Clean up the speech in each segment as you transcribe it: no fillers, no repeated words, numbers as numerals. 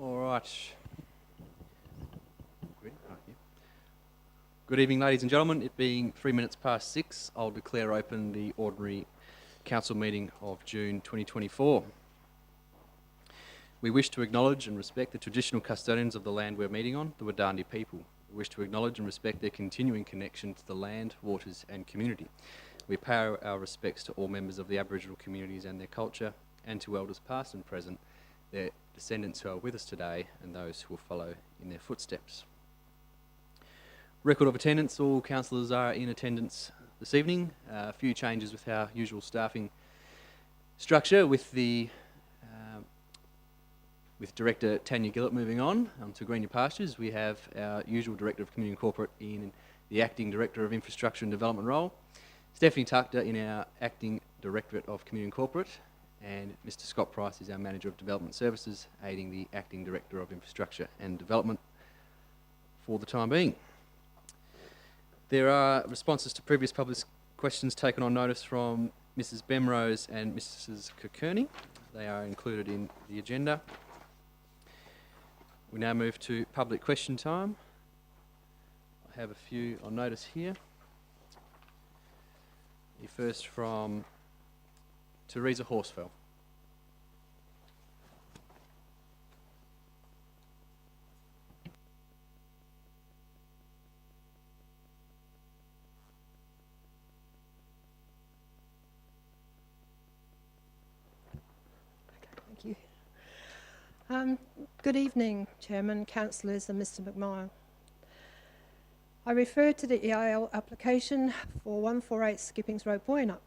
All right. Good evening, ladies and gentlemen. It being 3 minutes past 6, I'll declare open the ordinary council meeting of June 2024. We wish to acknowledge and respect the traditional custodians of the land we're meeting on, the Wadandi people. We wish to acknowledge and respect their continuing connection to the land, waters and community. We pay our respects to all members of the Aboriginal communities and their culture, and to elders past and present, their descendants who are with us today and those who will follow in their footsteps. Record of attendance, all councillors are in attendance this evening. A few changes with our usual staffing structure with Director Tanya Gillett moving on to Greener Pastures. We have our usual Director of Community and Corporate in the Acting Director of Infrastructure and Development role, Stephanie Tuckter in our Acting Directorate of Community and Corporate, and Mr Scott Price is our Manager of Development Services, aiding the Acting Director of Infrastructure and Development for the time being. There are responses to previous public questions taken on notice from Mrs Bemrose and Mrs Kearney. They are included in the agenda. We now move to public question time. I have a few on notice here. The first from Teresa Horsfell. Thank you. Good evening, Chairman, Councillors and Mr McMahon. I refer to the EIL application for 148 Skippings Road, Boyanup.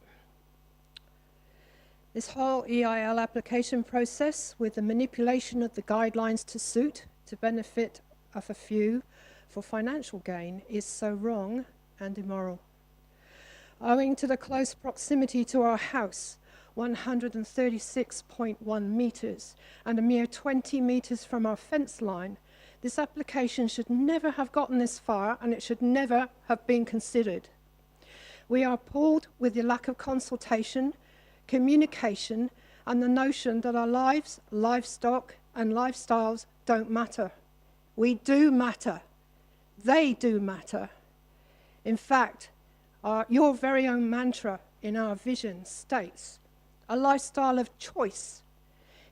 This whole EIL application process, with the manipulation of the guidelines to suit to benefit of a few for financial gain, is so wrong and immoral. Owing to the close proximity to our house, 136.1 metres, and a mere 20 metres from our fence line, this application should never have gotten this far, and it should never have been considered. We are appalled with the lack of consultation, communication, and the notion that our lives, livestock, and lifestyles don't matter. We do matter. They do matter. In fact, your very own mantra in our vision states, a lifestyle of choice,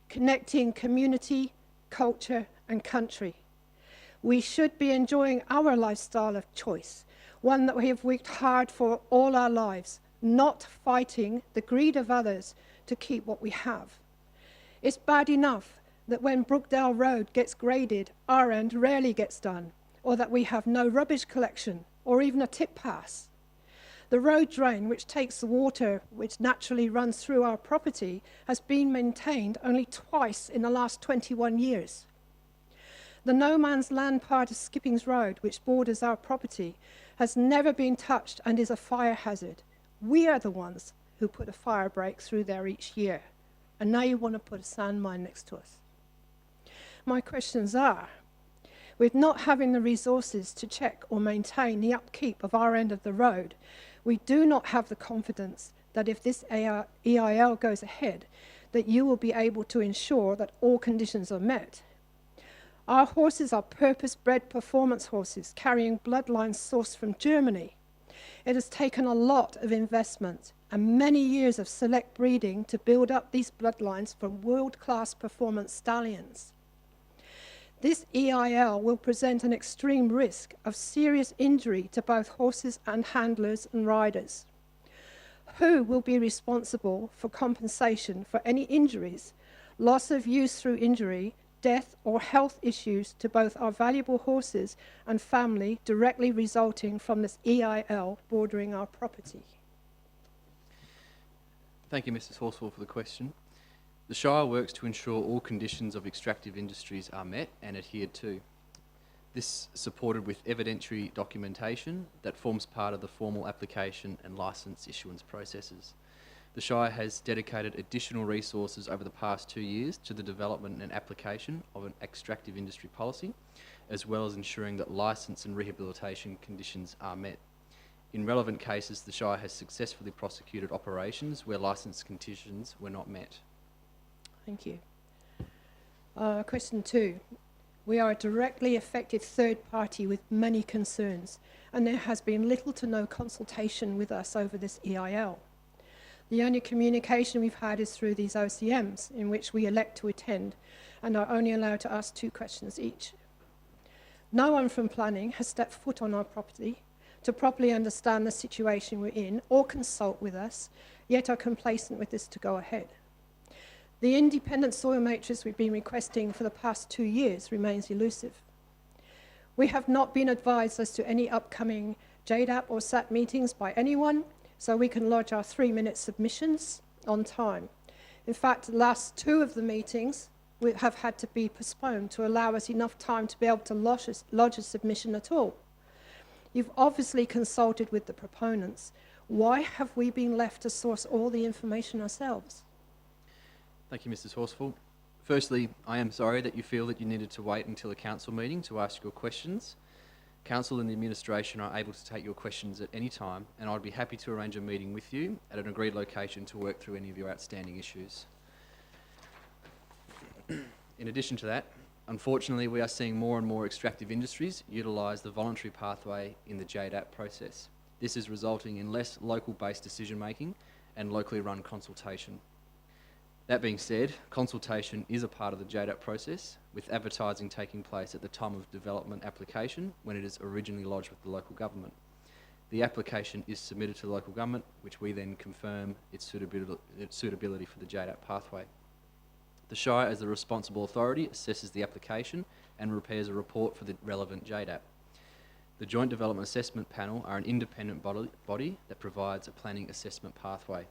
connecting community, culture, and country. We should be enjoying our lifestyle of choice, one that we have worked hard for all our lives, not fighting the greed of others to keep what we have. It's bad enough that when Brookdale Road gets graded, our end rarely gets done, or that we have no rubbish collection, or even a tip pass. The road drain, which takes the water which naturally runs through our property, has been maintained only twice in the last 21 years. The no man's land part of Skippings Road, which borders our property, has never been touched and is a fire hazard. We are the ones who put a fire break through there each year, and now you want to put a sand mine next to us. My questions are, with not having the resources to check or maintain the upkeep of our end of the road, we do not have the confidence that if this EIL goes ahead, that you will be able to ensure that all conditions are met. Our horses are purpose-bred performance horses carrying bloodlines sourced from Germany. It has taken a lot of investment and many years of select breeding to build up these bloodlines from world-class performance stallions. This EIL will present an extreme risk of serious injury to both horses and handlers and riders. Who will be responsible for compensation for any injuries, loss of use through injury, death or health issues to both our valuable horses and family directly resulting from this EIL bordering our property? Thank you, Mrs Horsfall, for the question. The Shire works to ensure all conditions of extractive industries are met and adhered to. This supported with evidentiary documentation that forms part of the formal application and licence issuance processes. The Shire has dedicated additional resources over the past 2 years to the development and application of an extractive industry policy, as well as ensuring that licence and rehabilitation conditions are met. In relevant cases, the Shire has successfully prosecuted operations where licence conditions were not met. Thank you. Question 2. We are a directly affected third party with many concerns, and there has been little to no consultation with us over this EIL. The only communication we've had is through these OCMs, in which we elect to attend and are only allowed to ask 2 questions each. No one from planning has stepped foot on our property to properly understand the situation we're in or consult with us, yet are complacent with this to go ahead. The independent soil matrix we've been requesting for the past 2 years remains elusive. We have not been advised as to any upcoming JDAP or SAT meetings by anyone, so we can lodge our 3-minute submissions on time. In fact, the last 2 of the meetings have had to be postponed to allow us enough time to be able to lodge a submission at all. You've obviously consulted with the proponents. Why have we been left to source all the information ourselves? Thank you, Mrs. Horsfall. Firstly, I am sorry that you feel that you needed to wait until a council meeting to ask your questions. Council and the administration are able to take your questions at any time, and I'd be happy to arrange a meeting with you at an agreed location to work through any of your outstanding issues. In addition to that, unfortunately, we are seeing more and more extractive industries utilise the voluntary pathway in the JDAP process. This is resulting in less local-based decision-making and locally run consultation. That being said, consultation is a part of the JDAP process, with advertising taking place at the time of development application when it is originally lodged with the local government. The application is submitted to the local government, which we then confirm its suitability for the JDAP pathway. The Shire, as the responsible authority, assesses the application and prepares a report for the relevant JDAP. The Joint Development Assessment Panel are an independent body that provides a planning assessment pathway.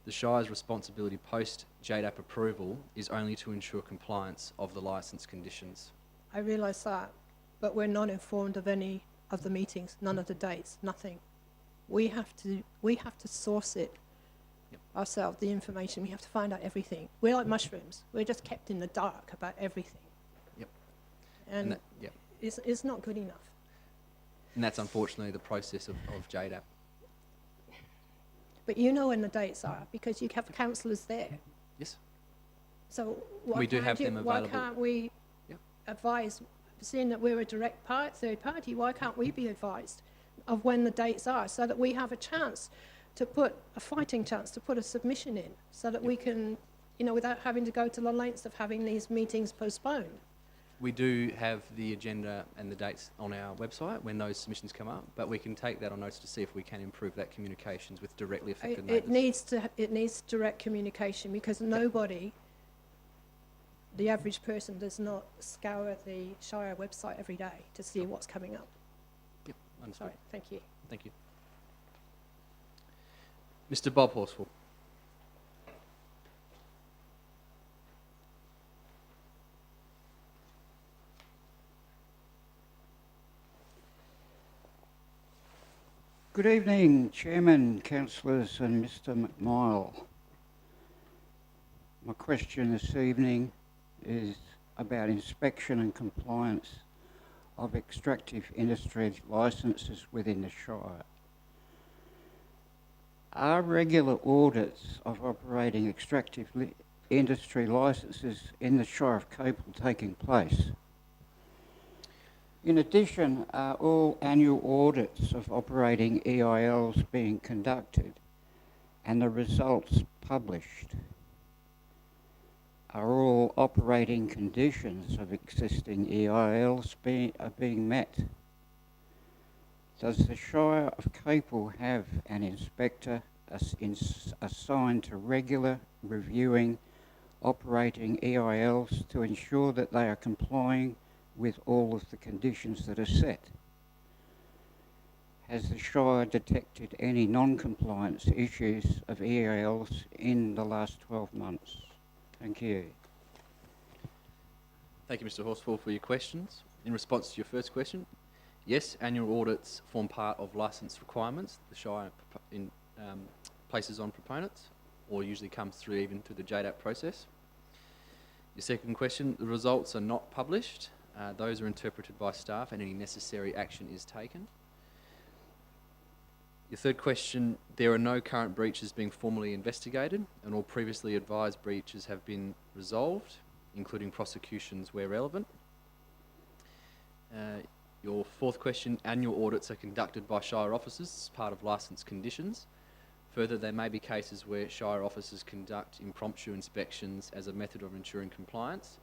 The Shire's responsibility post-JDAP approval is only to ensure compliance of the licence conditions. I realise that, but we're not informed of any of the meetings, none of the dates, nothing. We have to source it ourselves, the information. We have to find out everything. We're like mushrooms. We're just kept in the dark about everything. Yep. And it's not good enough. And that's unfortunately the process of JDAP. But you know when the dates are because you have councillors there. Yes. So We do have them available. Why can't we advise, seeing that we're a third party, why can't we be advised of when the dates are so that we have a chance to put a fighting chance to put a submission in so that we can, without having to go to the lengths of having these meetings postponed? We do have the agenda and the dates on our website when those submissions come up, but we can take that on notice to see if we can improve that communications with directly affected neighbours. It needs direct communication because nobody, the average person, does not scour the Shire website every day to see what's coming up. Yep, understood. Sorry, thank you. Thank you. Mr. Bob Horsfall. Good evening, Chairman, Councillors and Mr McMile. My question this evening is about inspection and compliance of extractive industry licences within the Shire. Are regular audits of operating extractive industry licences in the Shire of Capel taking place? In addition, are all annual audits of operating EILs being conducted and the results published? Are all operating conditions of existing EILs being met? Does the Shire of Capel have an inspector assigned to regular reviewing operating EILs to ensure that they are complying with all of the conditions that are set? Has the Shire detected any non-compliance issues of EILs in the last 12 months? Thank you. Thank you, Mr. Horsfall, for your questions. In response to your first question, yes, annual audits form part of licence requirements the Shire places on proponents, or usually comes through even through the JDAP process. Your second question, the results are not published. Those are interpreted by staff and any necessary action is taken. Your third question, there are no current breaches being formally investigated and all previously advised breaches have been resolved. including prosecutions where relevant. Your fourth question, annual audits are conducted by Shire officers as part of licence conditions. Further, there may be cases where Shire officers conduct impromptu inspections as a method of ensuring compliance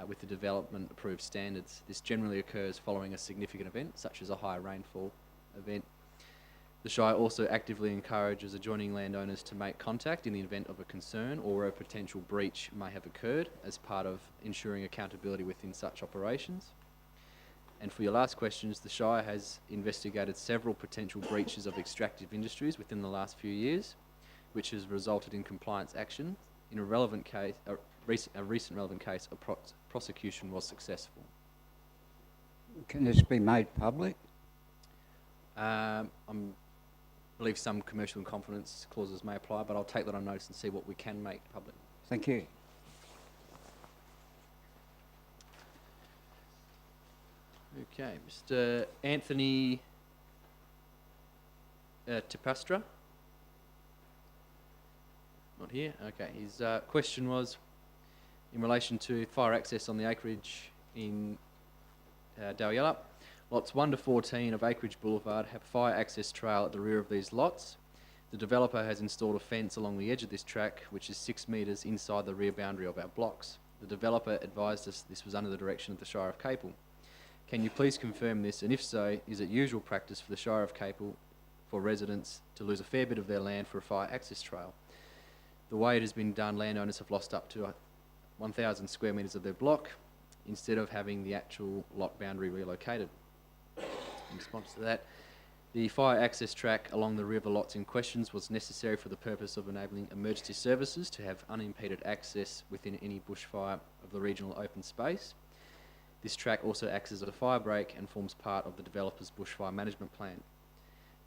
with the development approved standards. This generally occurs following a significant event, such as a high rainfall event. The Shire also actively encourages adjoining landowners to make contact in the event of a concern or where a potential breach may have occurred as part of ensuring accountability within such operations. And for your last questions, the Shire has investigated several potential breaches of extractive industries within the last few years, which has resulted in compliance action. In a relevant case, a recent relevant case, a prosecution was successful. Can this be made public? I believe some commercial and confidence clauses may apply, but I'll take that on notice and see what we can make public. Thank you. Okay, Mr. Anthony Tapastra. Not here. Okay, his question was in relation to fire access on the acreage in Dalyellup. Lots 1 to 14 of Acreage Boulevard have fire access trail at the rear of these lots. The developer has installed a fence along the edge of this track, which is 6 metres inside the rear boundary of our blocks. The developer advised us this was under the direction of the Shire of Capel. Can you please confirm this, and if so, is it usual practice for the Shire of Capel for residents to lose a fair bit of their land for a fire access trail? The way it has been done, landowners have lost up to 1,000 square metres of their block instead of having the actual lot boundary relocated. In response to that, the fire access track along the rear of the lots in questions was necessary for the purpose of enabling emergency services to have unimpeded access within any bushfire of the regional open space. This track also acts as a fire break and forms part of the developer's bushfire management plan.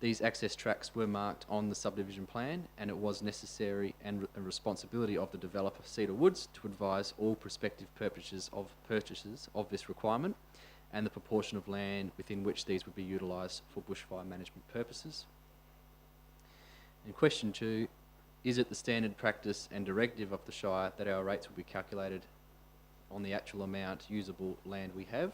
These access tracks were marked on the subdivision plan, and it was necessary and a responsibility of the developer, Cedar Woods, to advise all prospective purchasers of this requirement and the proportion of land within which these would be utilised for bushfire management purposes. And question 2, is it the standard practice and directive of the Shire that our rates will be calculated on the actual amount usable land we have?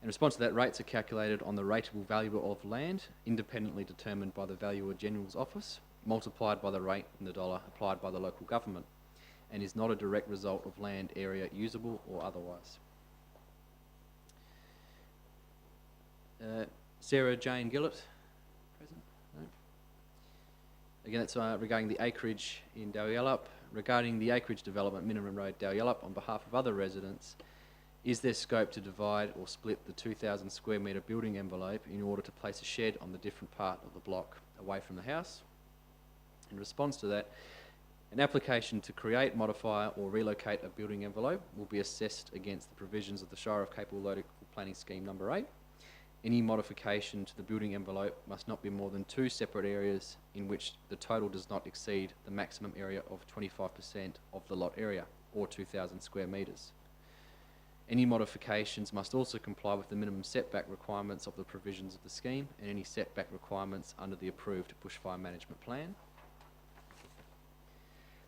In response to that, rates are calculated on the rateable value of land, independently determined by the Valuer General's Office, multiplied by the rate in the dollar applied by the local government, and is not a direct result of land area usable or otherwise. Sarah Jane Gillett, present? No. Again, that's regarding the acreage in Dalyellup. Regarding the acreage development, Minimum Road, Dalyellup, on behalf of other residents, is there scope to divide or split the 2,000 square metre building envelope in order to place a shed on the different part of the block away from the house? In response to that, an application to create, modify or relocate a building envelope will be assessed against the provisions of the Shire of Capel Local Planning Scheme number 8. Any modification to the building envelope must not be more than 2 separate areas in which the total does not exceed the maximum area of 25% of the lot area, or 2,000 square metres. Any modifications must also comply with the minimum setback requirements of the provisions of the scheme and any setback requirements under the approved bushfire management plan.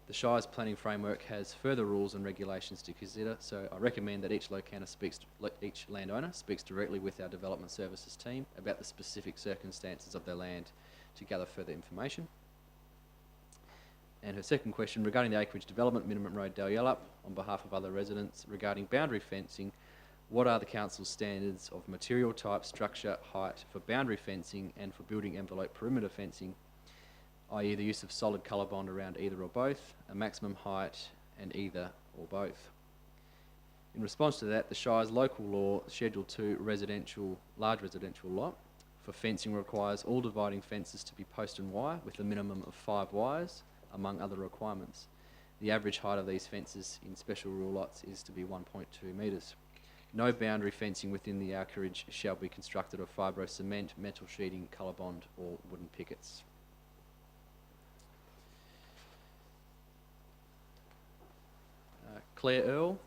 The Shire's planning framework has further rules and regulations to consider, so I recommend that each landowner speaks directly with our development services team about the specific circumstances of their land to gather further information. And her second question, regarding the acreage development, Minimum Road, Dalyellup, on behalf of other residents, regarding boundary fencing, what are the council's standards of material type, structure, height for boundary fencing and for building envelope perimeter fencing, i.e. the use of solid colour bond around either or both, a maximum height and either or both? In response to that, the Shire's local law, Schedule 2 large residential lot, for fencing requires all dividing fences to be post and wire with a minimum of 5 wires, among other requirements. The average height of these fences in special rule lots is to be 1.2 metres. No boundary fencing within the acreage shall be constructed of fibro cement, metal sheeting, colour bond or wooden pickets. Claire Earle.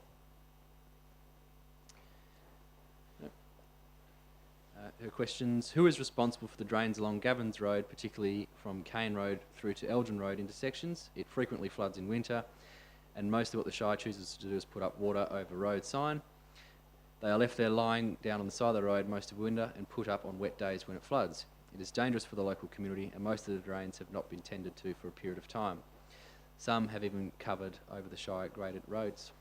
Her questions: who is responsible for the drains along Gavins Road, particularly from Cane Road through to Elgin Road intersections? It frequently floods in winter. and mostly what the Shire chooses to do is put up water over road sign. They are left there lying down on the side of the road most of winter and put up on wet days when it floods. It is dangerous for the local community, and most of the drains have not been tended to for a period of time. Some have even covered over the Shire graded roads.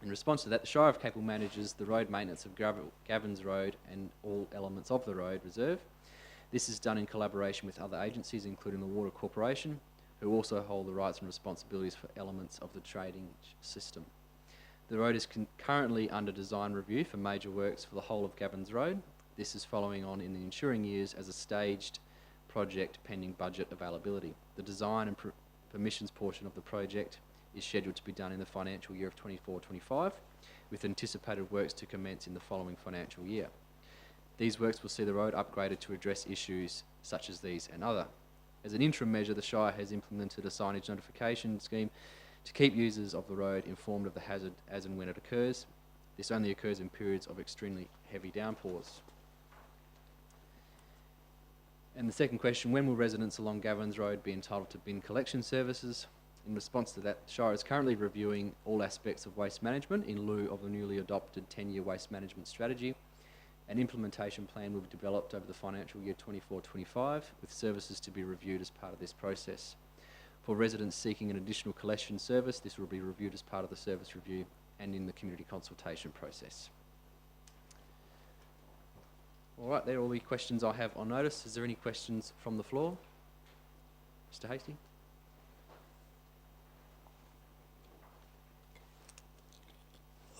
In response to that, the Shire of Capel manages the road maintenance of Gavins Road and all elements of the road reserve. This is done in collaboration with other agencies, including the Water Corporation, who also hold the rights and responsibilities for elements of the trading system. The road is currently under design review for major works for the whole of Gavins Road. This is following on in the ensuing years as a staged project pending budget availability. The design and permissions portion of the project is scheduled to be done in the financial year of 24-25, with anticipated works to commence in the following financial year. These works will see the road upgraded to address issues such as these and other. As an interim measure, the Shire has implemented a signage notification scheme to keep users of the road informed of the hazard as and when it occurs. This only occurs in periods of extremely heavy downpours. And the second question, when will residents along Gavins Road be entitled to bin collection services? In response to that, the Shire is currently reviewing all aspects of waste management in lieu of the newly adopted 10-year waste management strategy. An implementation plan will be developed over the financial year 24-25, with services to be reviewed as part of this process. For residents seeking an additional collection service, this will be reviewed as part of the service review and in the community consultation process. All right, they're all the questions I have on notice. Is there any questions from the floor? Mr. Hastie?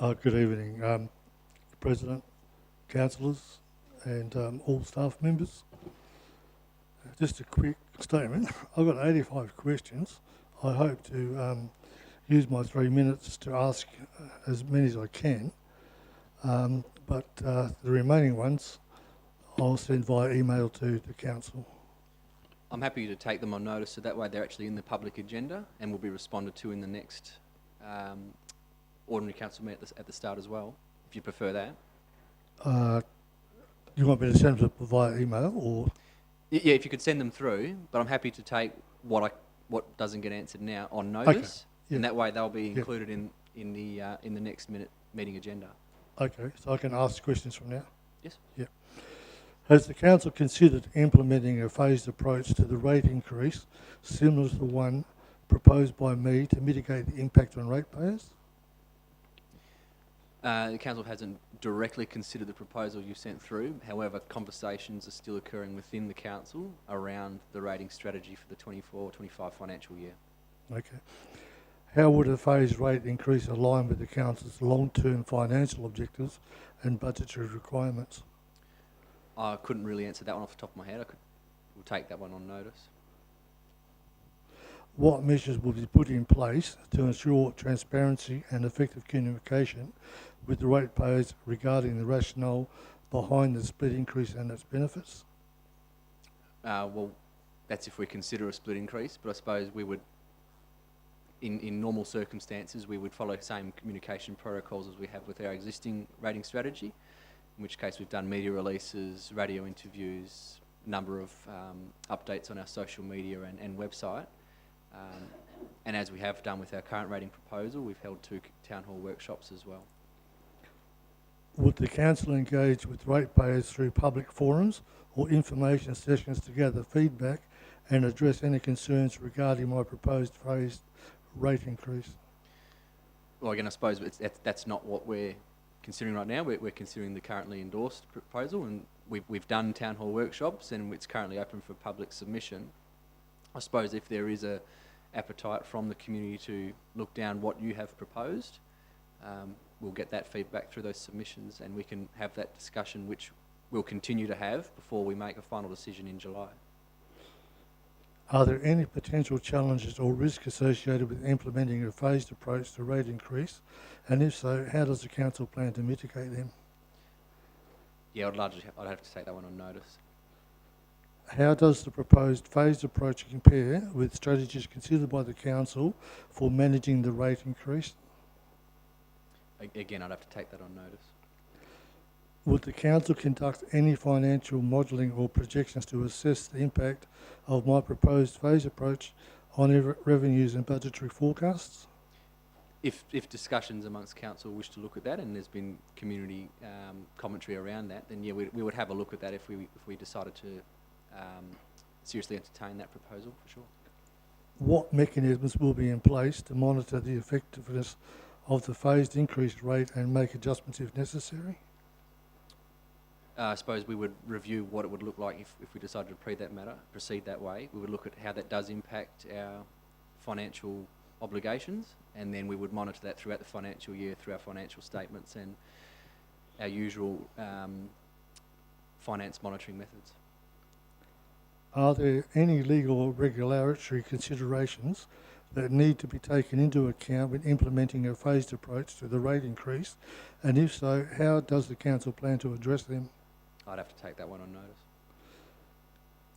Good evening, President, councillors and all staff members. Just a quick statement. I've got 85 questions. I hope to use my 3 minutes to ask as many as I can, but the remaining ones I'll send via email to the council. I'm happy to take them on notice, so that way they're actually in the public agenda and will be responded to in the next ordinary council meeting at the start as well, if you prefer that. You want me to send them via email or? Yeah, if you could send them through, but I'm happy to take what doesn't get answered now on notice, Okay. Yeah. and that way they'll be included in the next meeting agenda. Okay, so I can ask questions from now? Yes. Yeah. Has the council considered implementing a phased approach to the rate increase similar to the one proposed by me to mitigate the impact on ratepayers? The council hasn't directly considered the proposal you sent through. However, conversations are still occurring within the council around the rating strategy for the 24-25 financial year. Okay. How would a phased rate increase align with the council's long-term financial objectives and budgetary requirements? I couldn't really answer that one off the top of my head. We'll take that one on notice. What measures will be put in place to ensure transparency and effective communication with the ratepayers regarding the rationale behind the split increase and its benefits? Well, that's if we consider a split increase, but I suppose we would, in normal circumstances, we would follow the same communication protocols as we have with our existing rating strategy, in which case we've done media releases, radio interviews, number of updates on our social media and website. And as we have done with our current rating proposal, we've held 2 town hall workshops as well. Would the council engage with ratepayers through public forums or information sessions to gather feedback and address any concerns regarding my proposed phased rate increase? Well, again, I suppose that's not what we're considering right now. We're considering the currently endorsed proposal, and we've done town hall workshops and it's currently open for public submission. I suppose if there is a appetite from the community to look down what you have proposed, we'll get that feedback through those submissions and we can have that discussion, which we'll continue to have before we make a final decision in July. Are there any potential challenges or risks associated with implementing a phased approach to rate increase? And if so, how does the council plan to mitigate them? Yeah, I'd have to take that one on notice. How does the proposed phased approach compare with strategies considered by the council for managing the rate increase? Again, I'd have to take that on notice. Would the council conduct any financial modelling or projections to assess the impact of my proposed phased approach on revenues and budgetary forecasts? If discussions amongst council wish to look at that, and there's been community commentary around that, then yeah, we would have a look at that if we decided to seriously entertain that proposal, for sure. What mechanisms will be in place to monitor the effectiveness of the phased increase rate and make adjustments if necessary? I suppose we would review what it would look like if we decided to proceed that way. We would look at how that does impact our financial obligations, and then we would monitor that throughout the financial year through our financial statements and our usual finance monitoring methods. Are there any legal or regulatory considerations that need to be taken into account when implementing a phased approach to the rate increase? And if so, how does the council plan to address them? I'd have to take that one on notice.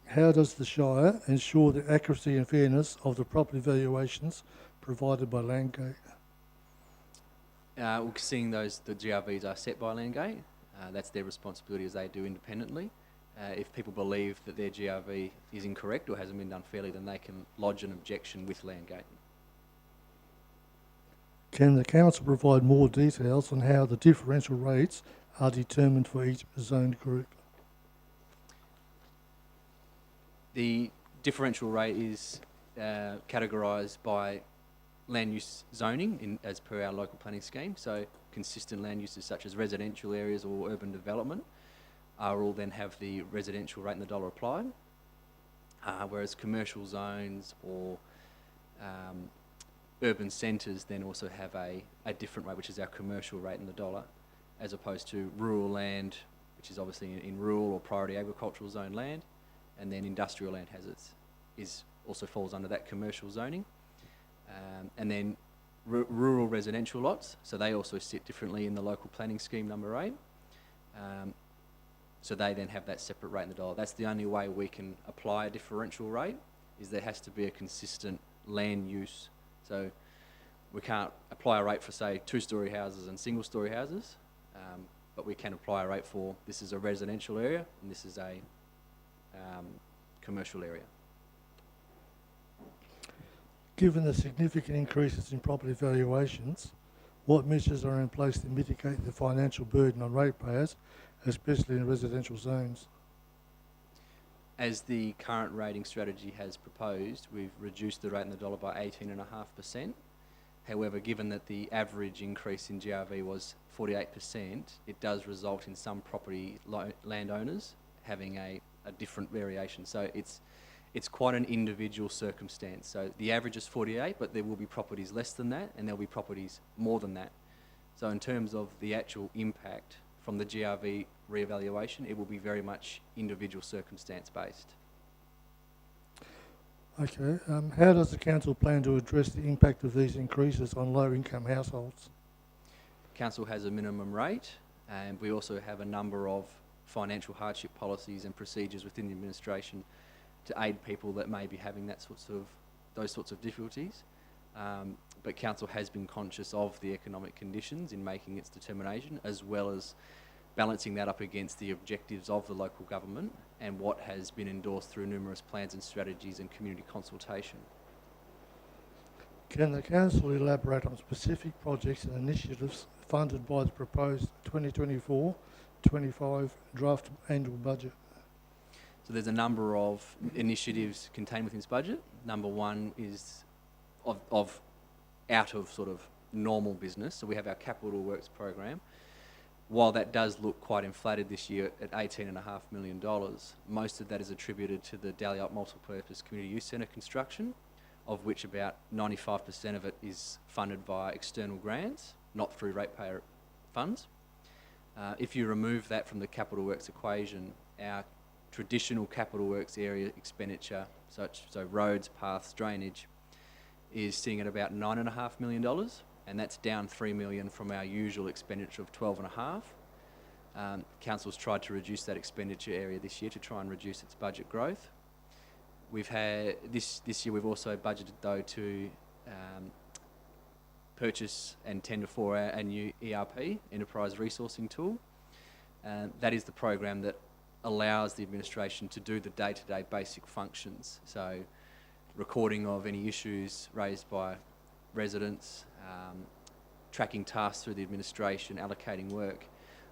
How does the Shire ensure the accuracy and fairness of the property valuations provided by Landgate? Seeing the GRVs are set by Landgate, that's their responsibility as they do independently. If people believe that their GRV is incorrect or hasn't been done fairly, then they can lodge an objection with Landgate. Can the council provide more details on how the differential rates are determined for each zoned group? The differential rate is categorised by land use zoning as per our local planning scheme. So consistent land uses such as residential areas or urban development will then have the residential rate and the dollar applied, whereas commercial zones or urban centres then also have a different rate, which is our commercial rate and the dollar, as opposed to rural land, which is obviously in rural or priority agricultural zone land, and then industrial land also falls under that commercial zoning. And then rural residential lots, so they also sit differently in the local planning scheme number 8. So they then have that separate rate in the dollar. That's the only way we can apply a differential rate, is there has to be a consistent land use. So we can't apply a rate for, say, 2-storey houses and single-storey houses, but we can apply a rate for this is a residential area and this is a commercial area. Given the significant increases in property valuations, what measures are in place to mitigate the financial burden on ratepayers, especially in residential zones? As the current rating strategy has proposed, we've reduced the rate in the dollar by 18.5%. However, given that the average increase in GRV was 48%, it does result in some property landowners having a different variation. So it's quite an individual circumstance. So the average is 48, but there will be properties less than that, and there'll be properties more than that. So in terms of the actual impact from the GRV reevaluation, it will be very much individual circumstance based. Okay, how does the council plan to address the impact of these increases on low-income households? Council has a minimum rate, and we also have a number of financial hardship policies and procedures within the administration to aid people that may be having those sorts of difficulties. But council has been conscious of the economic conditions in making its determination, as well as balancing that up against the objectives of the local government and what has been endorsed through numerous plans and strategies and community consultation. Can the council elaborate on specific projects and initiatives funded by the proposed 2024-25 draft annual budget? So there's a number of initiatives contained within this budget. Number one is out of sort of normal business. So we have our capital works program. While that does look quite inflated this year at $18.5 million, most of that is attributed to the Dalliot Multipurpose Community Youth Centre construction, of which about 95% of it is funded by external grants, not through ratepayer funds. If you remove that from the capital works equation, our traditional capital works area expenditure, so roads, paths, drainage, is sitting at about $9.5 million, and that's down $3 million from our usual expenditure of $12.5 million. Council's tried to reduce that expenditure area this year to try and reduce its budget growth. We've had this year. We've also budgeted though to purchase and tender for our new ERP, Enterprise Resourcing Tool. That is the program that allows the administration to do the day-to-day basic functions. So recording of any issues raised by residents, tracking tasks through the administration, allocating work.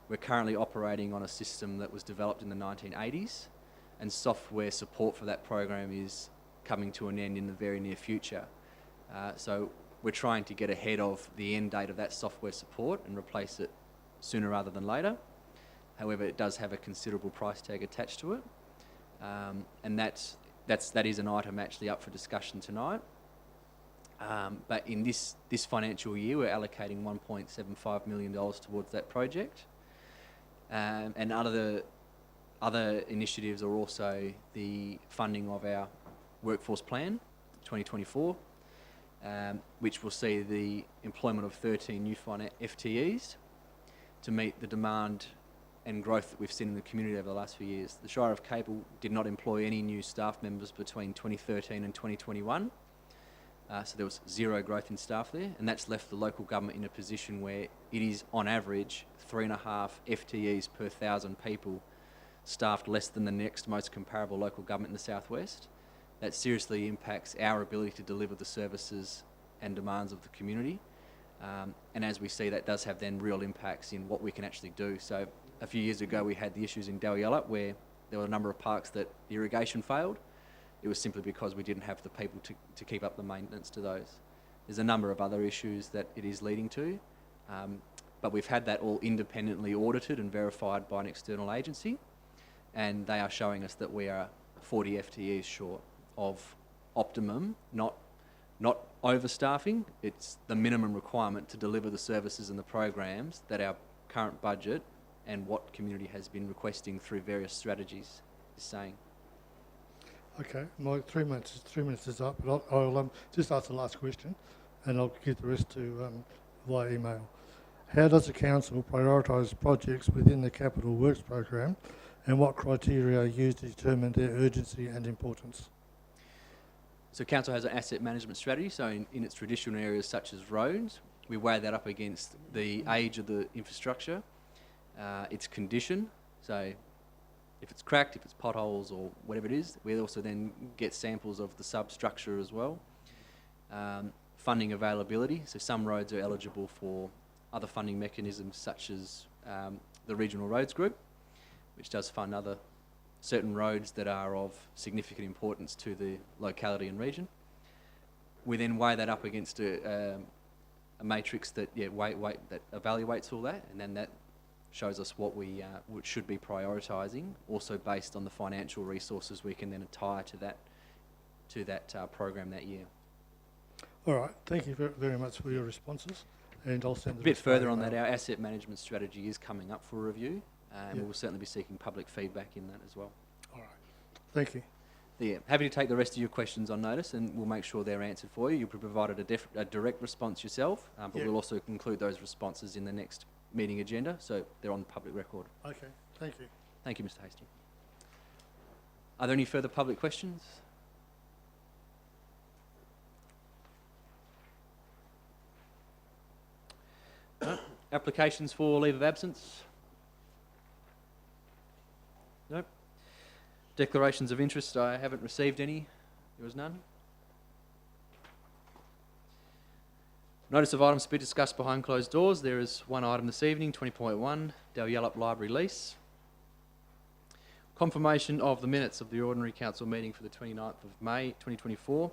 We're currently operating on a system that was developed in the 1980s, and software support for that program is coming to an end in the very near future. So we're trying to get ahead of the end date of that software support and replace it sooner rather than later. However, it does have a considerable price tag attached to it, and that is an item actually up for discussion tonight. But in this financial year, we're allocating $1.75 million towards that project. And other initiatives are also the funding of our workforce plan 2024, which will see the employment of 13 new FTEs to meet the demand and growth that we've seen in the community over the last few years. The Shire of Capel did not employ any new staff members between 2013 and 2021. So there was zero growth in staff there, and that's left the local government in a position where it is, on average, 3.5 FTEs per 1,000 people, staffed less than the next most comparable local government in the southwest. That seriously impacts our ability to deliver the services and demands of the community. And as we see, that does have then real impacts in what we can actually do. So a few years ago, we had the issues in Dalyella where there were a number of parks that the irrigation failed. It was simply because we didn't have the people to keep up the maintenance to those. There's a number of other issues that it is leading to, but we've had that all independently audited and verified by an external agency, and they are showing us that we are 40 FTEs short of optimum, not overstaffing. It's the minimum requirement to deliver the services and the programs that our current budget and what community has been requesting through various strategies is saying. Okay, my 3 minutes is up, but I'll just ask the last question, and I'll give the rest to via email. How does the council prioritise projects within the Capital Works program, and what criteria are used to determine their urgency and importance? So council has an asset management strategy. So in its traditional areas such as roads, we weigh that up against the age of the infrastructure, its condition. So if it's cracked, if it's potholes or whatever it is, we also then get samples of the substructure as well. Funding availability. So some roads are eligible for other funding mechanisms such as the Regional Roads Group, which does fund other certain roads that are of significant importance to the locality and region. We then weigh that up against a matrix that that evaluates all that, and then that shows us what we should be prioritising, also based on the financial resources we can then tie to that program that year. All right, thank you very much for your responses, and I'll send a bit further on that. Our asset management strategy is coming up for review. And we'll certainly be seeking public feedback in that as well. All right. Thank you. Yeah, happy to take the rest of your questions on notice, and we'll make sure they're answered for you. You'll be provided a direct response yourself, but we'll also include those responses in the next meeting agenda, so they're on the public record. Okay. Thank you. Thank you, Mr. Hastie. Are there any further public questions? No? Applications for leave of absence? Nope. Declarations of interest, I haven't received any. There was none. Notice of items to be discussed behind closed doors. There is one item this evening, 20.1, Dalyella Library lease. Confirmation of the minutes of the ordinary council meeting for the 29th of May 2024.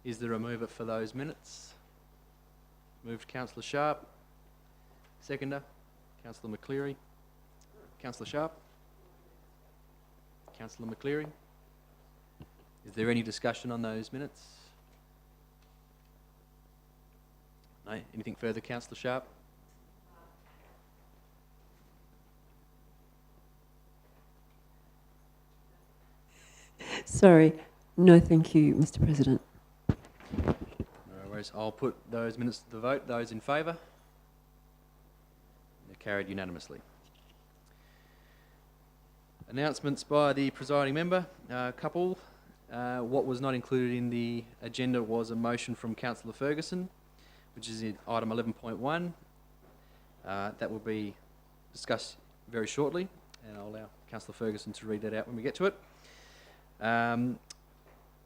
Is there a mover for those minutes? Moved Councillor Sharp. Seconder, Councillor McCleary. Councillor Sharp. Councillor McCleary. Is there any discussion on those minutes? No? Anything further, Councillor Sharp? Sorry. No, thank you, Mr. President. No worries. I'll put those minutes to the vote. Those in favour? They're carried unanimously. Announcements by the presiding member. A couple. What was not included in the agenda was a motion from Councillor Ferguson, which is in item 11.1. That will be discussed very shortly, and I'll allow Councillor Ferguson to read that out when we get to it.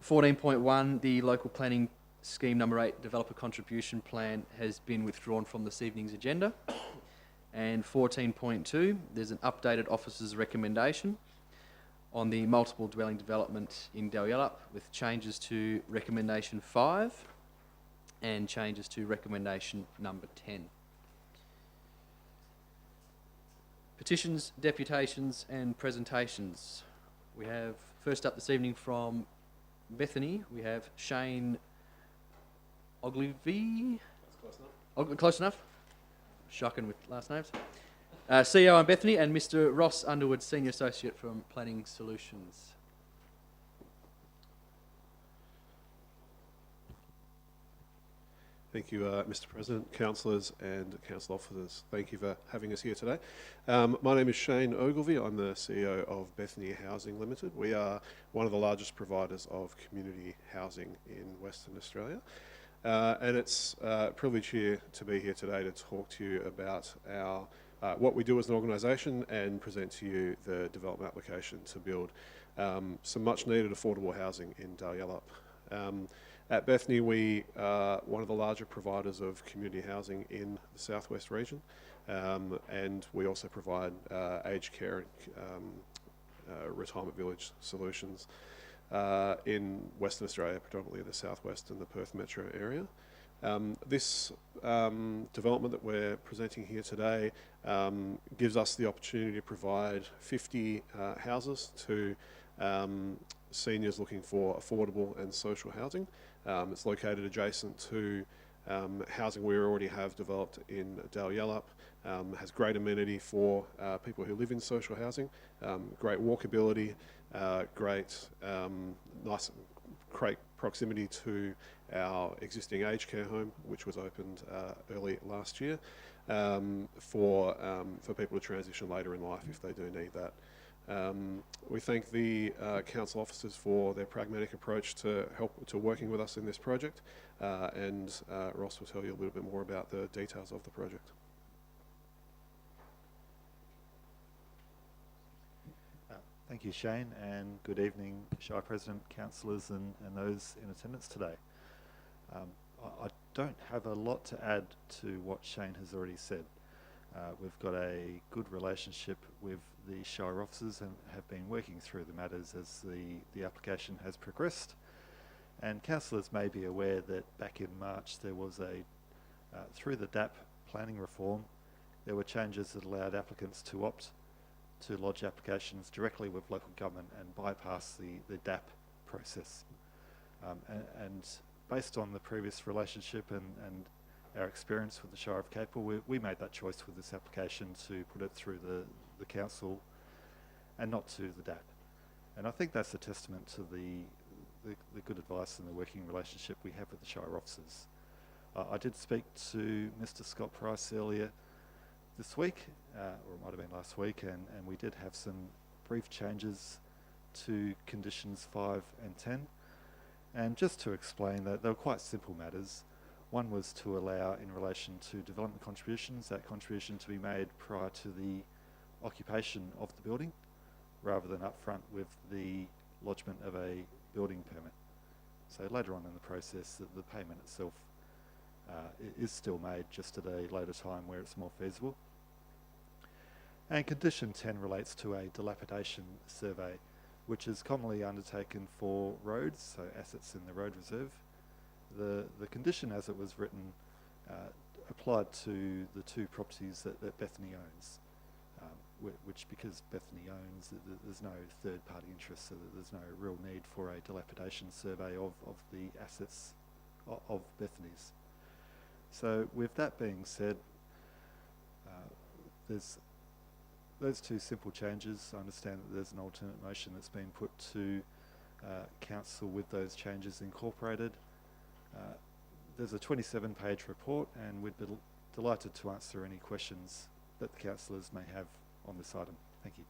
14.1, the local planning scheme number 8 developer contribution plan has been withdrawn from this evening's agenda. And 14.2, there's an updated officer's recommendation on the multiple dwelling development in Dalyellup with changes to recommendation 5 and changes to recommendation number 10. Petitions, deputations and presentations. We have first up this evening from Bethany, we have Shane Ogilvie. That's close enough. Close enough? Shocking with last names. CEO in Bethany, and Mr. Ross Underwood, Senior Associate from Planning Solutions. Thank you, Mr. President, councillors and council officers. Thank you for having us here today. My name is Shane Ogilvie. I'm the CEO of Bethany Housing Limited. We are one of the largest providers of community housing in Western Australia. And it's a privilege here to be here today to talk to you about our what we do as an organisation and present to you the development application to build some much needed affordable housing in Dalyellup. At Bethany, we are one of the larger providers of community housing in the southwest region, and we also provide aged care and retirement village solutions in Western Australia, predominantly the southwest and the Perth metro area. This development that we're presenting here today gives us the opportunity to provide 50 houses to seniors looking for affordable and social housing. It's located adjacent to housing we already have developed in Dalyellup. Has great amenity for people who live in social housing, great walkability, great proximity to our existing aged care home, which was opened early last year, for people to transition later in life if they do need that. We thank the council officers for their pragmatic approach to working with us in this project, and Ross will tell you a little bit more about the details of the project. Thank you, Shane, and good evening, Shire President, councillors and those in attendance today. I don't have a lot to add to what Shane has already said. We've got a good relationship with the Shire officers and have been working through the matters as the application has progressed. And councillors may be aware that back in March there was through the DAP planning reform, there were changes that allowed applicants to opt to lodge applications directly with local government and bypass the DAP process. And based on the previous relationship and our experience with the Shire of Capel, we made that choice with this application to put it through the council and not to the DAP. And I think that's a testament to the good advice and the working relationship we have with the Shire officers. I did speak to Mr. Scott Price earlier this week, or it might have been last week, and we did have some brief changes to conditions 5 and 10. And just to explain that, they were quite simple matters. One was to allow, in relation to development contributions, that contribution to be made prior to the occupation of the building, rather than upfront with the lodgement of a building permit. So later on in the process, the payment itself is still made, just at a later time where it's more feasible. And condition 10 relates to a dilapidation survey, which is commonly undertaken for roads, so assets in the road reserve. The condition as it was written applied to the 2 properties that Bethany owns, which because Bethany owns, there's no third party interest, so there's no real need for a dilapidation survey of the assets of Bethany's. So with that being said, there's those 2 simple changes. I understand that there's an alternate motion that's been put to council with those changes incorporated. There's a 27-page report, and we'd be delighted to answer any questions that the councillors may have on this item. Thank you.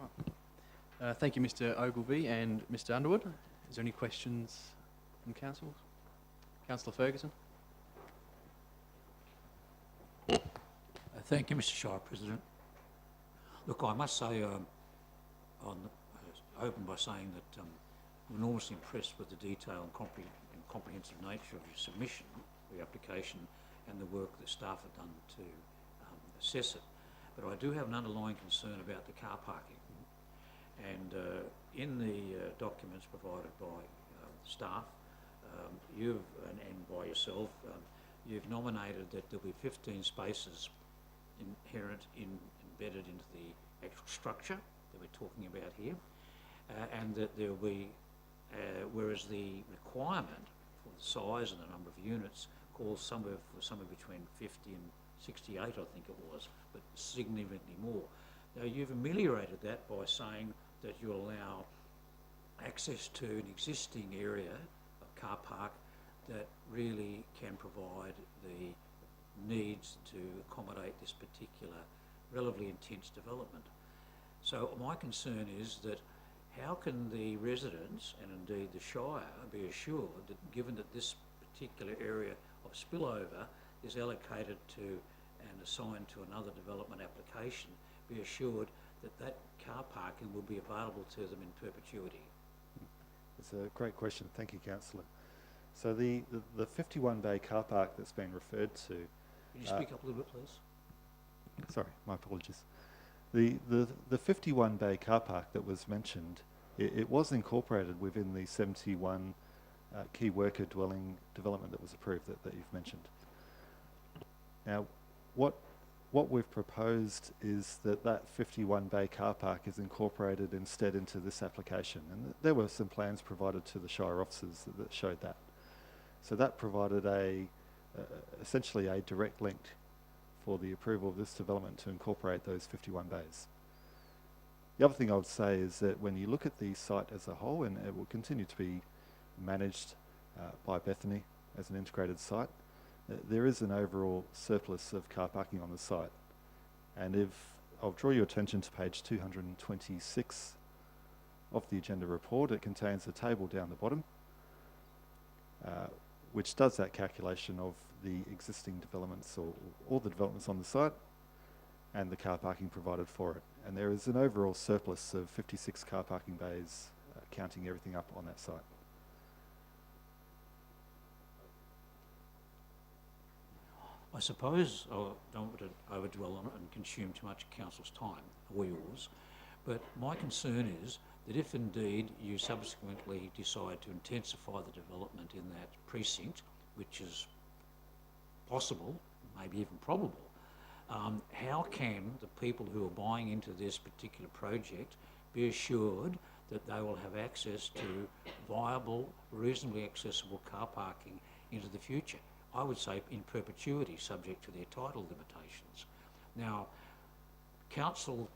All right. Thank you, Mr. Ogilvie and Mr. Underwood. Is there any questions from council? Councillor Ferguson. Thank you, Mr. Shire President. Look, I must say, open by saying that I'm enormously impressed with the detail and comprehensive nature of your submission, your application, and the work that staff have done to assess it. But I do have an underlying concern about the car parking. And in the documents provided by staff, you've and by yourself, you've nominated that there'll be 15 spaces embedded into the actual structure that we're talking about here, and that there'll be, whereas the requirement for the size and the number of units calls somewhere between 50 and 68, I think it was, but significantly more. Now, you've ameliorated that by saying that you allow access to an existing area of car park that really can provide the needs to accommodate this particular relatively intense development. So my concern is that how can the residents and indeed the Shire be assured that, given that this particular area of spillover is allocated to and assigned to another development application, be assured that that car parking will be available to them in perpetuity? It's a great question. Thank you, Councillor. So the 51 bay car park that's been referred to... Can you speak up a little bit, please? Sorry, my apologies. The 51 bay car park that was mentioned, it was incorporated within the 71 key worker dwelling development that was approved that you've mentioned. Now, what we've proposed is that 51 bay car park is incorporated instead into this application, and there were some plans provided to the Shire officers that showed that. So that provided essentially a direct link for the approval of this development to incorporate those 51 bays. The other thing I would say is that when you look at the site as a whole, and it will continue to be managed by Bethany as an integrated site, there is an overall surplus of car parking on the site. And I'll draw your attention to page 226 of the agenda report. It contains a table down the bottom, which does that calculation of the existing developments, or all the developments on the site, and the car parking provided for it. And there is an overall surplus of 56 car parking bays, counting everything up on that site. I suppose I don't want to overdwell on it and consume too much Council's time, or yours, but my concern is that if indeed you subsequently decide to intensify the development in that precinct, which is possible, maybe even probable, how can the people who are buying into this particular project be assured that they will have access to viable, reasonably accessible car parking into the future? I would say in perpetuity, subject to their title limitations. Now, Council,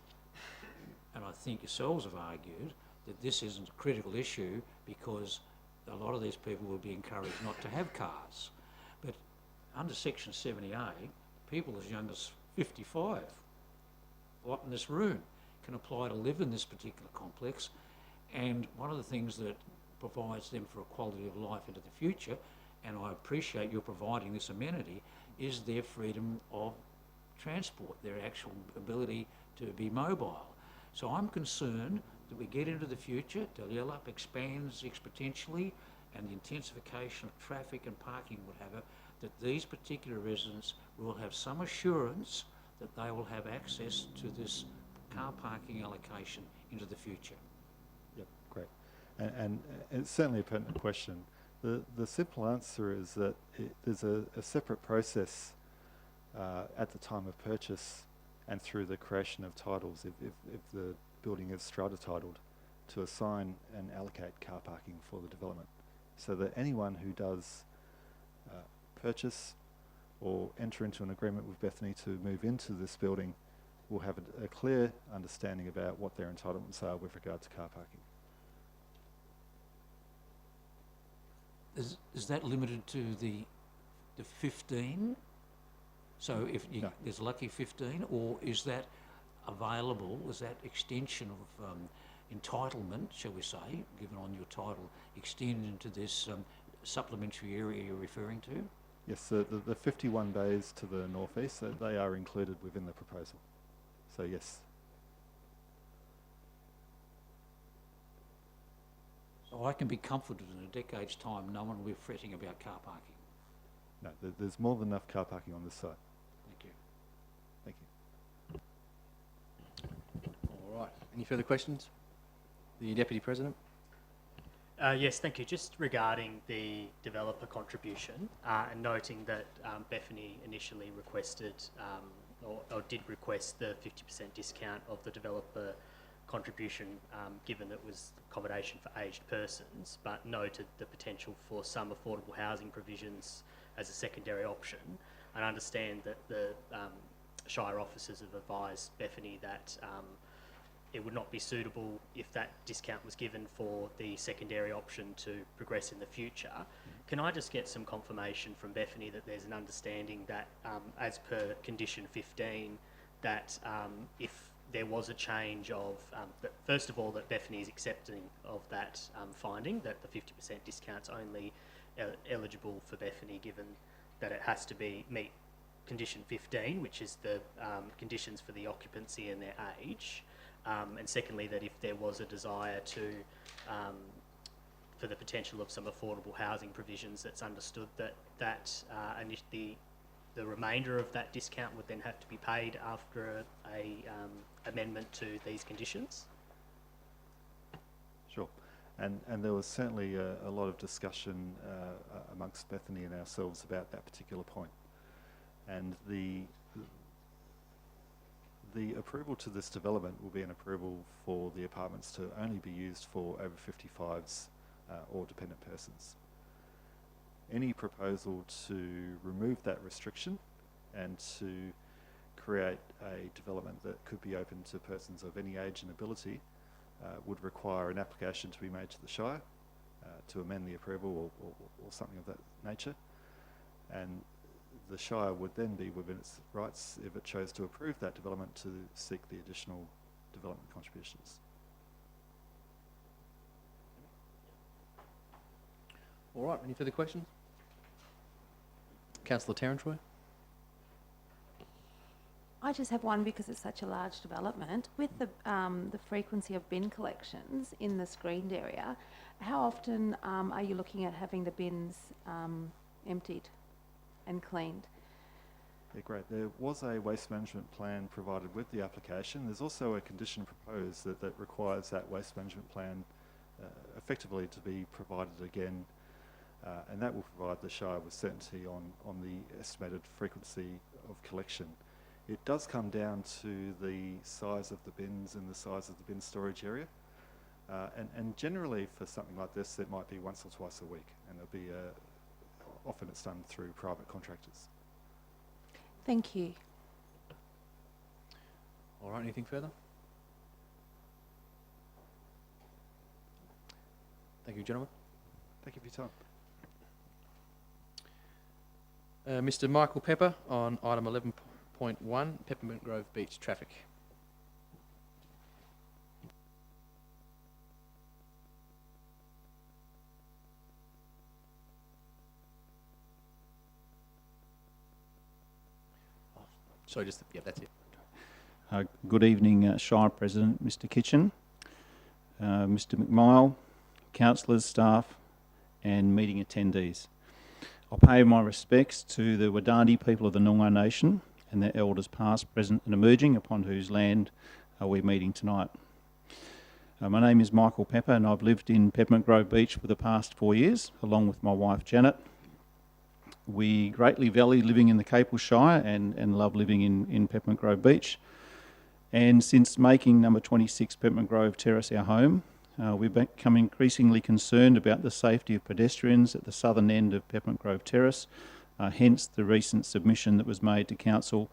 and I think yourselves have argued, that this isn't a critical issue because a lot of these people will be encouraged not to have cars. But under Section 70A, people as young as 55, what in this room, can apply to live in this particular complex, and one of the things that provides them for a quality of life into the future, and I appreciate you're providing this amenity, is their freedom of transport, their actual ability to be mobile. So I'm concerned that we get into the future, Dalyalup expands exponentially, and the intensification of traffic and parking, whatever, that these particular residents will have some assurance that they will have access to this car parking allocation into the future. Yep, great. And it's certainly a pertinent question. The simple answer is that there's a separate process at the time of purchase and through the creation of titles, if the building is strata titled, to assign and allocate car parking for the development, so that anyone who does purchase or enter into an agreement with Bethany to move into this building will have a clear understanding about what their entitlements are with regard to car parking. Is that limited to the 15? So if you, No. there's a lucky 15, or is that available, is that extension of entitlement, shall we say, given on your title, extended into this supplementary area you're referring to? Yes, the 51 bays to the northeast, they are included within the proposal. So yes. I can be comforted in a decade's time no one will be fretting about car parking. No, there's more than enough car parking on this site. Thank you. Thank you. All right. Any further questions? The Deputy President. Yes, thank you. Just regarding the developer contribution and noting that Bethany initially requested or did request the 50% discount of the developer contribution given that it was accommodation for aged persons, but noted the potential for some affordable housing provisions as a secondary option. And I understand that the Shire officers have advised Bethany that it would not be suitable if that discount was given for the secondary option to progress in the future. Can I just get some confirmation from Bethany that there's an understanding that, as per condition 15, that if there was a change of, that first of all, that Bethany is accepting of that finding, that the 50% discount's only eligible for Bethany given that it has to meet condition 15, which is the conditions for the occupancy and their age. And secondly, that if there was a desire to, for the potential of some affordable housing provisions, that's understood that the remainder of that discount would then have to be paid after a amendment to these conditions. Sure. And there was certainly a lot of discussion amongst Bethany and ourselves about that particular point. And the approval to this development will be an approval for the apartments to only be used for over 55s or dependent persons. Any proposal to remove that restriction and to create a development that could be open to persons of any age and ability would require an application to be made to the Shire to amend the approval or something of that nature. And the Shire would then be within its rights, if it chose to approve that development, to seek the additional development contributions. All right. Any further questions? Councillor Terrantroy. I just have one because it's such a large development. With the frequency of bin collections in the screened area, how often are you looking at having the bins emptied and cleaned? Yeah, great. There was a waste management plan provided with the application. There's also a condition proposed that requires that waste management plan effectively to be provided again, and that will provide the Shire with certainty on the estimated frequency of collection. It does come down to the size of the bins and the size of the bin storage area. And generally for something like this, it might be once or twice a week, and it'll be often it's done through private contractors. Thank you. All right. Anything further? Thank you, gentlemen. Thank you for your time. Mr. Michael Pepper on item 11.1, Peppermint Grove Beach traffic. Sorry, that's it. Good evening, Shire President, Mr. Kitchen, Mr. McMile, councillors, staff and meeting attendees. I pay my respects to the Wadandi people of the Noongar Nation and their elders past, present and emerging, upon whose land we're meeting tonight. My name is Michael Pepper and I've lived in Peppermint Grove Beach for the past 4 years, along with my wife Janet. We greatly value living in the Capel Shire and love living in Peppermint Grove Beach. And since making number 26 Peppermint Grove Terrace our home, we've become increasingly concerned about the safety of pedestrians at the southern end of Peppermint Grove Terrace, hence the recent submission that was made to Council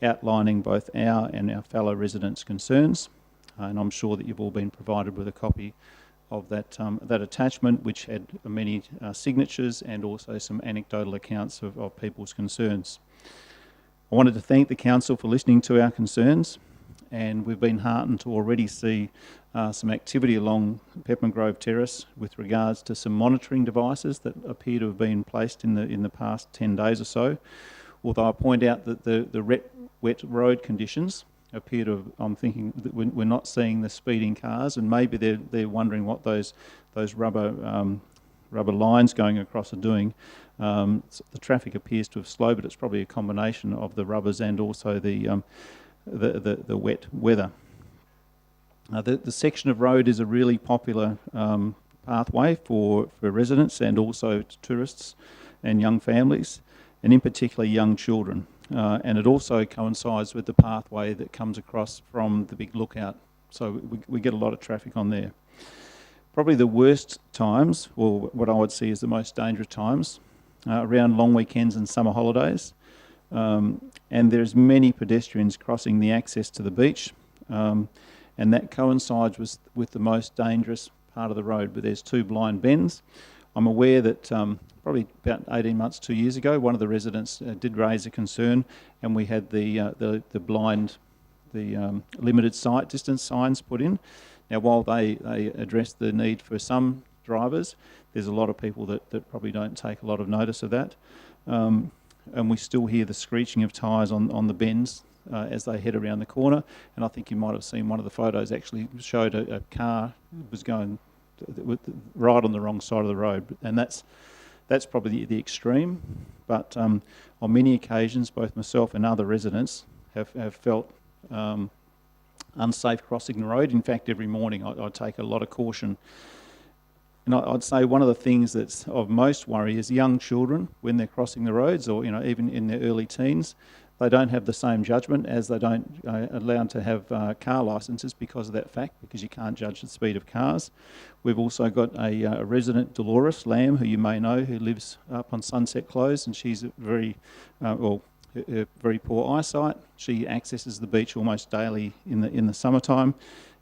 outlining both our and our fellow residents' concerns. And I'm sure that you've all been provided with a copy of that attachment, which had many signatures and also some anecdotal accounts of people's concerns. I wanted to thank the Council for listening to our concerns, and we've been heartened to already see some activity along Peppermint Grove Terrace with regards to some monitoring devices that appear to have been placed in the past 10 days or so. Although I point out that the wet road conditions appear to, I'm thinking that we're not seeing the speeding cars, and maybe they're wondering what those those rubber lines going across are doing, the traffic appears to have slowed, but it's probably a combination of the rubbers and also the wet weather. The section of road is a really popular pathway for residents and also tourists and young families, and in particular young children. And it also coincides with the pathway that comes across from the big lookout. So we get a lot of traffic on there. Probably the worst times, or what I would see as the most dangerous times, around long weekends and summer holidays. And there's many pedestrians crossing the access to the beach. And that coincides with the most dangerous part of the road, where there's two blind bends. I'm aware that probably about 18 months, 2 years ago, one of the residents did raise a concern, and we had the limited sight distance signs put in. Now, while they address the need for some drivers, there's a lot of people that probably don't take a lot of notice of that. And we still hear the screeching of tyres on the bends as they head around the corner. And I think you might have seen one of the photos actually showed a car was going right on the wrong side of the road. And that's probably the extreme. But on many occasions, both myself and other residents have felt unsafe crossing the road. In fact, every morning I take a lot of caution. And I'd say one of the things that's of most worry is young children when they're crossing the roads, or even in their early teens. They don't have the same judgment, as they don't allowed to have car licences because of that fact, because you can't judge the speed of cars. We've also got a resident, Dolores Lamb, who you may know, who lives up on Sunset Close, and she's very very poor eyesight. She accesses the beach almost daily in the summertime,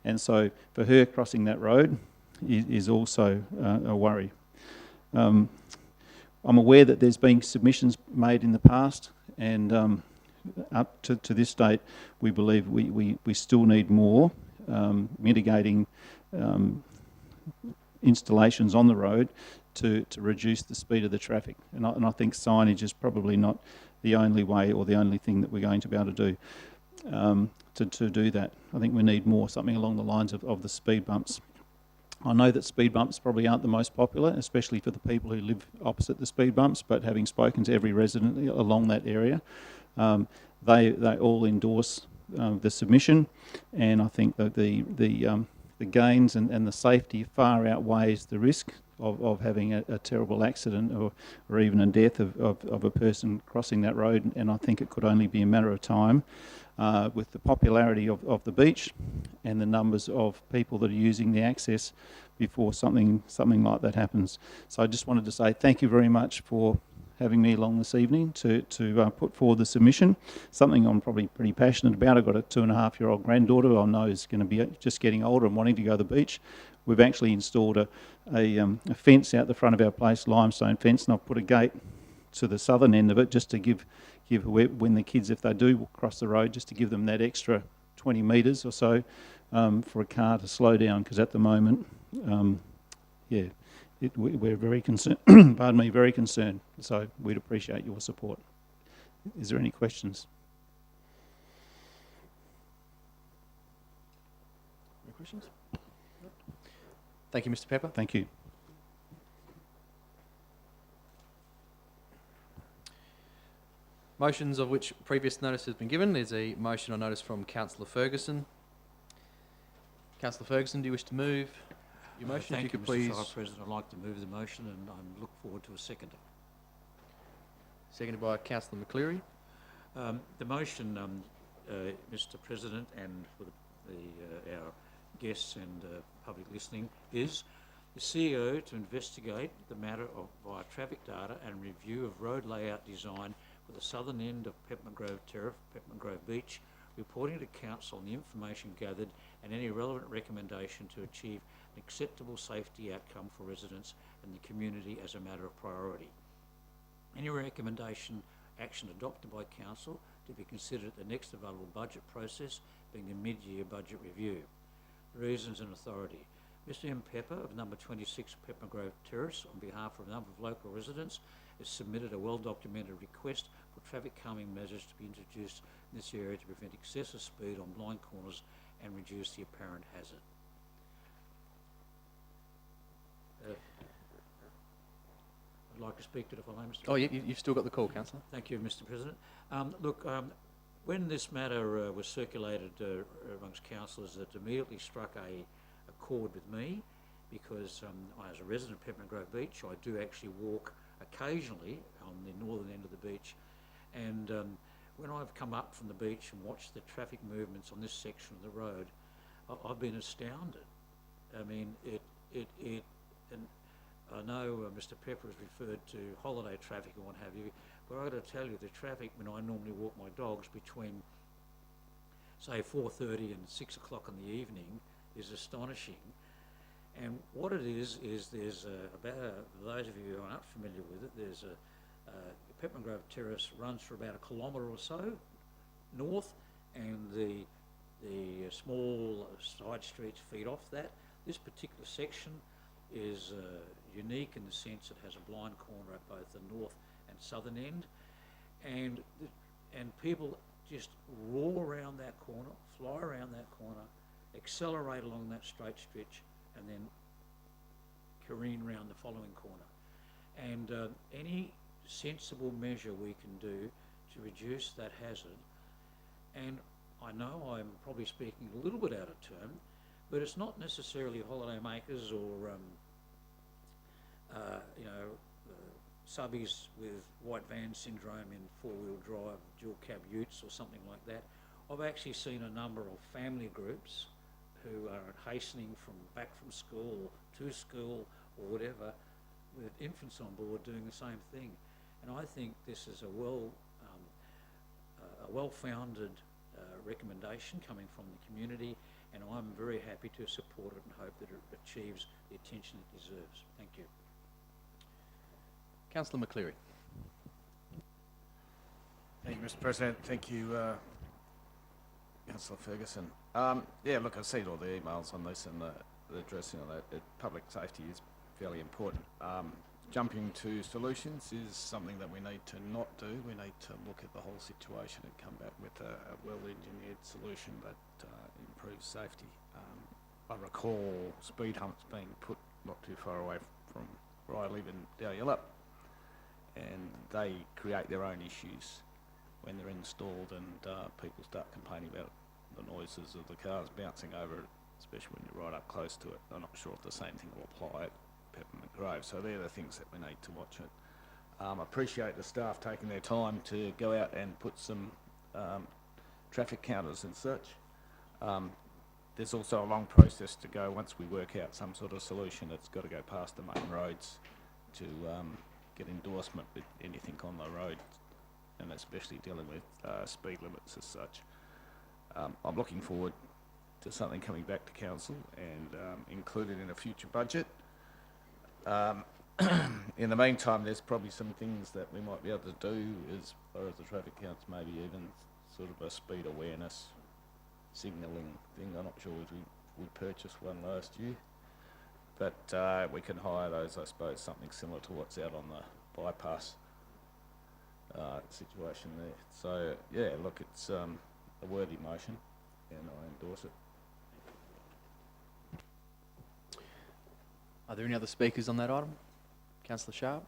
and so for her, crossing that road is also a worry. I'm aware that there's been submissions made in the past, and up to this date, we believe we still need more mitigating installations on the road to reduce the speed of the traffic. And I think signage is probably not the only way or the only thing that we're going to be able to do to do that. I think we need more, something along the lines of the speed bumps. I know that speed bumps probably aren't the most popular, especially for the people who live opposite the speed bumps, but having spoken to every resident along that area, they all endorse the submission, and I think that the gains and the safety far outweighs the risk of having a terrible accident or even a death of a person crossing that road. And I think it could only be a matter of time with the popularity of the beach and the numbers of people that are using the access before something like that happens. So I just wanted to say thank you very much for having me along this evening to put forward the submission, something I'm probably pretty passionate about. I've got a 2.5-year-old granddaughter who I know is going to be just getting older and wanting to go to the beach. We've actually installed a fence out the front of our place, limestone fence, and I've put a gate to the southern end of it just to give when the kids, if they do cross the road, just to give them that extra 20 metres or so for a car to slow down, because at the moment, we're very concerned. Pardon me, very concerned. So we'd appreciate your support. Is there any questions? Any questions? Thank you, Mr. Pepper. Thank you. Motions of which previous notice has been given. There's a motion on notice from Councillor Ferguson. Councillor Ferguson, do you wish to move your motion? Thank if you could you, Mr. please. Shire President. I'd like to move the motion, and I look forward to a seconder. Seconded by Councillor McCleary. The motion, Mr. President, and for our guests and public listening, is the CEO to investigate the matter via traffic data and review of road layout design for the southern end of Peppermint Grove Terrace, Peppermint Grove Beach, reporting to Council on the information gathered and any relevant recommendation to achieve an acceptable safety outcome for residents and the community as a matter of priority. Any recommendation action adopted by Council to be considered at the next available budget process, being the mid-year budget review. Reasons and authority. Mr. M. Pepper of number 26 Peppermint Grove Terrace, on behalf of a number of local residents, has submitted a well-documented request for traffic calming measures to be introduced in this area to prevent excessive speed on blind corners and reduce the apparent hazard. I'd like to speak to it, if I may, Mr. Oh, you've still got the call, Councillor. Thank you, Mr. President. When this matter was circulated amongst councillors, it immediately struck a chord with me, because as a resident of Peppermint Grove Beach, I do actually walk occasionally on the northern end of the beach, and when I've come up from the beach and watched the traffic movements on this section of the road, I've been astounded. I mean, and I know Mr. Pepper has referred to holiday traffic and what have you, but I've got to tell you, the traffic when I normally walk my dogs between, say, 4:30 and 6 o'clock in the evening is astonishing. And what it is there's for those of you who aren't familiar with it, there's Peppermint Grove Terrace runs for about 1 kilometre or so north, and the small side streets feed off that. This particular section is unique in the sense it has a blind corner at both the north and southern end, and people just roar around that corner, fly around that corner, accelerate along that straight stretch, and then careen round the following corner. And any sensible measure we can do to reduce that hazard, and I know I'm probably speaking a little bit out of turn, but it's not necessarily holidaymakers or subbies with white van syndrome in four-wheel drive dual cab utes or something like that. I've actually seen a number of family groups who are hastening back from school or to school or whatever, with infants on board doing the same thing. And I think this is a well-founded recommendation coming from the community, and I'm very happy to support it and hope that it achieves the attention it deserves. Thank you. Councillor McCleary. Thank you, Mr. President. Thank you, Councillor Ferguson. Look, I've seen all the emails on this, and the addressing of that. Public safety is fairly important. Jumping to solutions is something that we need to not do. We need to look at the whole situation and come back with a well-engineered solution that improves safety. I recall speed humps being put not too far away from where I live in Dowyalup, and they create their own issues when they're installed, and people start complaining about the noises of the cars bouncing over it, especially when you're right up close to it. I'm not sure if the same thing will apply at Peppermint Grove, so they're the things that we need to watch it. I appreciate the staff taking their time to go out and put some traffic counters and such. There's also a long process to go once we work out some sort of solution. It's got to go past the main roads to get endorsement with anything on the road, and especially dealing with speed limits as such. I'm looking forward to something coming back to council and included in a future budget. In the meantime, there's probably some things that we might be able to do as far as the traffic counts, maybe even sort of a speed awareness signalling thing. I'm not sure if we purchased one last year, but we can hire those, I suppose, something similar to what's out on the bypass situation there. So yeah, look, it's a worthy motion, and I endorse it. Are there any other speakers on that item? Councillor Sharp?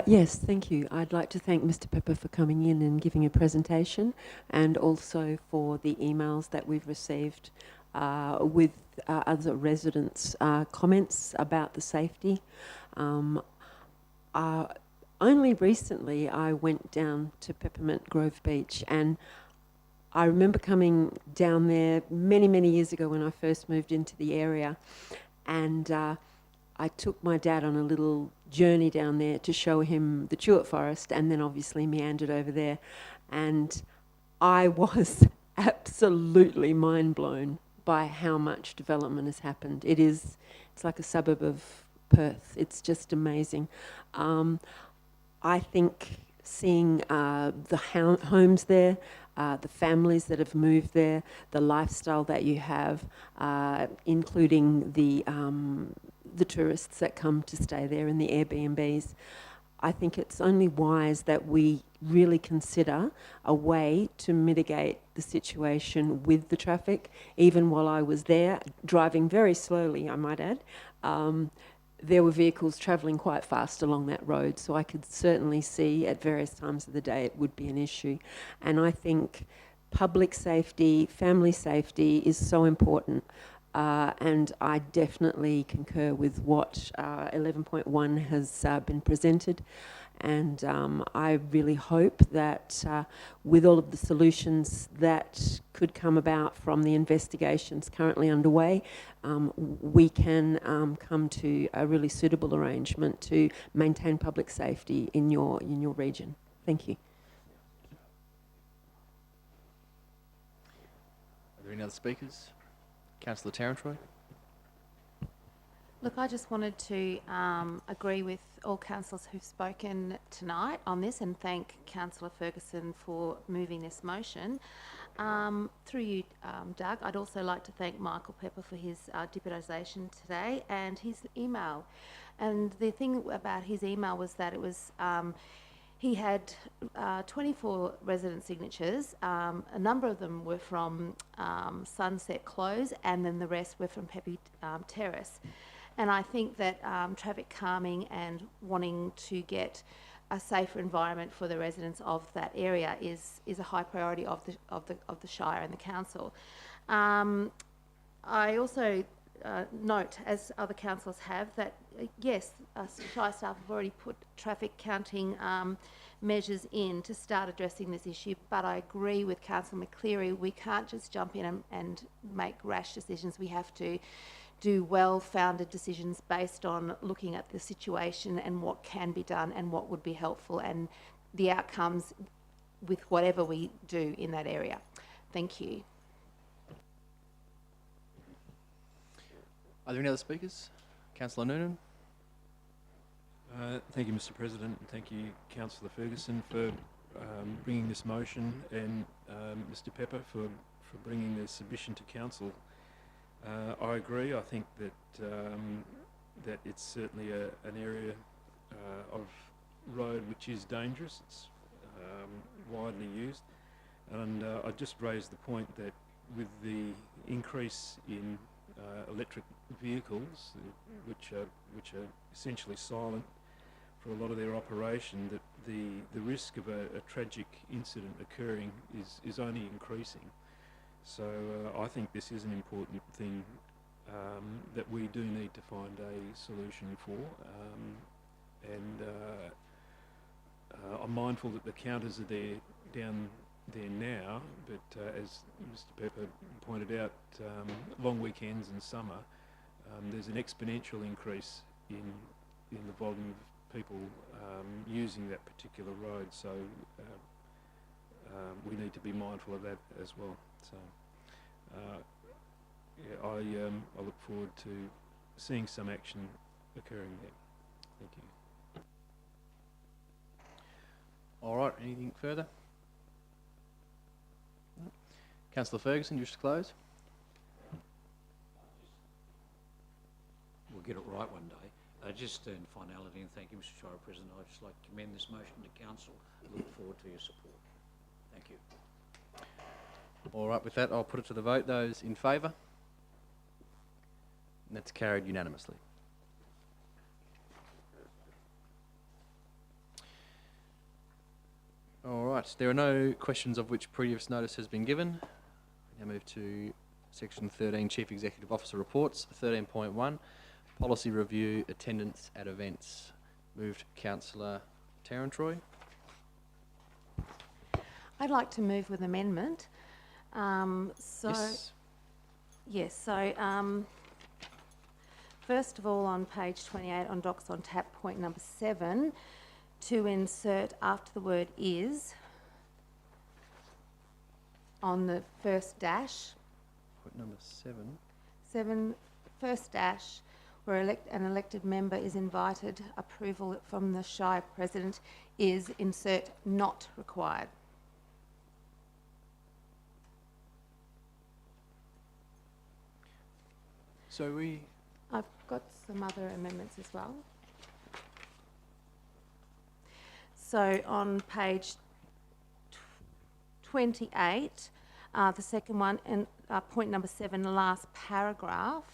Yes, thank you. I'd like to thank Mr. Pepper for coming in and giving a presentation, and also for the emails that we've received with other residents' comments about the safety. Only recently I went down to Peppermint Grove Beach, and I remember coming down there many, many years ago when I first moved into the area, and I took my dad on a little journey down there to show him the tulip forest, and then obviously meandered over there, and I was absolutely mind blown by how much development has happened. It's like a suburb of Perth. It's just amazing. I think seeing the homes there, the families that have moved there, the lifestyle that you have, including the tourists that come to stay there in the Airbnbs. I think it's only wise that we really consider a way to mitigate the situation with the traffic. Even while I was there, driving very slowly, I might add, there were vehicles travelling quite fast along that road, so I could certainly see at various times of the day it would be an issue. And I think public safety, family safety is so important. And I definitely concur with what 11.1 has been presented. And I really hope that with all of the solutions that could come about from the investigations currently underway, we can come to a really suitable arrangement to maintain public safety in your region. Thank you. Are there any other speakers? Councillor Tarrantroy. Look, I just wanted to agree with all councillors who've spoken tonight on this and thank Councillor Ferguson for moving this motion. Through you, Doug, I'd also like to thank Michael Pepper for his deputisation today and his email. And the thing about his email was that it was he had 24 resident signatures. A number of them were from Sunset Close, and then the rest were from Pepe Terrace. And I think that traffic calming and wanting to get a safer environment for the residents of that area is a high priority of the Shire and the council. I also note, as other councillors have, that yes, Shire staff have already put traffic counting measures in to start addressing this issue, but I agree with Councillor McCleary, we can't just jump in and make rash decisions. We have to do well-founded decisions based on looking at the situation and what can be done and what would be helpful and the outcomes with whatever we do in that area. Thank you. Are there any other speakers? Councillor Noonan. Thank you, Mr. President, and thank you, Councillor Ferguson, for bringing this motion, and Mr. Pepper for bringing the submission to council. I agree. I think that that it's certainly an area of road which is dangerous. It's widely used, and I just raised the point that with the increase in electric vehicles, which are essentially silent for a lot of their operation, that the risk of a tragic incident occurring is only increasing. So I think this is an important thing that we do need to find a solution for, and I'm mindful that the counters are down there now, but as Mr. Pepper pointed out, long weekends and summer, there's an exponential increase in the volume of people using that particular road. So we need to be mindful of that as well. So yeah, I look forward to seeing some action occurring there. Thank you. All right, anything further? No. Councillor Ferguson, you wish to close? We'll get it right one day. Just in finality, and thank you, Mr. Shire President, I'd just like to commend this motion to council. I look forward to your support. Thank you. All right, with that, I'll put it to the vote. Those in favour? And that's carried unanimously. All right, there are no questions of which previous notice has been given. We now move to Section 13, Chief Executive Officer Reports. 13.1, Policy Review, Attendance at Events. Moved Councillor Tarrantroy. I'd like to move with amendment. Yes. Yes, so first of all on page 28 on Docs on Tap, point number 7, to insert after the word is on the first dash. Point number 7, first dash, where an elected member is invited, approval from the Shire President is insert not required. So I've got some other amendments as well. So on page 28, the second one, and point number 7, the last paragraph,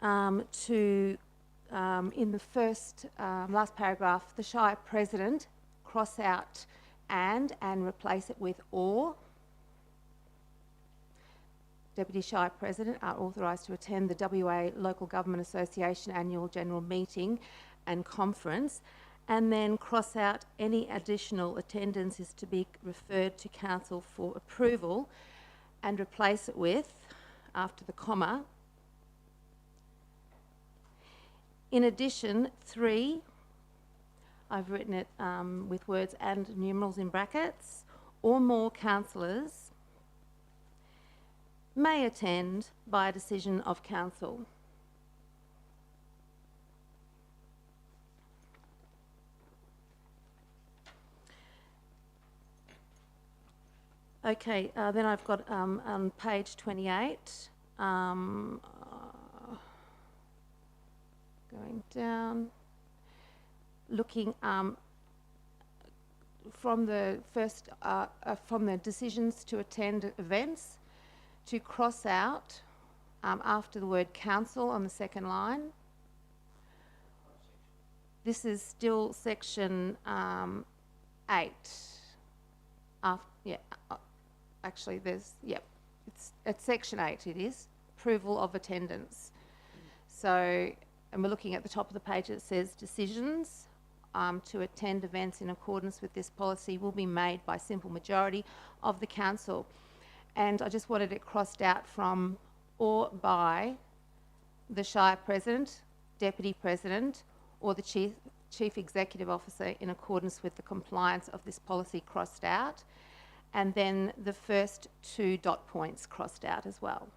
in the first last paragraph, the Shire President, cross out and replace it with or. Deputy Shire President are authorised to attend the WA Local Government Association Annual General Meeting and Conference, and then cross out any additional attendance is to be referred to Council for approval, and replace it with, after the comma, in addition, 3, I've written it with words and numerals in brackets, or more councillors may attend by a decision of council. Okay, then I've got on page 28, going down, looking from the first, from the decisions to attend events, to cross out after the word council on the second line. This is still section 8. Actually, it's section 8, it is. Approval of attendance. So, and we're looking at the top of the page, it says decisions to attend events in accordance with this policy will be made by simple majority of the council. And I just wanted it crossed out from or by the Shire President, Deputy President, or the Chief Executive Officer in accordance with the compliance of this policy crossed out. And then the first 2 dot points crossed out as well.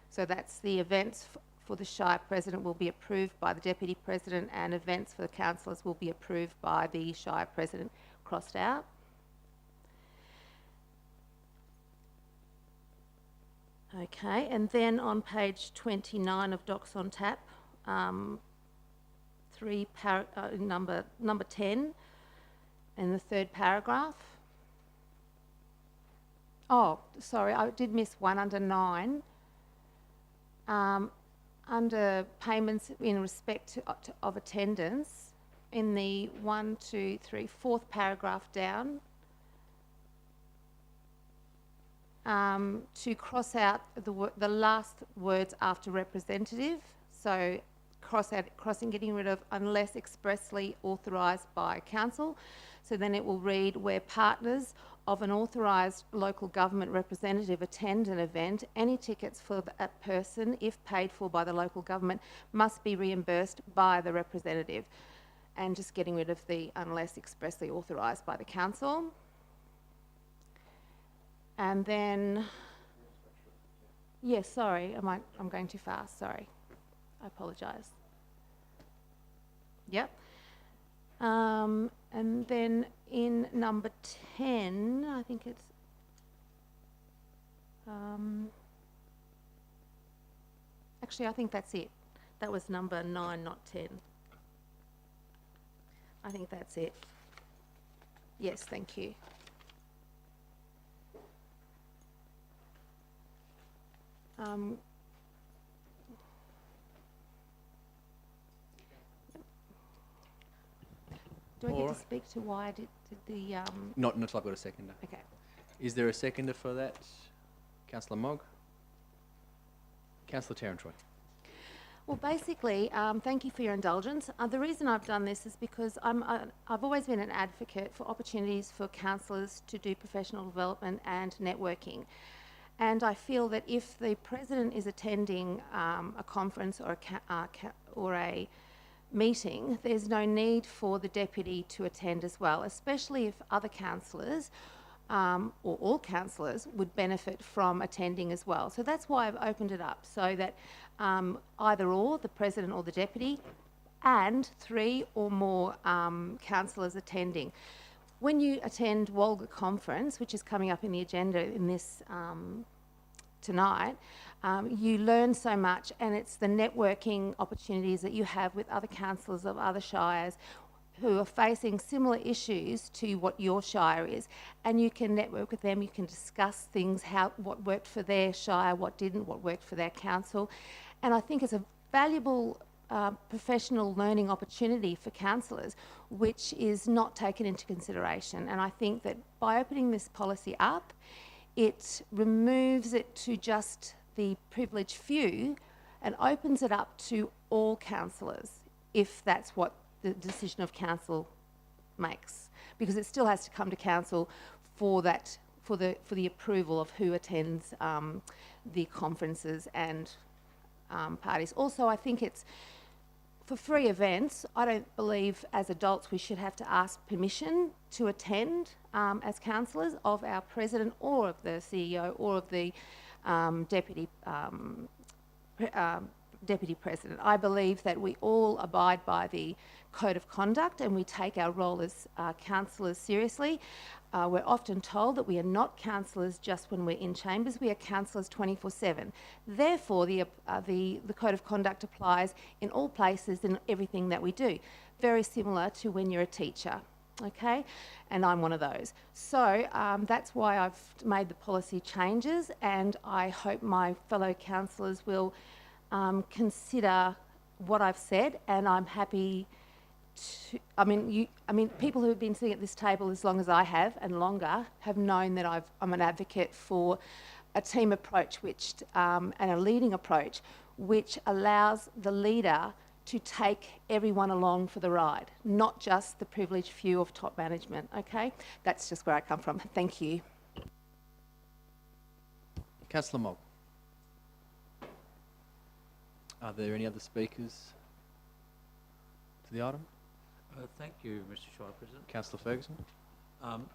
So that's the events for the Shire President will be approved by the Deputy President, and events for the councillors will be approved by the Shire President, crossed out. Okay, and then on page 29 of Docs on Tap, number 10, in the 3rd paragraph. Oh, sorry, I did miss one under 9. Under payments in respect of attendance, in the 4th paragraph down, to cross out the last words after representative. So getting rid of unless expressly authorised by council. So then it will read, where partners of an authorised local government representative attend an event, any tickets for that person, if paid for by the local government, must be reimbursed by the representative. And just getting rid of the unless expressly authorised by the council. And then, yes, sorry, I'm going too fast, sorry. I apologise. Yep. And then in number 10, I think it's, actually, I think that's it. That was number 9, not 10. I think that's it. Yes, thank you. Do I get to speak to why did the... Not until I've got a seconder. Okay. Is there a seconder for that? Councillor Mogg? Councillor Tarantroy. Well, basically, thank you for your indulgence. The reason I've done this is because I've always been an advocate for opportunities for councillors to do professional development and networking. And I feel that if the President is attending a conference or a meeting, there's no need for the Deputy to attend as well, especially if other councillors or all councillors would benefit from attending as well. So that's why I've opened it up, so that either or, the President or the Deputy, and 3 or more councillors attending. When you attend Walga Conference, which is coming up in the agenda in this tonight, you learn so much, and it's the networking opportunities that you have with other councillors of other shires who are facing similar issues to what your shire is, and you can network with them, you can discuss things, what worked for their shire, what didn't, what worked for their council. And I think it's a valuable professional learning opportunity for councillors, which is not taken into consideration. And I think that by opening this policy up, it removes it to just the privileged few and opens it up to all councillors, if that's what the decision of council makes, because it still has to come to council for that, for the approval of who attends the conferences and parties. Also, I think it's for free events. I don't believe as adults we should have to ask permission to attend as councillors of our president or of the CEO or of the deputy president. I believe that we all abide by the code of conduct and we take our role as councillors seriously. We're often told that we are not councillors just when we're in chambers, we are councillors 24/7. Therefore, the code of conduct applies in all places in everything that we do. Very similar to when you're a teacher, okay? And I'm one of those. So that's why I've made the policy changes, and I hope my fellow councillors will consider what I've said, and I'm happy to, I mean, people who have been sitting at this table as long as I have and longer have known that I'm an advocate for a team approach, and a leading approach, which allows the leader to take everyone along for the ride, not just the privileged few of top management. Okay, that's just where I come from. Thank you. Councillor Mogg. Are there any other speakers to the item? Thank you, Mr. Shire President. Councillor Ferguson. I'm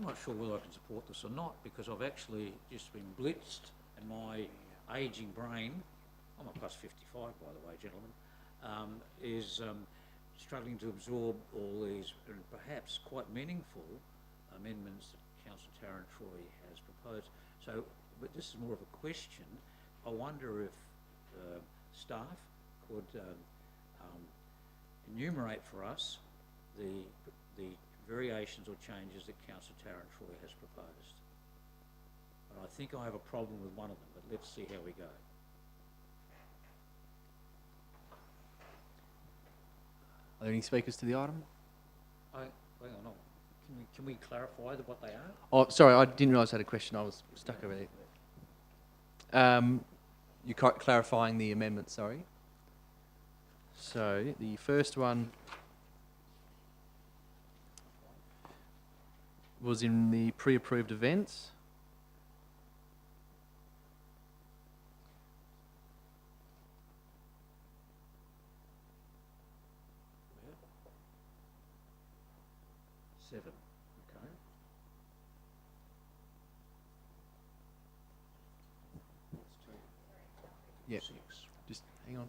not sure whether I can support this or not, because I've actually just been blitzed, and my ageing brain, I'm a plus 55 by the way, gentlemen, is struggling to absorb all these perhaps quite meaningful amendments that Councillor Tarrant Troy has proposed. So, but this is more of a question. I wonder if staff could enumerate for us the variations or changes that Councillor Tarrant Troy has proposed. And I think I have a problem with one of them, but let's see how we go. Are there any speakers to the item? Hang on, can we clarify what they are? Oh, sorry, I didn't realise I had a question. I was stuck over there. You're clarifying the amendment, sorry. So, the first one was in the pre-approved events. Seven, okay. Yeah. 6. Just hang on.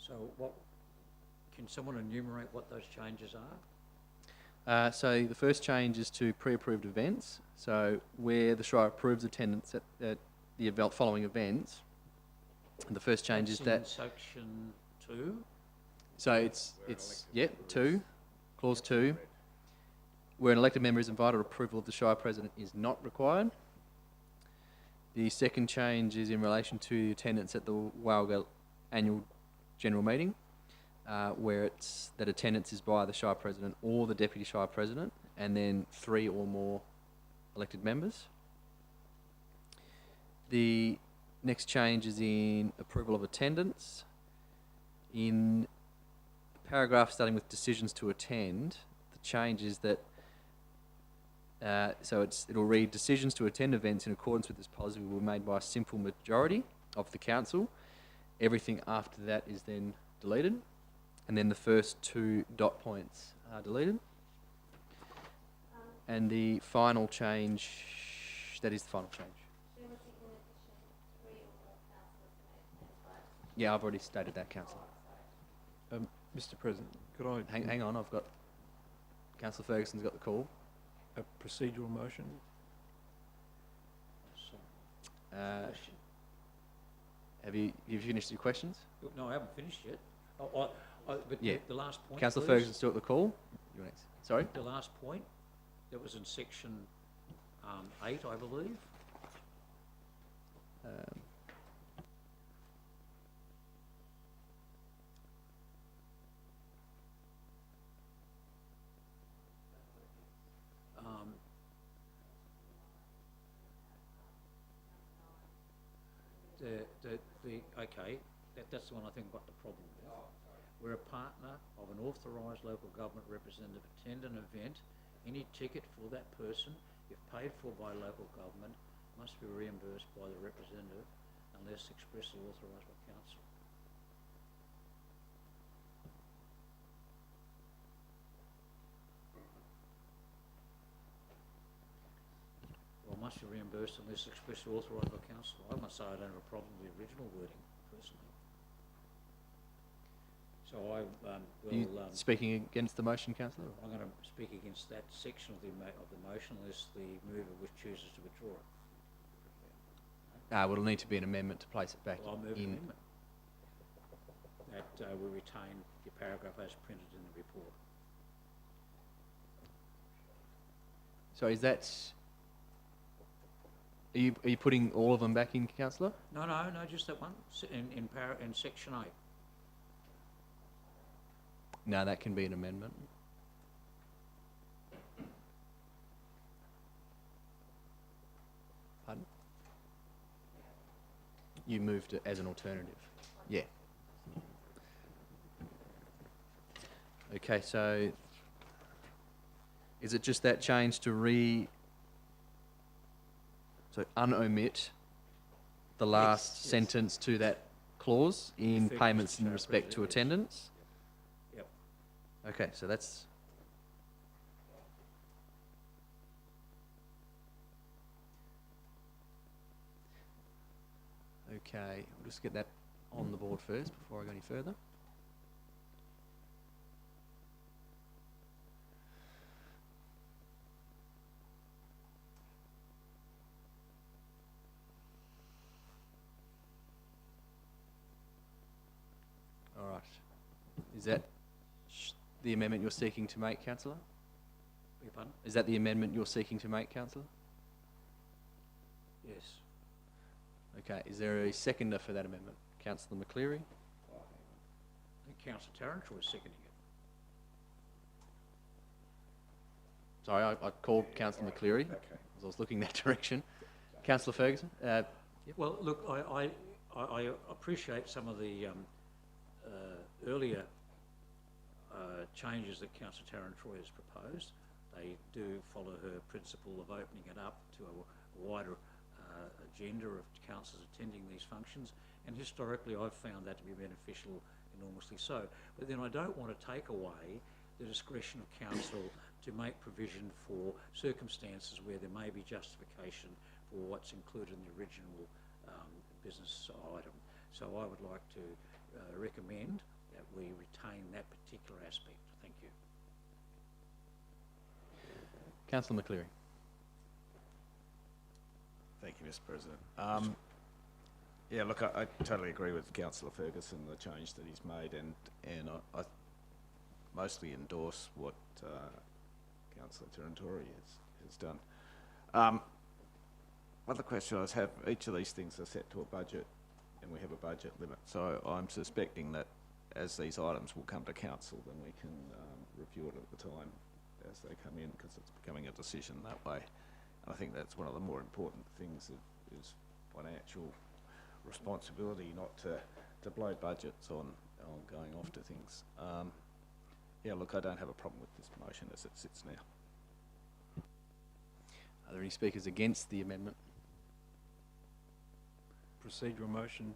So what, can someone enumerate what those changes are? So the first change is to pre-approved events. So where the Shire approves attendance at the following events, the first change is that. Section 2. So it's 2, clause 2, where an elected member is invited, approval of the Shire President is not required. The second change is in relation to attendance at the Walga annual general meeting, where it's that attendance is by the Shire President or the Deputy Shire President, and then 3 or more elected members. The next change is in approval of attendance. In the paragraph starting with decisions to attend, the change is that it'll read decisions to attend events in accordance with this policy will be made by a simple majority of the council. Everything after that is then deleted, and then the first 2 dot points are deleted. And the final change, that is the final change. Yeah, I've already stated that, Councillor. Mr. President, could I Hang on, I've got... Councillor Ferguson's got the call. a procedural motion? Question. Have you finished your questions? Look, no, I haven't finished yet. But Yeah. the last point, Councillor please. Ferguson's still at the call. You want to- Sorry? The last point, that was in section 8, I believe. Um, Um, okay, that's the one I think got the problem with. Where a partner of an authorised local government representative attend an event, any ticket for that person, if paid for by local government, must be reimbursed by the representative unless expressly authorised by council. Well, must be reimbursed unless expressly authorised by council. I must say I don't have a problem with the original wording, personally. So I you will... speaking against the motion, Councillor? I'm going to speak against that section of the motion unless the mover chooses to withdraw it. Well, it'll need to be an amendment to place it back Well, I move an in. amendment that we retain the paragraph as printed in the report. So is that... Are you putting all of them back in, Councillor? No, just that one in section 8. No, that can be an amendment. Pardon? You moved it as an alternative. Yeah. Okay, so is it just that change to unomit the last Yes. sentence to that clause in Effective payments in Shire respect to President, yes. attendance? Yep. Okay, so that's... Okay, we'll just get that on the board first before I go any further. All right. Is that the amendment you're seeking to make, Councillor? Beg your pardon? Is that the amendment you're seeking to make, Councillor? Yes. Okay, is there a seconder for that amendment? Councillor McCleary? I think Councillor Tarrant was seconding it. Sorry, I called Councillor McCleary as I was looking that direction. Councillor Ferguson? Well, look, I appreciate some of the earlier changes that Councillor Tarrant-Troy has proposed. They do follow her principle of opening it up to a wider agenda of councillors attending these functions, and historically I've found that to be beneficial, enormously so. But then I don't want to take away the discretion of council to make provision for circumstances where there may be justification for what's included in the original business item. So I would like to recommend that we retain that particular aspect. Thank you. Councillor McCleary. Thank you, Mr. President. Yeah, look, I totally agree with Councillor Ferguson, the change that he's made, and I mostly endorse what Councillor Tarantori has done. Other question I have, each of these things are set to a budget, and we have a budget limit, so I'm suspecting that as these items will come to council, then we can review it at the time as they come in, because it's becoming a decision that way. And I think that's one of the more important things is financial responsibility, not to blow budgets on going off to things. Yeah, look, I don't have a problem with this motion as it sits now. Are there any speakers against the amendment? Procedural motion.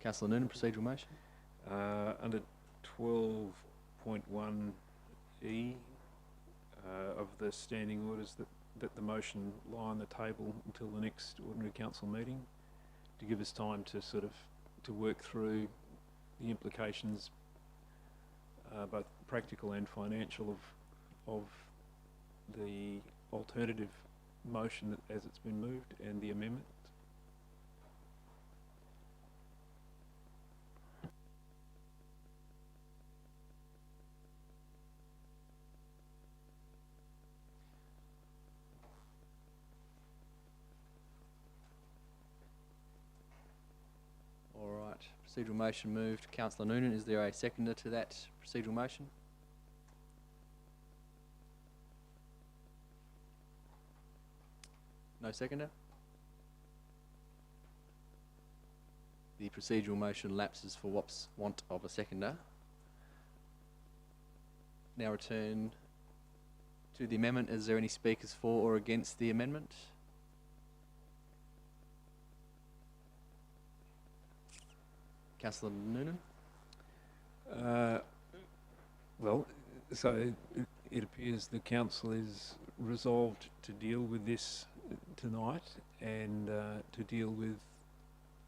Councillor Noonan, procedural motion. Under 12.1E of the standing orders, that the motion lie on the table until the next ordinary council meeting to give us time to sort of to work through the implications, both practical and financial, of the alternative motion as it's been moved and the amendment. All right, procedural motion moved. Councillor Noonan, is there a seconder to that procedural motion? No seconder? The procedural motion lapses for want of a seconder. Now return to the amendment. Is there any speakers for or against the amendment? Councillor Noonan? Well, so it appears the council is resolved to deal with this tonight and to deal with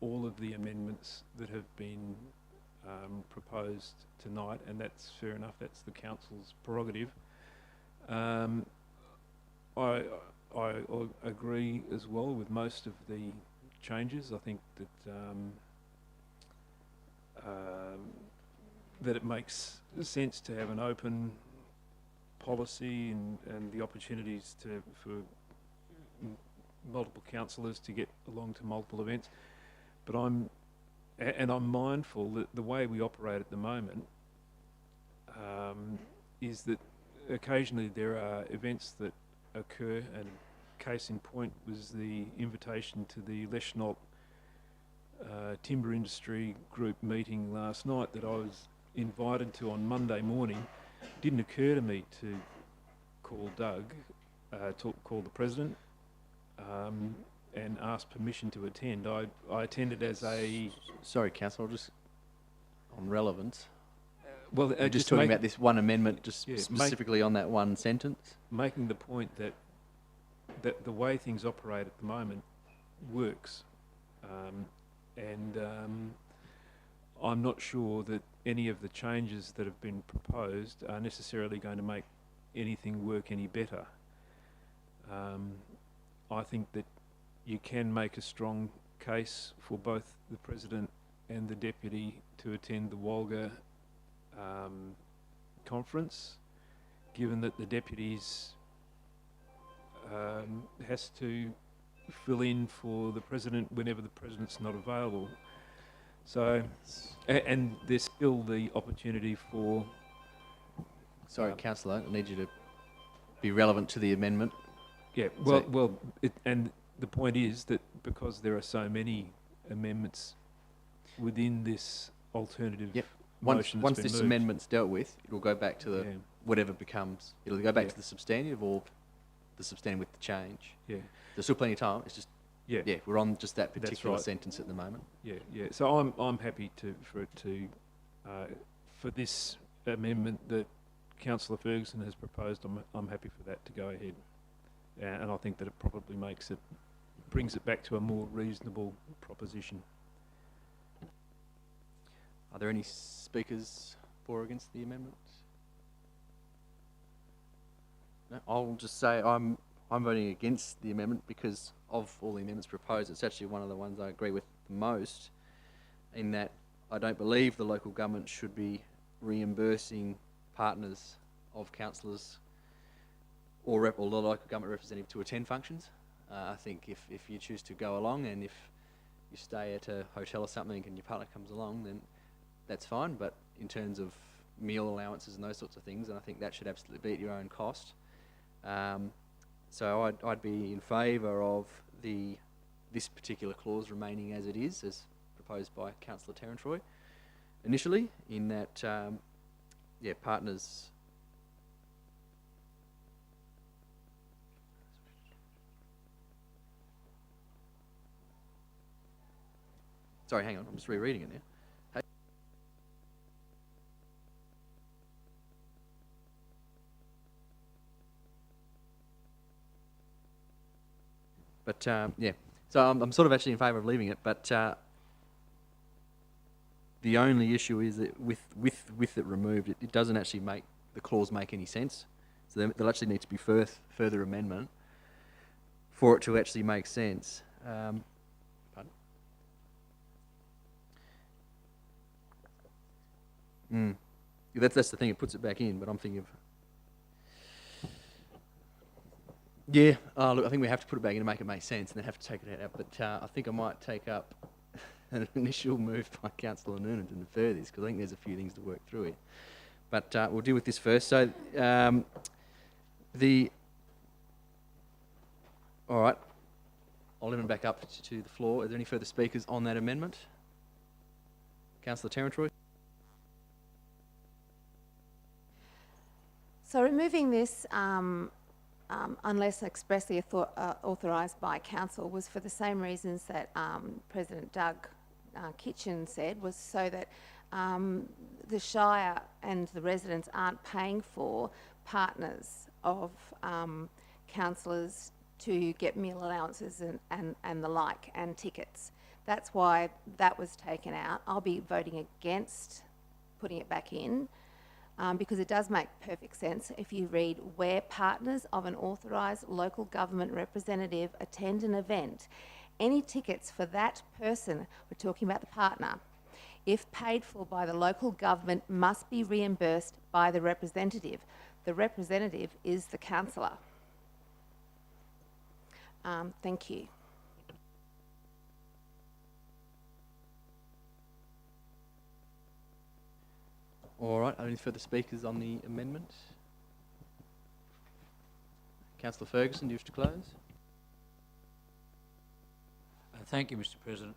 all of the amendments that have been proposed tonight, and that's fair enough. That's the council's prerogative. I agree as well with most of the changes. I think that that it makes sense to have an open policy and the opportunities for multiple councillors to get along to multiple events. But I'm mindful that the way we operate at the moment is that occasionally there are events that occur, and case in point was the invitation to the Leschnault timber industry group meeting last night that I was invited to on Monday morning. It didn't occur to me to call Doug, call the president, and ask permission to attend. I attended as a... Sorry, Councillor, just on relevance. Well, we're just talking about this one amendment, just specifically on that one sentence. Making the point that the way things operate at the moment works. I'm not sure that any of the changes that have been proposed are necessarily going to make anything work any better. I think that you can make a strong case for both the President and the Deputy to attend the Walga conference, given that the Deputy's has to fill in for the President whenever the President's not available. So, and there's still the opportunity for... Sorry, Councillor, I need you to be relevant to the amendment. Yeah, and the point is that because there are so many amendments within this alternative motion once this amendment's dealt with, it will go back to the whatever becomes. It'll go back to the substantive or the substantive with the change. Yeah, there's still plenty of time. It's just we're on just that particular sentence at the moment. So I'm happy for this amendment that Councillor Ferguson has proposed. I'm happy for that to go ahead, and I think that it probably brings it back to a more reasonable proposition. Are there any speakers for or against the amendment? No, I'll just say I'm voting against the amendment because of all the amendments proposed. It's actually one of the ones I agree with the most, in that I don't believe the local government should be reimbursing partners of councillors or the local government representative to attend functions. I think if you choose to go along, and if you stay at a hotel or something and your partner comes along, then that's fine. But in terms of meal allowances and those sorts of things, and I think that should absolutely be at your own cost. So I'd be in favour of this particular clause remaining as it is, as proposed by Councillor Terrantroy initially, in that partners. Sorry, hang on, I'm just rereading it now. But so I'm sort of actually in favour of leaving it, but the only issue is that with it removed, it doesn't actually make the clause make any sense. So there'll actually need to be further amendment for it to actually make sense. Pardon? Yeah, that's the thing. It puts it back in, but I'm thinking of. Yeah, look, I think we have to put it back in to make it make sense, and then have to take it out. But I think I might take up an initial move by Councillor Noonan to defer this, because I think there's a few things to work through here. But we'll deal with this first. So all right, I'll even back up to the floor. Are there any further speakers on that amendment? Councillor Terrantroy. So removing this, unless expressly authorised by council, was for the same reasons that President Doug Kitchen said, was so that the Shire and the residents aren't paying for partners of councillors to get meal allowances and the like, and tickets. That's why that was taken out. I'll be voting against putting it back in, because it does make perfect sense if you read, where partners of an authorised local government representative attend an event, any tickets for that person, we're talking about the partner, if paid for by the local government, must be reimbursed by the representative. The representative is the councillor. Thank you. All right, are there any further speakers on the amendment? Councillor Ferguson, do you wish to close? Thank you, Mr. President.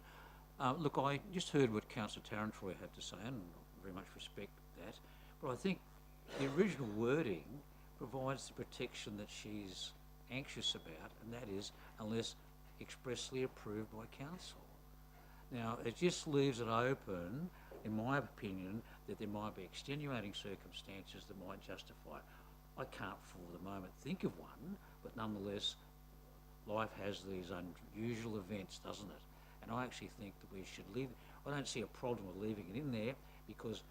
Look, I just heard what Councillor Tarantroy had to say, and I very much respect that. But I think the original wording provides the protection that she's anxious about, and that is unless expressly approved by council. Now, it just leaves it open, in my opinion, that there might be extenuating circumstances that might justify it. I can't for the moment think of one, but nonetheless, life has these unusual events, doesn't it? And I actually think that we should leave. I don't see a problem with leaving it in there, because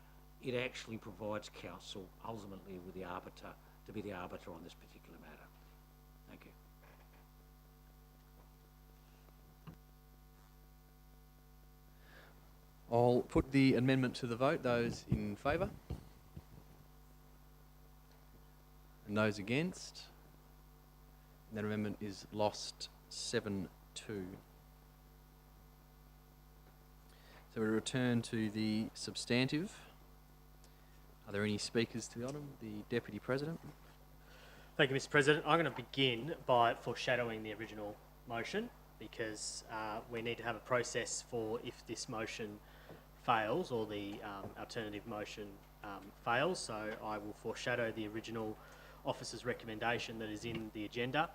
it actually provides council ultimately with the arbiter, to be the arbiter on this particular matter. Thank you. I'll put the amendment to the vote. Those in favour? And those against? And that amendment is lost 7-2. So we return to the substantive. Are there any speakers to the item? The Deputy President. Thank you, Mr. President. I'm going to begin by foreshadowing the original motion, because we need to have a process for if this motion fails or the alternative motion fails. So I will foreshadow the original officer's recommendation that is in the agenda.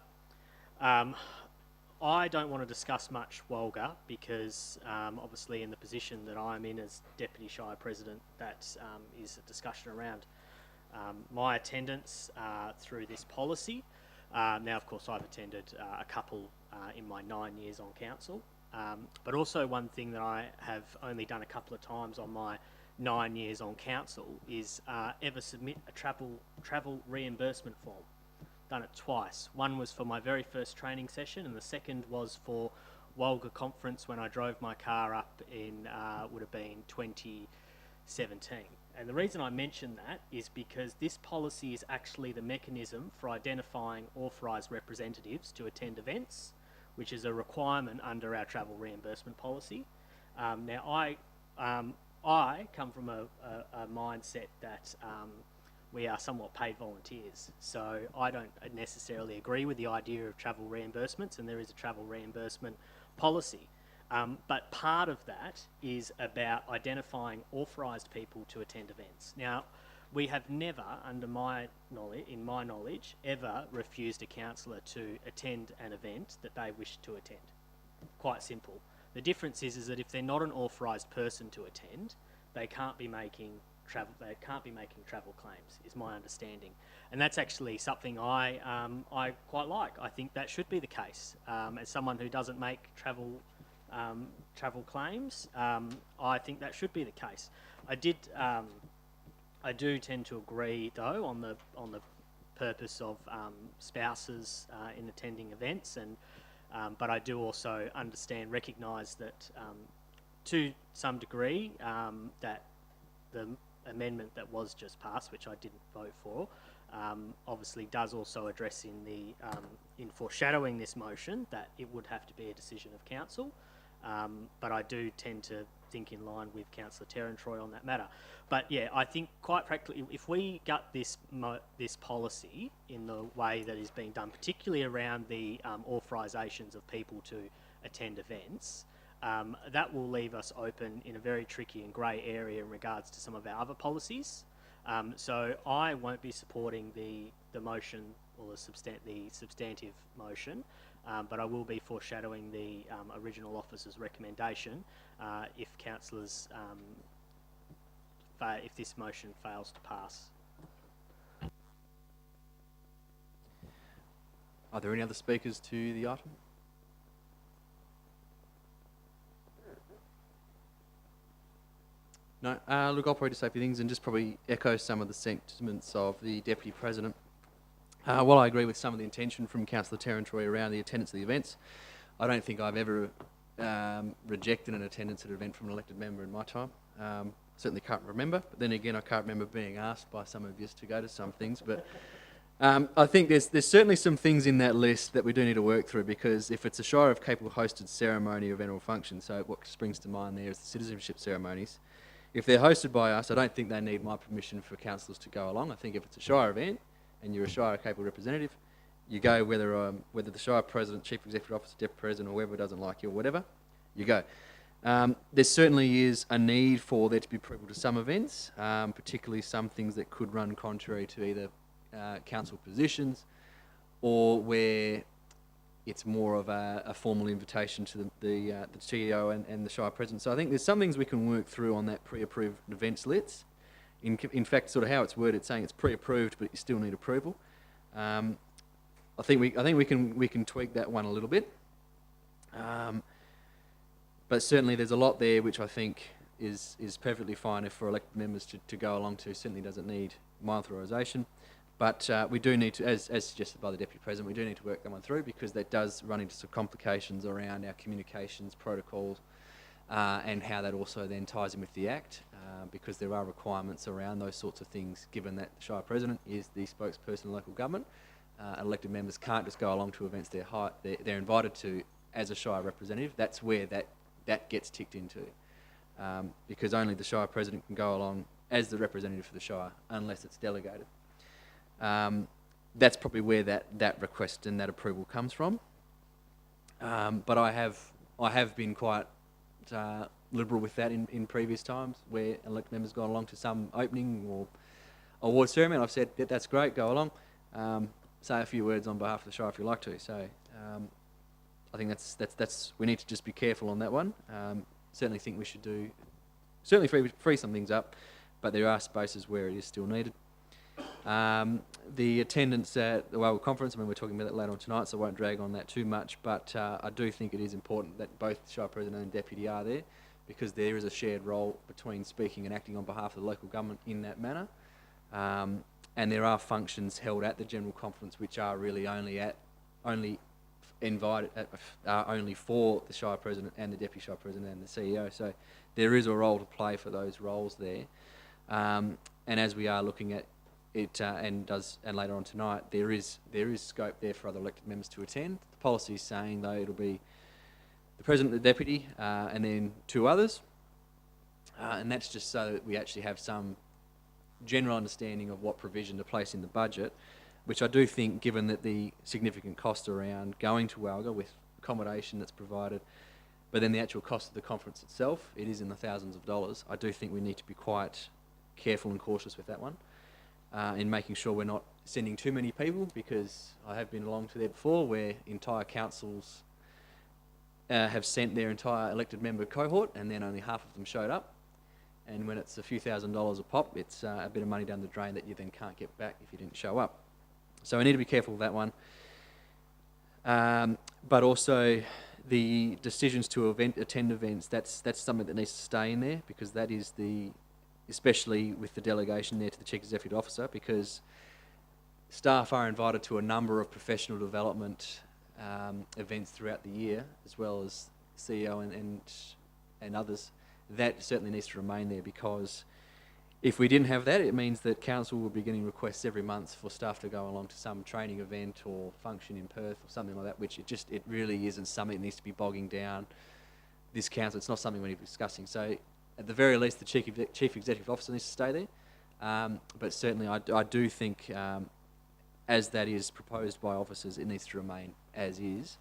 I don't want to discuss much Walga, because obviously in the position that I'm in as Deputy Shire President, that is a discussion around my attendance through this policy. Now, of course, I've attended a couple in my 9 years on council, but also one thing that I have only done a couple of times on my 9 years on council is ever submit a travel reimbursement form. Done it twice. One was for my very first training session, and the second was for Walga conference when I drove my car up in, would have been 2017. And the reason I mention that is because this policy is actually the mechanism for identifying authorised representatives to attend events, which is a requirement under our travel reimbursement policy. Now, I come from a mindset that we are somewhat paid volunteers, so I don't necessarily agree with the idea of travel reimbursements, and there is a travel reimbursement policy. But part of that is about identifying authorised people to attend events. Now, we have never, in my knowledge, ever refused a councillor to attend an event that they wish to attend. Quite simple. The difference is that if they're not an authorised person to attend, they can't be making travel. They can't be making travel claims, is my understanding, and that's actually something I quite like. I think that should be the case. As someone who doesn't make travel travel claims, I think that should be the case. I do tend to agree, though, on the purpose of spouses in attending events, and but I do also recognise that to some degree that the amendment that was just passed, which I didn't vote for, obviously does also address in foreshadowing this motion that it would have to be a decision of council. But I do tend to think in line with Councillor Terran-Troy on that matter. But yeah, I think quite practically, if we gut this policy in the way that is being done, particularly around the authorisations of people to attend events, that will leave us open in a very tricky and grey area in regards to some of our other policies. So I won't be supporting the motion or the substantive motion, but I will be foreshadowing the original officer's recommendation if councillors, if this motion fails to pass. Are there any other speakers to the item? No. Look, I'll probably just say a few things and just probably echo some of the sentiments of the Deputy President. While I agree with some of the intention from Councillor Terran-Troy around the attendance of the events, I don't think I've ever rejected an attendance at an event from an elected member in my time. Certainly can't remember, but then again I can't remember being asked by some of you to go to some things. But I think there's certainly some things in that list that we do need to work through, because if it's a Shire of Capel hosted ceremony or event or function, so what springs to mind there is the citizenship ceremonies. If they're hosted by us, I don't think they need my permission for councillors to go along. I think if it's a Shire event and you're a Shire of Capel representative, you go whether the Shire President, Chief Executive Officer, Deputy President, or whoever doesn't like you or whatever, you go. There certainly is a need for there to be approval to some events, particularly some things that could run contrary to either council positions or where it's more of a formal invitation to the CEO and the Shire President. So I think there's some things we can work through on that pre-approved events list. In fact, sort of how it's worded, saying it's pre-approved, but you still need approval. I think we can tweak that one a little bit. But certainly there's a lot there which I think is perfectly fine if for elected members to go along to. Certainly doesn't need my authorisation. But we do need to, as suggested by the Deputy President, we do need to work that one through, because that does run into some complications around our communications protocols and how that also then ties in with the Act, because there are requirements around those sorts of things, given that the Shire President is the spokesperson of local government. Elected members can't just go along to events they're invited to as a Shire representative. That's where that gets ticked into, because only the Shire President can go along as the representative for the Shire unless it's delegated. That's probably where that request and that approval comes from. But I have been quite liberal with that in previous times, where elected members gone along to some opening or award ceremony. I've said that's great, go along, say a few words on behalf of the Shire if you like to. So I think that's we need to just be careful on that one. Certainly think we should free some things up, but there are spaces where it is still needed. The attendance at the Wellwell Conference, I mean, we're talking about that later on tonight, so I won't drag on that too much, but I do think it is important that both Shire President and Deputy are there, because there is a shared role between speaking and acting on behalf of the local government in that manner. And there are functions held at the General Conference which are really only for the Shire President and the Deputy Shire President and the CEO. So there is a role to play for those roles there. And as we are looking at it, and later on tonight, there is scope there for other elected members to attend. The policy is saying, though, it'll be the President, the Deputy, and then 2 others. And that's just so that we actually have some general understanding of what provision to place in the budget, which I do think, given that the significant cost around going to Walga with accommodation that's provided, but then the actual cost of the conference itself, it is in the thousands of dollars. I do think we need to be quite careful and cautious with that one, in making sure we're not sending too many people, because I have been along to there before where entire councils have sent their entire elected member cohort and then only half of them showed up. And when it's a few $1,000s a pop, it's a bit of money down the drain that you then can't get back if you didn't show up. So we need to be careful with that one. But also the decisions to attend events, that's something that needs to stay in there, because that is especially with the delegation there to the Chief Executive Officer, because staff are invited to a number of professional development events throughout the year, as well as CEO and others. That certainly needs to remain there, because if we didn't have that, it means that council will be getting requests every month for staff to go along to some training event or function in Perth or something like that, which it really isn't something that needs to be bogging down this council. It's not something we need to be discussing. So at the very least, the Chief Executive Officer needs to stay there. But certainly I do think, as that is proposed by officers, it needs to remain as is,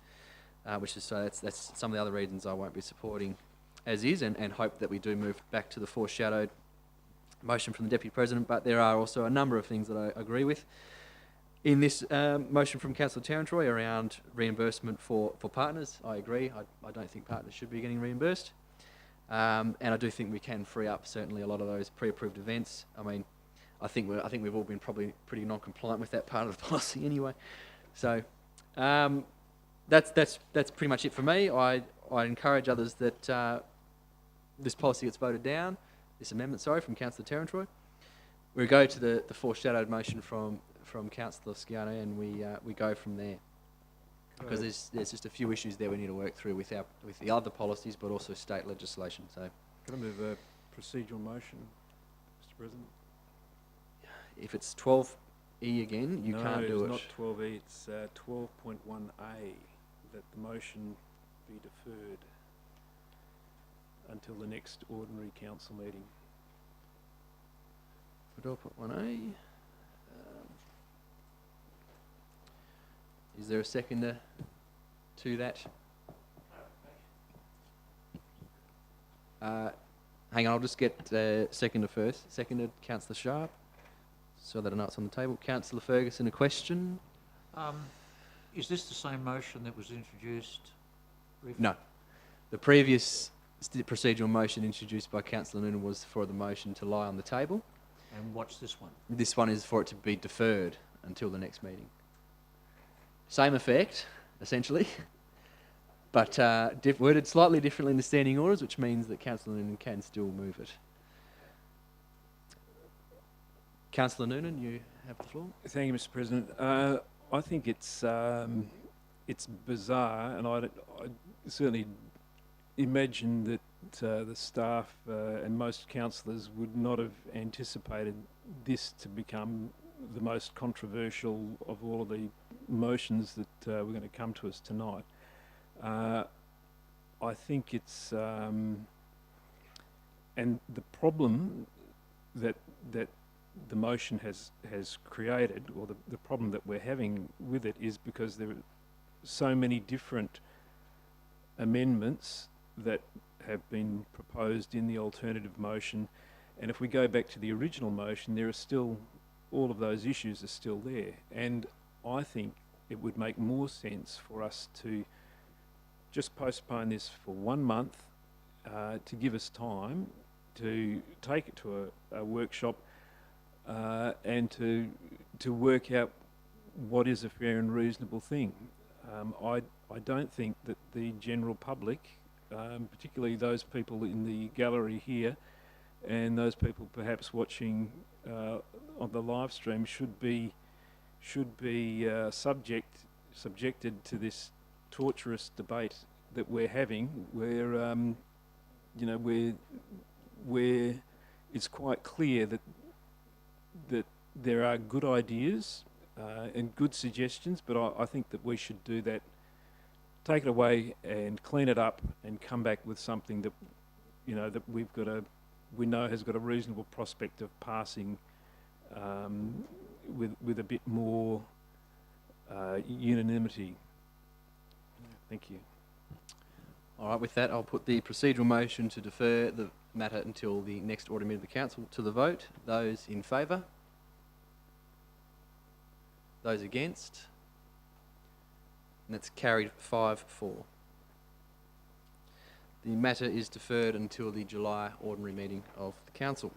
that's some of the other reasons I won't be supporting as is, and hope that we do move back to the foreshadowed motion from the Deputy President. But there are also a number of things that I agree with in this motion from Councillor Townsroy around reimbursement for partners. I agree. I don't think partners should be getting reimbursed. And I do think we can free up certainly a lot of those pre-approved events. I mean, I think we've all been probably pretty non-compliant with that part of the policy anyway. So that's pretty much it for me. I encourage others that this policy gets voted down. This amendment, from Councillor Townsroy. We go to the foreshadowed motion from Councillor Sciano, and we go from there, because there's just a few issues there we need to work through with the other policies, but also state legislation. So, can I move a procedural motion, Mr. President? If it's 12E again, you can't do it. No, it's not 12E. It's 12.1A, that the motion be deferred until the next ordinary council meeting. 12.1A. Is there a seconder to that? Hang on, I'll just get seconder first. Seconded, Councillor Sharp, so that I know it's on the table. Councillor Ferguson, a question? Is this the same motion that was introduced? No. The previous procedural motion introduced by Councillor Noonan was for the motion to lie on the table. And what's this one? This one is for it to be deferred until the next meeting. Same effect, essentially, but worded slightly differently in the standing orders, which means that Councillor Noonan can still move it. Councillor Noonan, you have the floor. Thank you, Mr. President. I think it's bizarre, and I certainly imagine that the staff and most councillors would not have anticipated this to become the most controversial of all of the motions that were going to come to us tonight. I think it's and the problem that the motion has created, or the problem that we're having with it, is because there are so many different amendments that have been proposed in the alternative motion, and if we go back to the original motion, there are still, all of those issues are still there, and I think it would make more sense for us to just postpone this for 1 month, to give us time to take it to a workshop and to work out what is a fair and reasonable thing. I don't think that the general public, particularly those people in the gallery here and those people perhaps watching on the live stream, should be subjected to this torturous debate that we're having, where where it's quite clear that there are good ideas and good suggestions, but I think that we should do that, take it away and clean it up, and come back with something that that we know has got a reasonable prospect of passing with a bit more unanimity. Thank you. All right, with that, I'll put the procedural motion to defer the matter until the next ordinary meeting of the council to the vote. Those in favour? Those against? And that's carried 5-4. The matter is deferred until the July ordinary meeting of the council.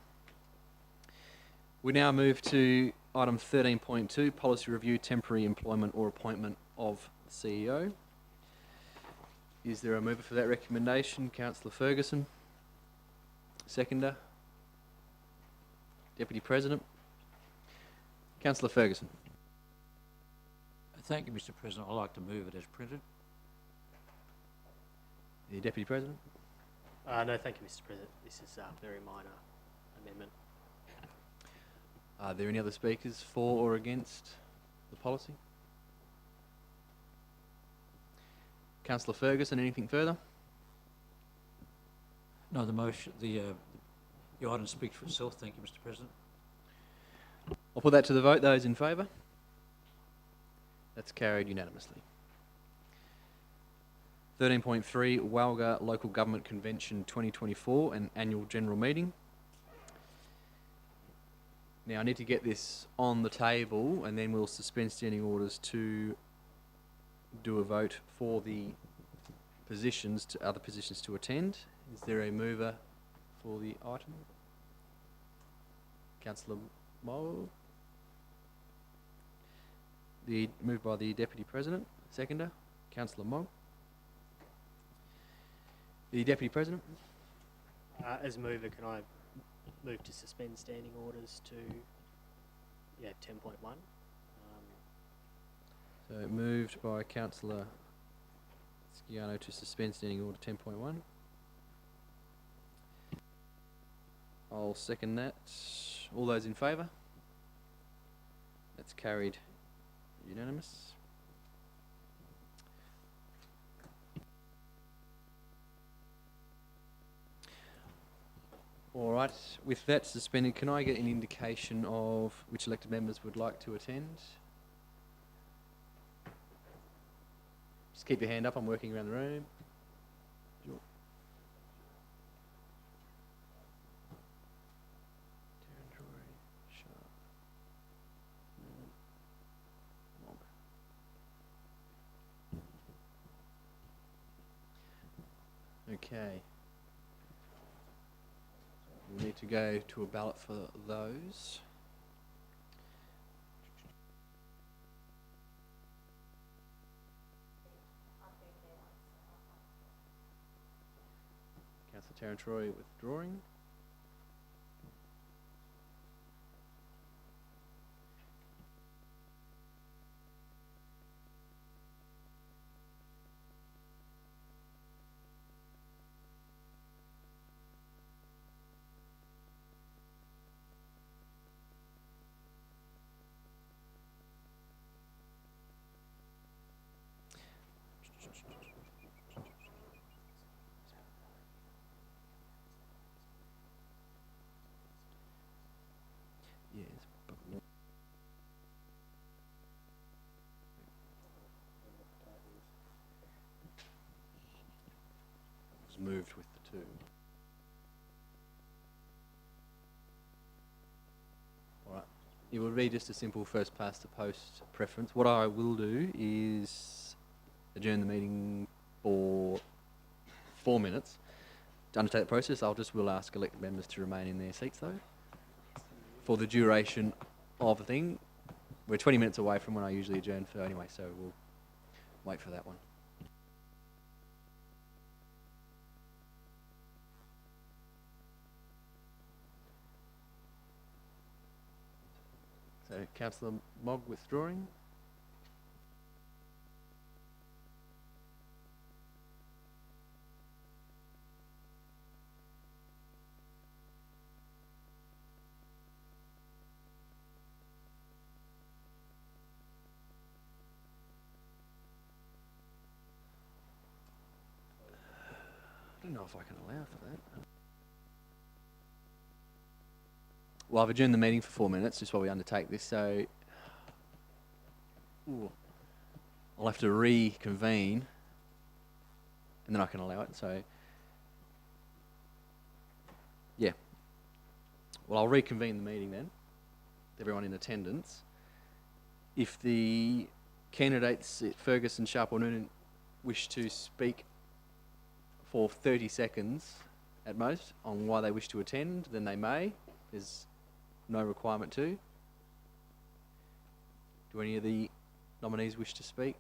We now move to item 13.2, policy review, temporary employment or appointment of the CEO. Is there a mover for that recommendation? Councillor Ferguson. Seconder. Deputy President. Councillor Ferguson. Thank you, Mr. President. I'd like to move it as printed. The Deputy President. No, thank you, Mr. President. This is a very minor amendment. Are there any other speakers for or against the policy? Councillor Ferguson, anything further? No, the motion, the item speaks for itself. Thank you, Mr. President. I'll put that to the vote. Those in favour? That's carried unanimously. 13.3 Walga Local Government Convention 2024 and Annual General Meeting. Now I need to get this on the table and then we'll suspend standing orders to do a vote for the positions, to other positions to attend. Is there a mover for the item? Councillor Moe. The moved by the Deputy President. Seconder, Councillor Moe. The Deputy President. As mover, can I move to suspend standing orders to 10.1? So moved by Councillor Sciano to suspend standing order 10.1. I'll second that. All those in favour? That's carried unanimous. All right, with that suspended, can I get an indication of which elected members would like to attend? Just keep your hand up, I'm working around the room. Sure. Okay. We need to go to a ballot for those. Councillor Tarantroy withdrawing. Yes, but was moved with the two. Alright, it will be just a simple first past the post preference. What I will do is adjourn the meeting for 4 minutes. To undertake the process, will ask elected members to remain in their seats though, for the duration of the thing. We're 20 minutes away from when I usually adjourn for anyway, so we'll wait for that one. So Councillor Mogg withdrawing. I don't know if I can allow for that. Well, I've adjourned the meeting for 4 minutes just while we undertake this, so I'll have to reconvene and then I can allow it, so yeah. Well, I'll reconvene the meeting then, everyone in attendance. If the candidates, Ferguson, Sharp or Noonan, wish to speak for 30 seconds at most on why they wish to attend, then they may. There's no requirement to. Do any of the nominees wish to speak?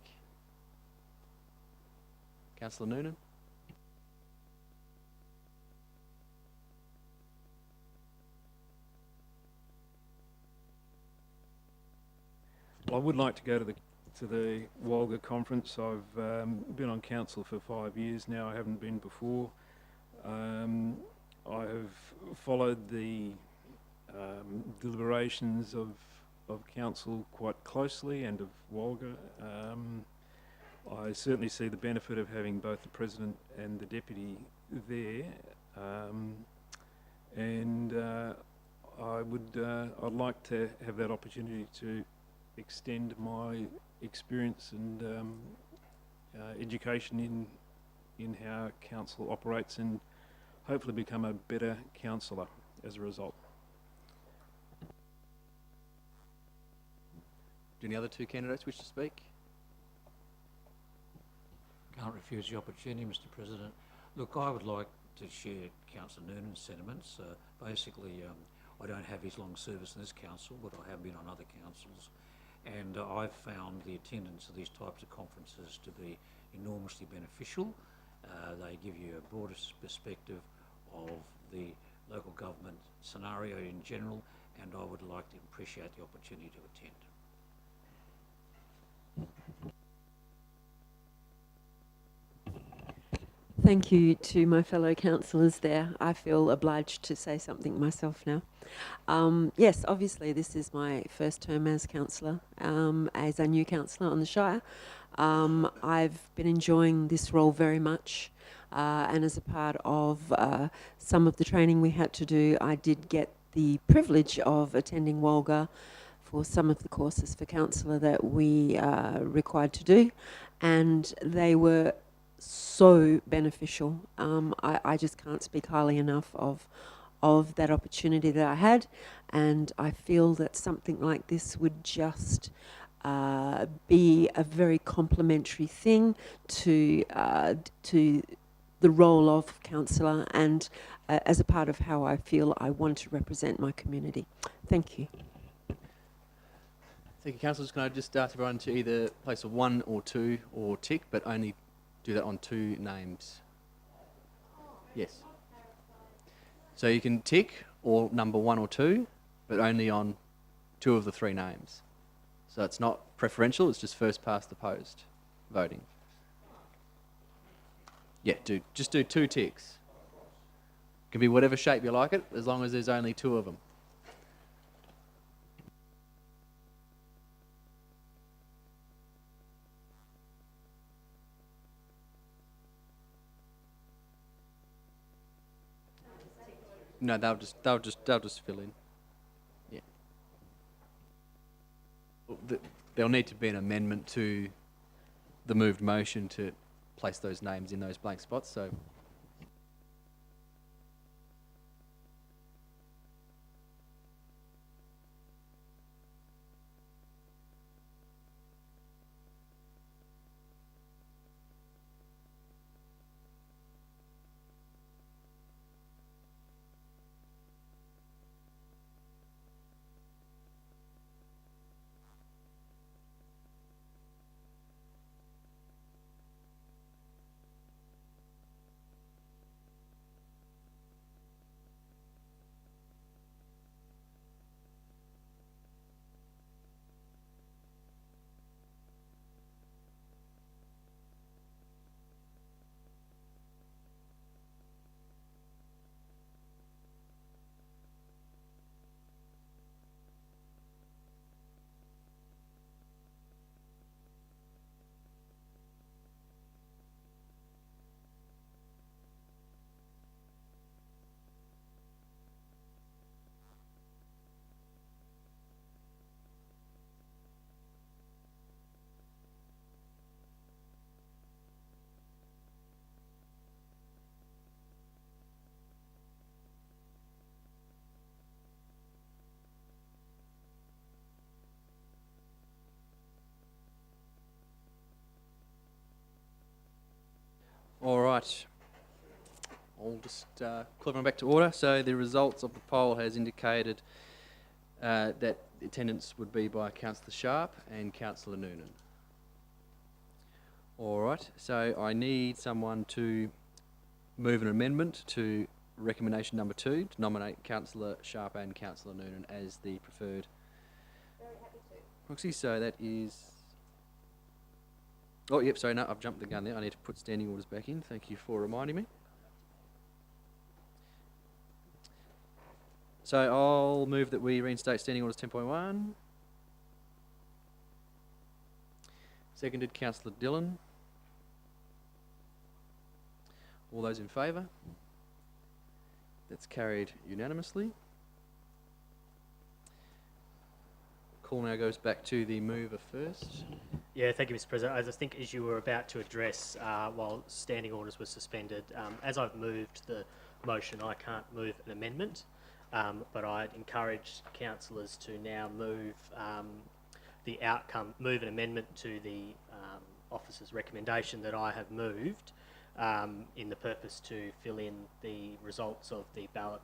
Councillor Noonan. Well, I would like to go to the Walga conference. I've been on council for 5 years now. I haven't been before. I have followed the deliberations of council quite closely and of Walga. I certainly see the benefit of having both the president and the deputy there, and I'd like to have that opportunity to extend my experience and education in how council operates, and hopefully become a better councillor as a result. Do any other two candidates wish to speak? Can't refuse the opportunity, Mr. President. Look, I would like to share Councillor Noonan's sentiments. Basically, I don't have his long service in this council, but I have been on other councils, and I've found the attendance of these types of conferences to be enormously beneficial. They give you a broader perspective of the local government scenario in general, and I would like to appreciate the opportunity to attend. Thank you to my fellow councillors there. I feel obliged to say something myself now. Yes, obviously this is my first term as councillor, as a new councillor on the Shire. I've been enjoying this role very much, and as a part of some of the training we had to do, I did get the privilege of attending Walga for some of the courses for councillor that we required to do, and they were so beneficial. I just can't speak highly enough of that opportunity that I had, and I feel that something like this would just be a very complementary thing to the role of councillor, and as a part of how I feel I want to represent my community. Thank you. Thank you, councillors. Can I just ask everyone to either place a 1 or 2 or tick, but only do that on 2 names? Yes. So you can tick or number 1 or 2, but only on 2 of the 3 names. So it's not preferential, it's just first past the post voting. Yeah, just do 2 ticks. Can be whatever shape you like it, as long as there's only 2 of them. No, they'll just fill in. Yeah. There'll need to be an amendment to the moved motion to place those names in those blank spots. So. All right. I'll just call everyone back to order. So the results of the poll has indicated that attendance would be by Councillor Sharp and Councillor Noonan. All right, so I need someone to move an amendment to recommendation number 2 to nominate Councillor Sharp and Councillor Noonan as the preferred proxy. So that is... Oh, yep, sorry, no, I've jumped the gun there. I need to put standing orders back in. Thank you for reminding me. So I'll move that we reinstate standing orders 10.1. Seconded, Councillor Dillon. All those in favour? That's carried unanimously. Call now goes back to the mover first. Yeah, thank you, Mr. President. As I think as you were about to address, while standing orders were suspended, as I've moved the motion, I can't move an amendment, but I'd encourage councillors to now move the outcome, move an amendment to the officer's recommendation that I have moved in the purpose to fill in the results of the ballot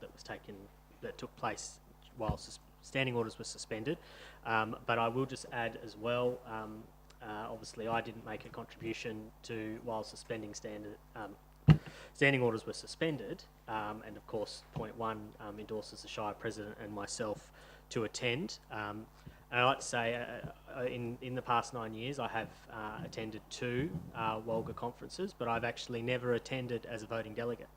that took place while standing orders were suspended. But I will just add as well, obviously I didn't make a contribution to while standing orders were suspended, and of course point 1 endorses the Shire President and myself to attend. And I'd like to say in the past 9 years I have attended 2 WOLGA conferences, but I've actually never attended as a voting delegate.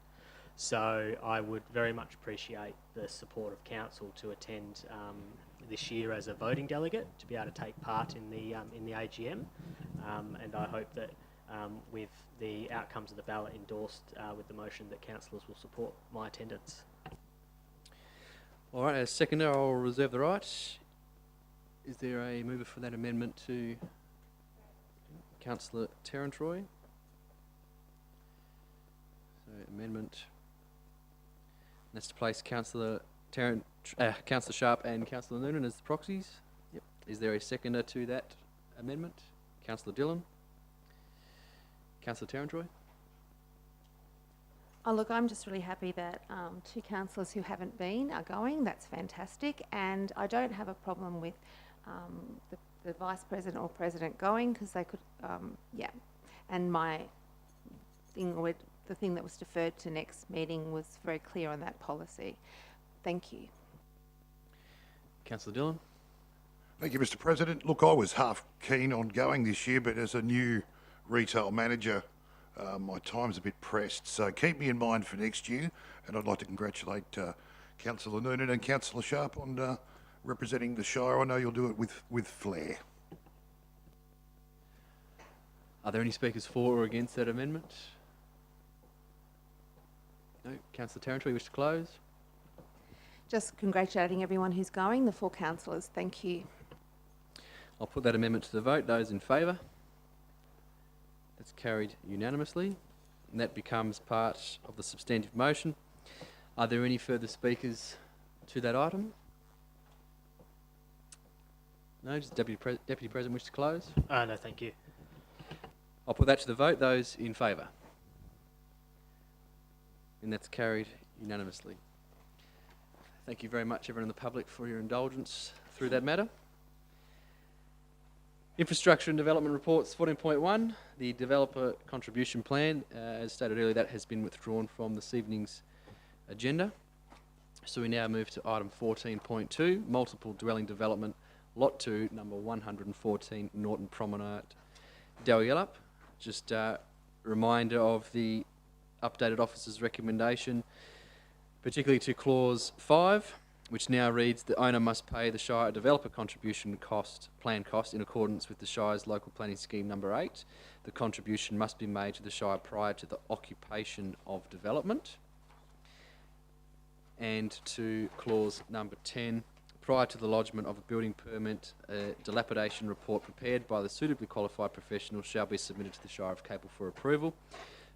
So I would very much appreciate the support of council to attend this year as a voting delegate, to be able to take part in the AGM, and I hope that with the outcomes of the ballot endorsed with the motion, that councillors will support my attendance. All right, as seconder, I'll reserve the right. Is there a mover for that amendment to Councillor Terrantroy? So amendment. That's to place Councillor Sharp and Councillor Noonan as the proxies. Yep. Is there a seconder to that amendment? Councillor Dillon. Councillor Terrantroy. Oh, look, I'm just really happy that 2 councillors who haven't been are going. That's fantastic. And I don't have a problem with the Vice President or President going, because they could, yeah. And my thing, the thing that was deferred to next meeting was very clear on that policy. Thank you. Councillor Dillon. Thank you, Mr. President. Look, I was half keen on going this year, but as a new retail manager, my time's a bit pressed. So keep me in mind for next year, and I'd like to congratulate Councillor Noonan and Councillor Sharp on representing the Shire. I know you'll do it with flair. Are there any speakers for or against that amendment? No. Councillor Terrantroy, you wish to close? Just congratulating everyone who's going, the 4 councillors. Thank you. I'll put that amendment to the vote. Those in favour? That's carried unanimously, and that becomes part of the substantive motion. Are there any further speakers to that item? No. Does Deputy President wish to close? No, thank you. I'll put that to the vote. Those in favour? And that's carried unanimously. Thank you very much, everyone in the public, for your indulgence through that matter. Infrastructure and Development Reports 14.1, the Developer Contribution Plan. As stated earlier, that has been withdrawn from this evening's agenda. So we now move to item 14.2, Multiple Dwelling Development, Lot 2, number 114, Norton Promenade, Dalyalup. Just a reminder of the updated officer's recommendation, particularly to clause 5, which now reads: the owner must pay the Shire developer contribution plan cost in accordance with the Shire's local planning scheme number 8. The contribution must be made to the Shire prior to the occupation of development. And to clause number 10, prior to the lodgement of a building permit, a dilapidation report prepared by the suitably qualified professional shall be submitted to the Shire of Capel for approval.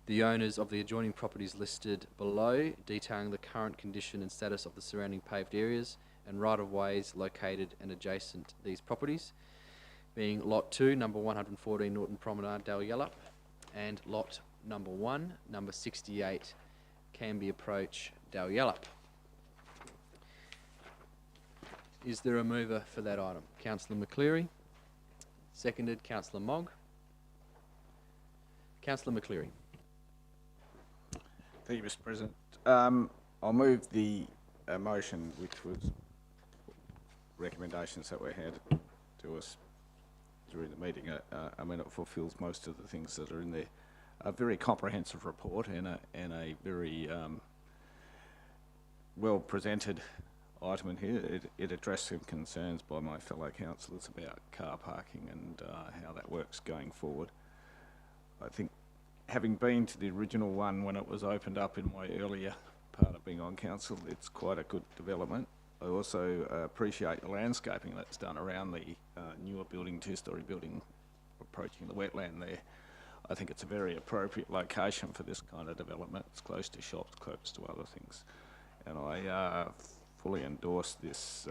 The owners of the adjoining properties listed below, detailing the current condition and status of the surrounding paved areas and right-of-ways located and adjacent these properties, being Lot 2, number 114, Norton Promenade, Dalyalup, and Lot number 1, number 68, Canby Approach, Dalyalup. Is there a mover for that item? Councillor McCleary. Seconded, Councillor Mogg. Councillor McCleary. Thank you, Mr. President. I'll move the motion, which was recommendations that were handed to us during the meeting. I mean, it fulfills most of the things that are in there. A very comprehensive report and a very well presented item in here. It addressed some concerns by my fellow councillors about car parking and how that works going forward. I think, having been to the original one when it was opened up in my earlier part of being on council, it's quite a good development. I also appreciate the landscaping that's done around the newer building, two-storey building approaching the wetland there. I think it's a very appropriate location for this kind of development. It's close to shops, close to other things. And I fully endorse this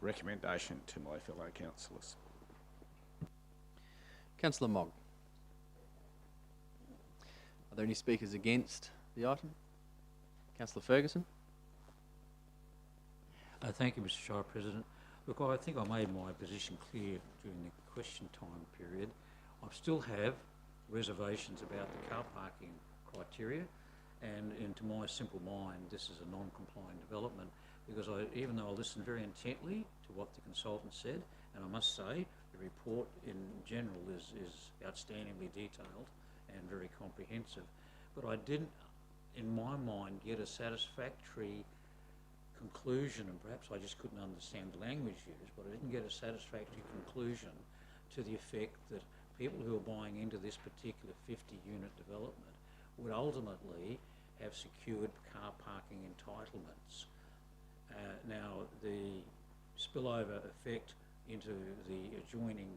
recommendation to my fellow councillors. Councillor Mogg. Are there any speakers against the item? Councillor Ferguson. Thank you, Mr. Shire President. Look, I think I made my position clear during the question time period. I still have reservations about the car parking criteria, and to my simple mind, this is a non-compliant development, because even though I listened very intently to what the consultant said, and I must say the report in general is outstandingly detailed and very comprehensive, but I didn't, in my mind, get a satisfactory conclusion, and perhaps I just couldn't understand the language used, but I didn't get a satisfactory conclusion to the effect that people who are buying into this particular 50-unit development would ultimately have secured car parking entitlements. Now, the spillover effect into the adjoining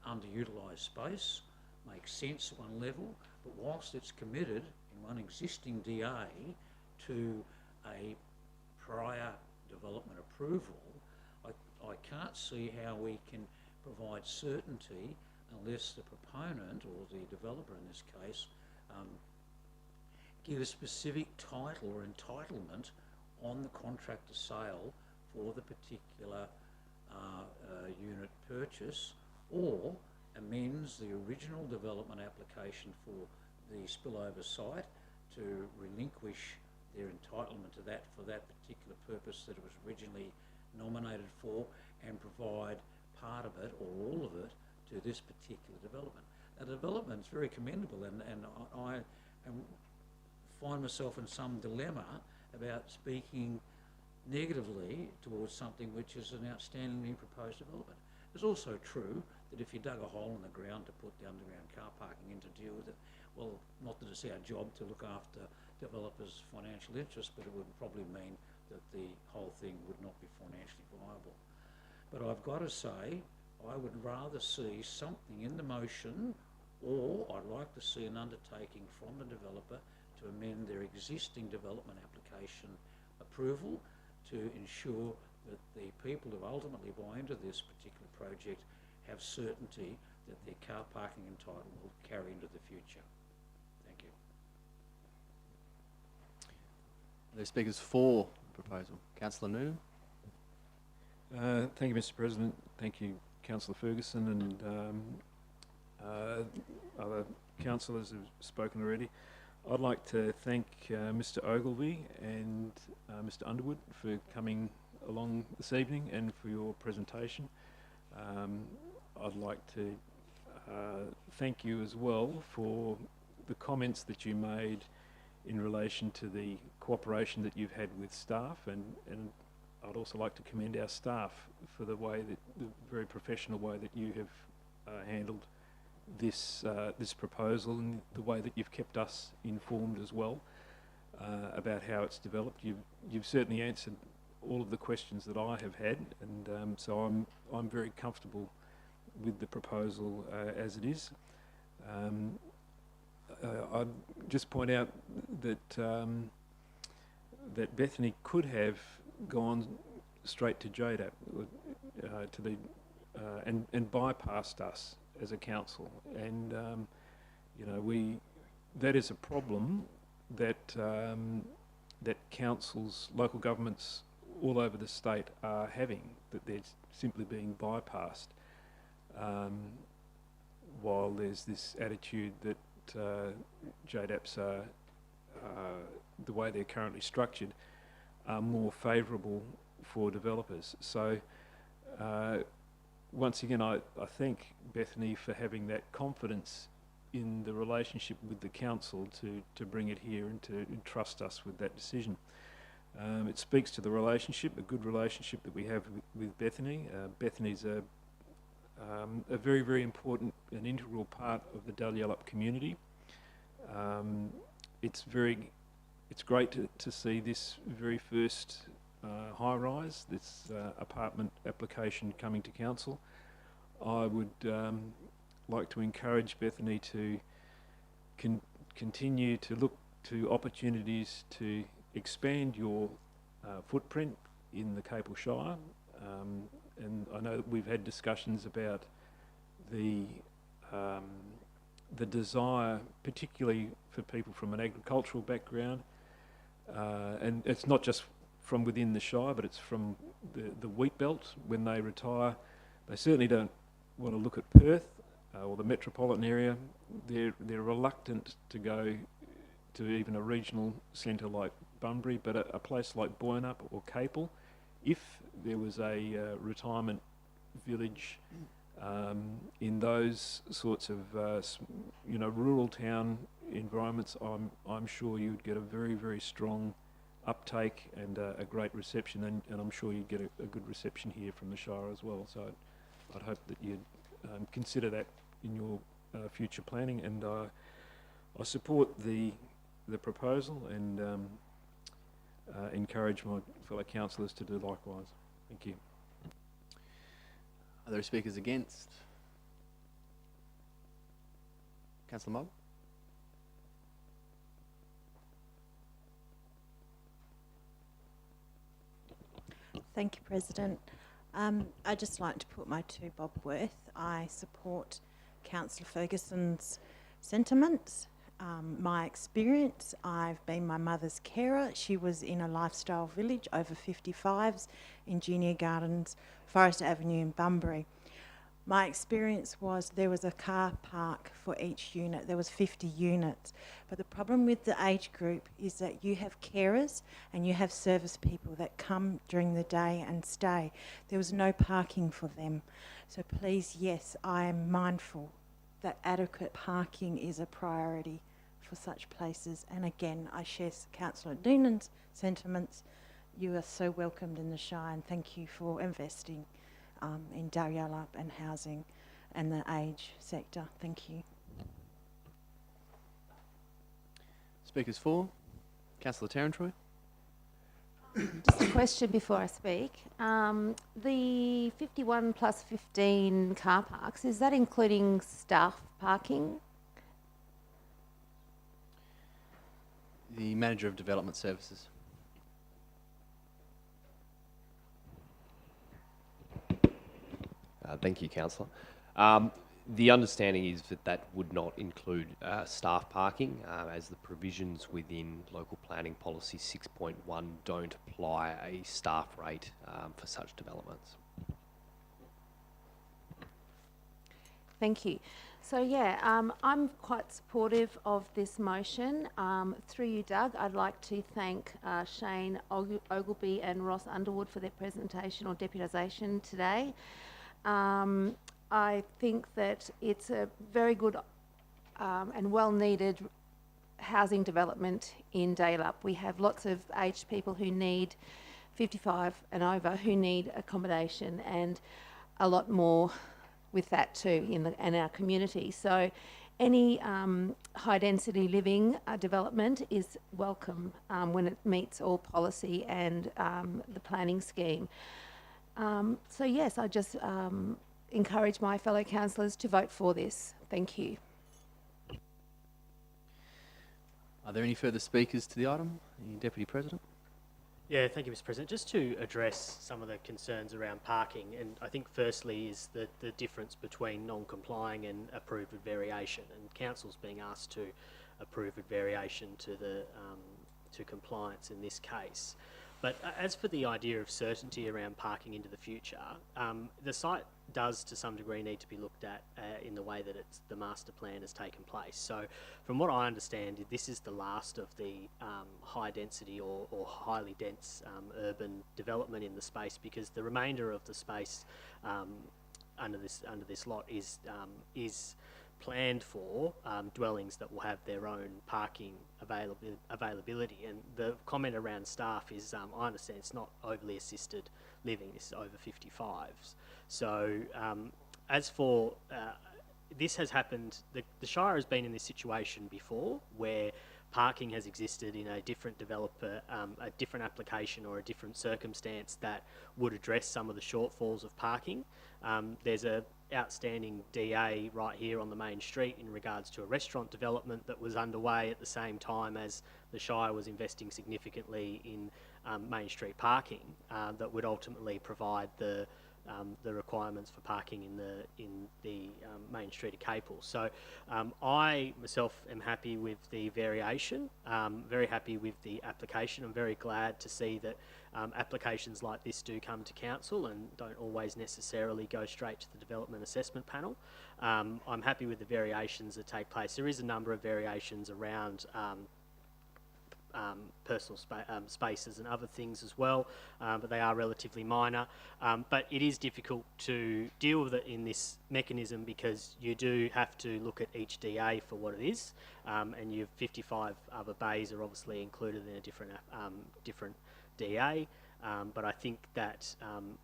underutilised space makes sense at one level, but whilst it's committed in one existing DA to a prior development approval, I can't see how we can provide certainty unless the proponent, or the developer in this case, give a specific title or entitlement on the contract of sale for the particular unit purchase, or amends the original development application for the spillover site to relinquish their entitlement to that for that particular purpose that it was originally nominated for, and provide part of it or all of it to this particular development. Now, the development is very commendable, and I find myself in some dilemma about speaking negatively towards something which is an outstandingly proposed development. It's also true that if you dug a hole in the ground to put the underground car parking in to deal with it, well, not that it's our job to look after developers' financial interests, but it would probably mean that the whole thing would not be financially viable. But I've got to say, I would rather see something in the motion, or I'd like to see an undertaking from the developer to amend their existing development application approval to ensure that the people who ultimately buy into this particular project have certainty that their car parking entitlement will carry into the future. Thank you. Are there speakers for the proposal? Councillor Noonan. Thank you, Mr. President. Thank you, Councillor Ferguson, and other councillors who've spoken already. I'd like to thank Mr. Ogilvie and Mr. Underwood for coming along this evening and for your presentation. I'd like to thank you as well for the comments that you made in relation to the cooperation that you've had with staff, and I'd also like to commend our staff for the very professional way that you have handled this proposal, and the way that you've kept us informed as well about how it's developed. You've certainly answered all of the questions that I have had, and so I'm very comfortable with the proposal as it is. I'd just point out that that Bethany could have gone straight to JDAP and bypassed us as a council, and that is a problem that that councils, local governments all over the state are having, that they're simply being bypassed. while there's this attitude that JDAPs are, the way they're currently structured, are more favourable for developers. So once again, I thank Bethany for having that confidence in the relationship with the council to bring it here and to entrust us with that decision. It speaks to the relationship, a good relationship that we have with Bethany. Bethany's a very, very important and integral part of the Dalyellup community. It's great to see this very first high-rise, this apartment application coming to council. I would like to encourage Bethany to continue to look to opportunities to expand your footprint in the Capel Shire. And I know that we've had discussions about the desire, particularly for people from an agricultural background, and it's not just from within the Shire, but it's from the wheat belt. When they retire, they certainly don't want to look at Perth or the metropolitan area. They're reluctant to go to even a regional centre like Bunbury, but a place like Boyanup or Capel, if there was a retirement village in those sorts of rural town environments, I'm sure you'd get a very, very strong uptake and a great reception, and I'm sure you'd get a good reception here from the Shire as well. So I'd hope that you'd consider that in your future planning, and I support the proposal and encourage my fellow councillors to do likewise. Thank you. Are there speakers against? Councillor Mogg? Thank you, President. I'd just like to put my two bob worth. I support Councillor Ferguson's sentiments. My experience, I've been my mother's carer. She was in a lifestyle village, over 55s, in Junior Gardens, Forest Avenue in Bunbury. My experience was there was a car park for each unit. There was 50 units. But the problem with the age group is that you have carers and you have service people that come during the day and stay. There was no parking for them. So please, yes, I am mindful that adequate parking is a priority for such places. And again, I share Councillor Noonan's sentiments. You are so welcomed in the Shire, and thank you for investing in Dalyellup and housing and the age sector. Thank you. Speakers for? Councillor Tarantroy? Just a question before I speak. The 51 plus 15 car parks, is that including staff parking? The Manager of Development Services. Thank you, Councillor. The understanding is that would not include staff parking, as the provisions within Local Planning Policy 6.1 don't apply a staff rate for such developments. Thank you. So yeah, I'm quite supportive of this motion. Through you, Doug, I'd like to thank Shane Ogilvie and Ross Underwood for their presentation or deputisation today. I think that it's a very good and well-needed housing development in Dalyellup. We have lots of aged people who need 55 and over who need accommodation, and a lot more with that too in our community. So any high-density living development is welcome when it meets all policy and the planning scheme. So yes, I just encourage my fellow councillors to vote for this. Thank you. Are there any further speakers to the item? The Deputy President? Yeah, thank you, Mr. President. Just to address some of the concerns around parking, and I think firstly is the difference between non-complying and approved with variation, and council's being asked to approve with variation to the to compliance in this case. But as for the idea of certainty around parking into the future, the site does to some degree need to be looked at in the way that the master plan has taken place. So from what I understand, this is the last of the high density or highly dense urban development in the space, because the remainder of the space under this lot is planned for dwellings that will have their own parking availability. And the comment around staff is, I understand it's not overly assisted living, this is over 55s. So as for, this has happened, the Shire has been in this situation before where parking has existed in a different developer, a different application or a different circumstance that would address some of the shortfalls of parking. There's a outstanding DA right here on the main street in regards to a restaurant development that was underway at the same time as the Shire was investing significantly in main street parking that would ultimately provide the requirements for parking in the main street of Capel. So I myself am happy with the variation, very happy with the application. I'm very glad to see that applications like this do come to council and don't always necessarily go straight to the development assessment panel. I'm happy with the variations that take place. There is a number of variations around personal spaces and other things as well, but they are relatively minor. But it is difficult to deal with it in this mechanism because you do have to look at each DA for what it is, and your 55 other bays are obviously included in a different DA. But I think that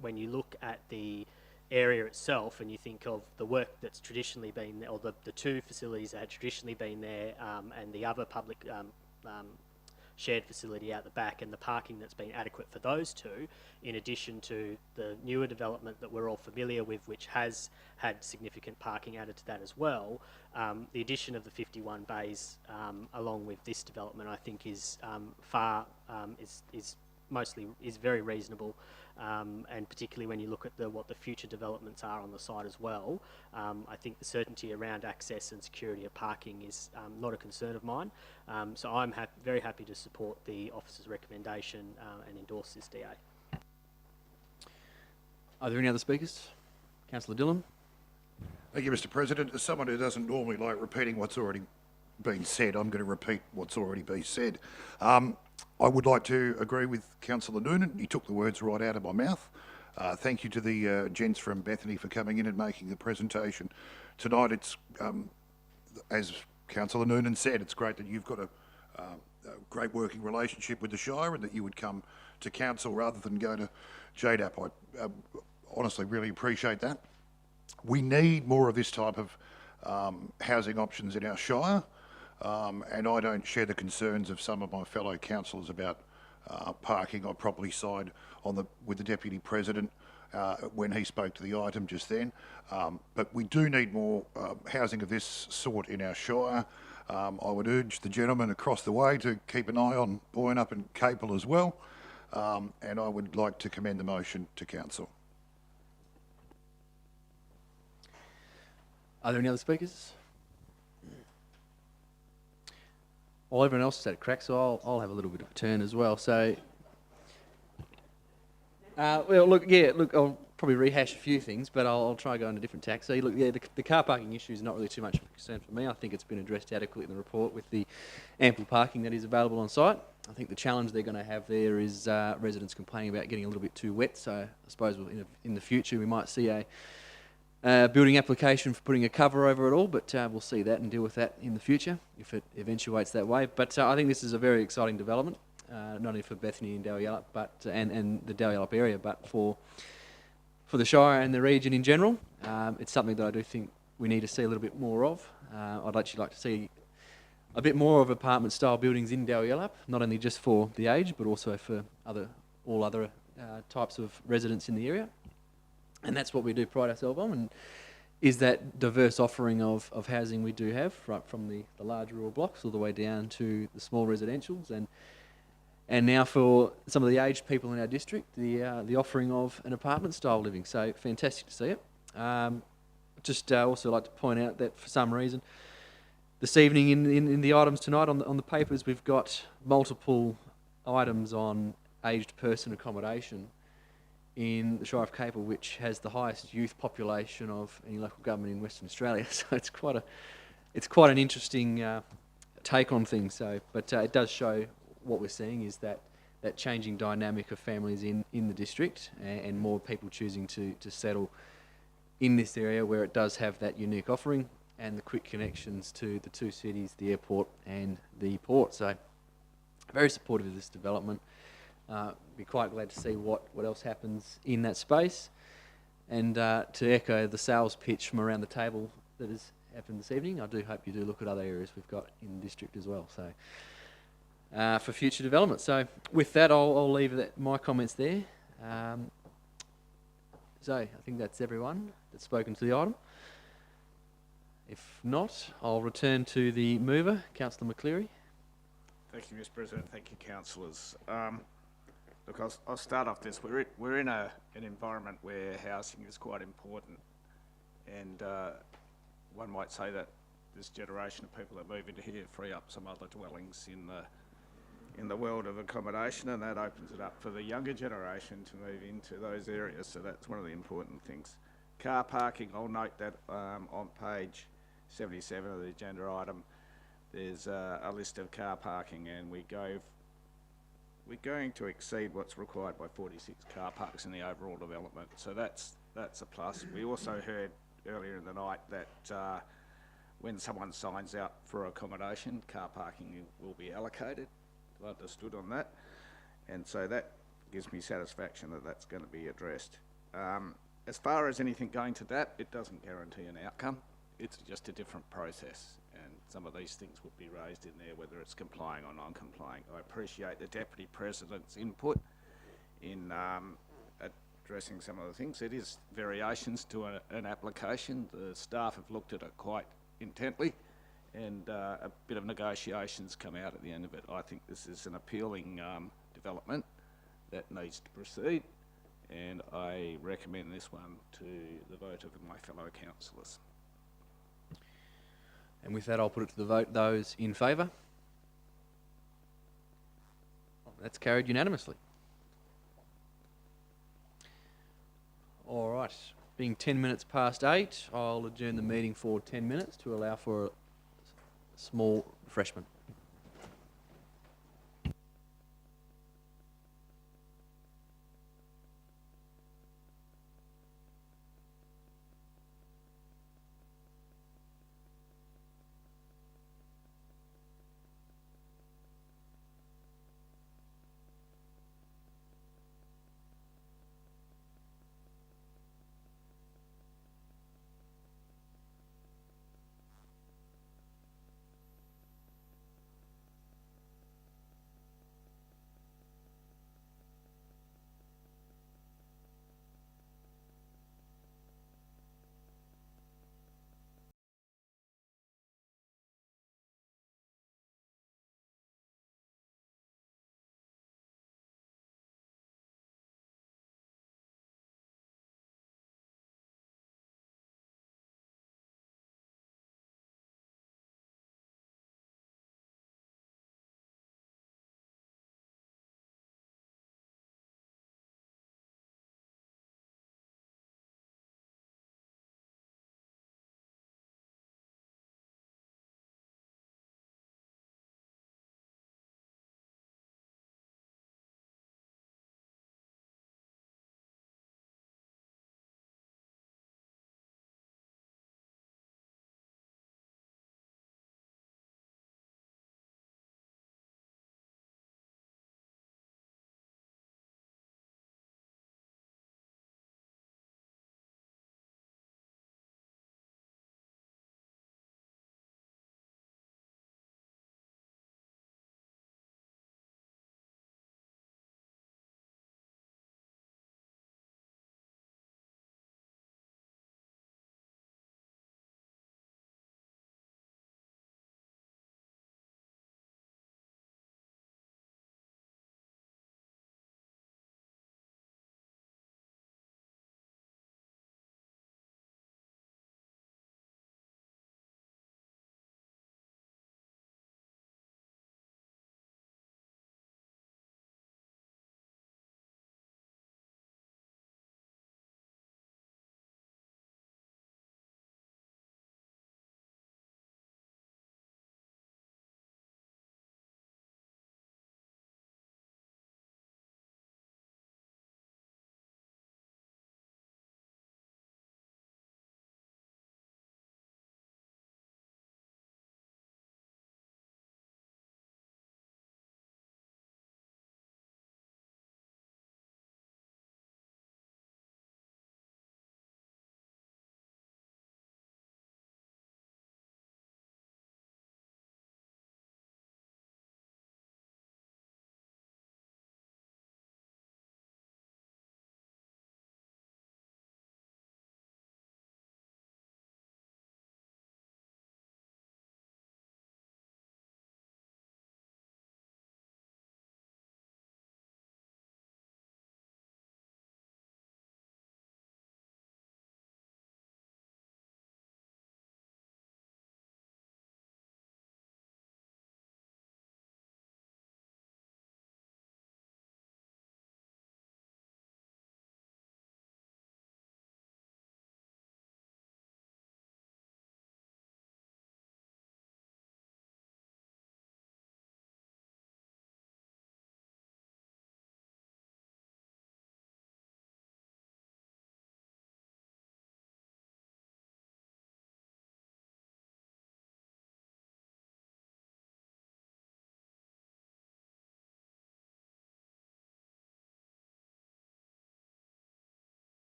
when you look at the area itself and you think of the work that's traditionally been there, or the two facilities that had traditionally been there, and the other public shared facility out the back, and the parking that's been adequate for those two, in addition to the newer development that we're all familiar with, which has had significant parking added to that as well, the addition of the 51 bays along with this development, I think is is very reasonable, and particularly when you look at what the future developments are on the site as well. I think the certainty around access and security of parking is not a concern of mine. So I'm very happy to support the officer's recommendation and endorse this DA. Are there any other speakers? Councillor Dillon. Thank you, Mr. President. As someone who doesn't normally like repeating what's already been said, I'm going to repeat what's already been said. I would like to agree with Councillor Noonan. He took the words right out of my mouth. Thank you to the gents from Bethany for coming in and making the presentation tonight. It's, as Councillor Noonan said, it's great that you've got a great working relationship with the Shire and that you would come to council rather than go to JDAP. I honestly really appreciate that. We need more of this type of housing options in our Shire. And I don't share the concerns of some of my fellow councillors about parking. I probably side with the Deputy President when he spoke to the item just then. But we do need more housing of this sort in our Shire. I would urge the gentleman across the way to keep an eye on Boyne up in Capel as well. And I would like to commend the motion to council. Are there any other speakers? Well, everyone else has had a crack, so I'll have a little bit of a turn as well. So, well, look, I'll probably rehash a few things, but I'll try and go on a different tack. So, look, yeah, the car parking issue is not really too much of a concern for me. I think it's been addressed adequately in the report with the ample parking that is available on site. I think the challenge they're going to have there is residents complaining about getting a little bit too wet. So, I suppose in the future we might see a building application for putting a cover over it all, but we'll see that and deal with that in the future if it eventuates that way. But I think this is a very exciting development, not only for Bethany and Dalyellup, but and the Dalyellup area, but for the Shire and the region in general. It's something that I do think we need to see a little bit more of. I'd actually like to see a bit more of apartment-style buildings in Dalyellup, not only just for the age, but also for all other types of residents in the area. And that's what we do pride ourselves on, and is that diverse offering of housing we do have, right from the large rural blocks all the way down to the small residentials, and now for some of the aged people in our district, the offering of an apartment style living. So fantastic to see it. Just also like to point out that for some reason, this evening in the items tonight on the papers, we've got multiple items on aged person accommodation. in the Shire of Capel, which has the highest youth population of any local government in Western Australia. So it's quite an interesting take on things. So, but it does show what we're seeing is that changing dynamic of families in the district, and more people choosing to settle in this area where it does have that unique offering and the quick connections to the two cities, the airport and the port. So very supportive of this development. Be quite glad to see what else happens in that space, and to echo the sales pitch from around the table that has happened this evening, I do hope you do look at other areas we've got in the district as well, so for future development. So with that, I'll leave my comments there. So I think that's everyone that's spoken to the item. If not, I'll return to the mover, Councillor McCleary. Thank you, Mr. President. Thank you, councillors. Look, I'll start off this. We're in an environment where housing is quite important, and one might say that this generation of people that move into here free up some other dwellings in the world of accommodation, and that opens it up for the younger generation to move into those areas. So that's one of the important things. Car parking, I'll note that on page 77 of the agenda item, there's a list of car parking, and we're going to exceed what's required by 46 car parks in the overall development. So that's a plus. We also heard earlier in the night that when someone signs out for accommodation, car parking will be allocated. I understood on that, and so that gives me satisfaction that that's going to be addressed. As far as anything going to that, it doesn't guarantee an outcome. It's just a different process, and some of these things would be raised in there, whether it's complying or non-complying. I appreciate the Deputy President's input in addressing some of the things. It is variations to an application. The staff have looked at it quite intently, and a bit of negotiations come out at the end of it. I think this is an appealing development that needs to proceed, and I recommend this one to the vote of my fellow councillors. And with that, I'll put it to the vote. Those in favour? That's carried unanimously. All right. Being 10 minutes past 8, I'll adjourn the meeting for 10 minutes to allow for a small refreshment.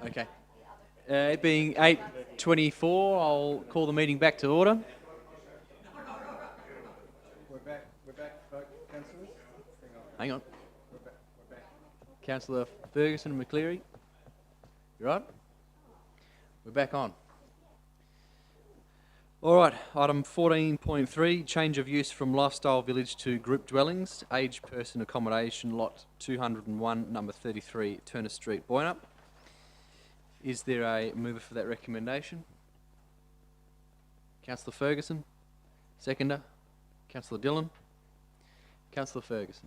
Okay. It being 8:24, I'll call the meeting back to order. We're back, councillors. Hang on. We're back. Councillor Ferguson and McCleary. You right? We're back on. All right, item 14.3, change of use from lifestyle village to group dwellings, aged person accommodation, lot 201, number 33, Turner Street, Boynup. Is there a mover for that recommendation? Councillor Ferguson. Seconder. Councillor Dillon. Councillor Ferguson.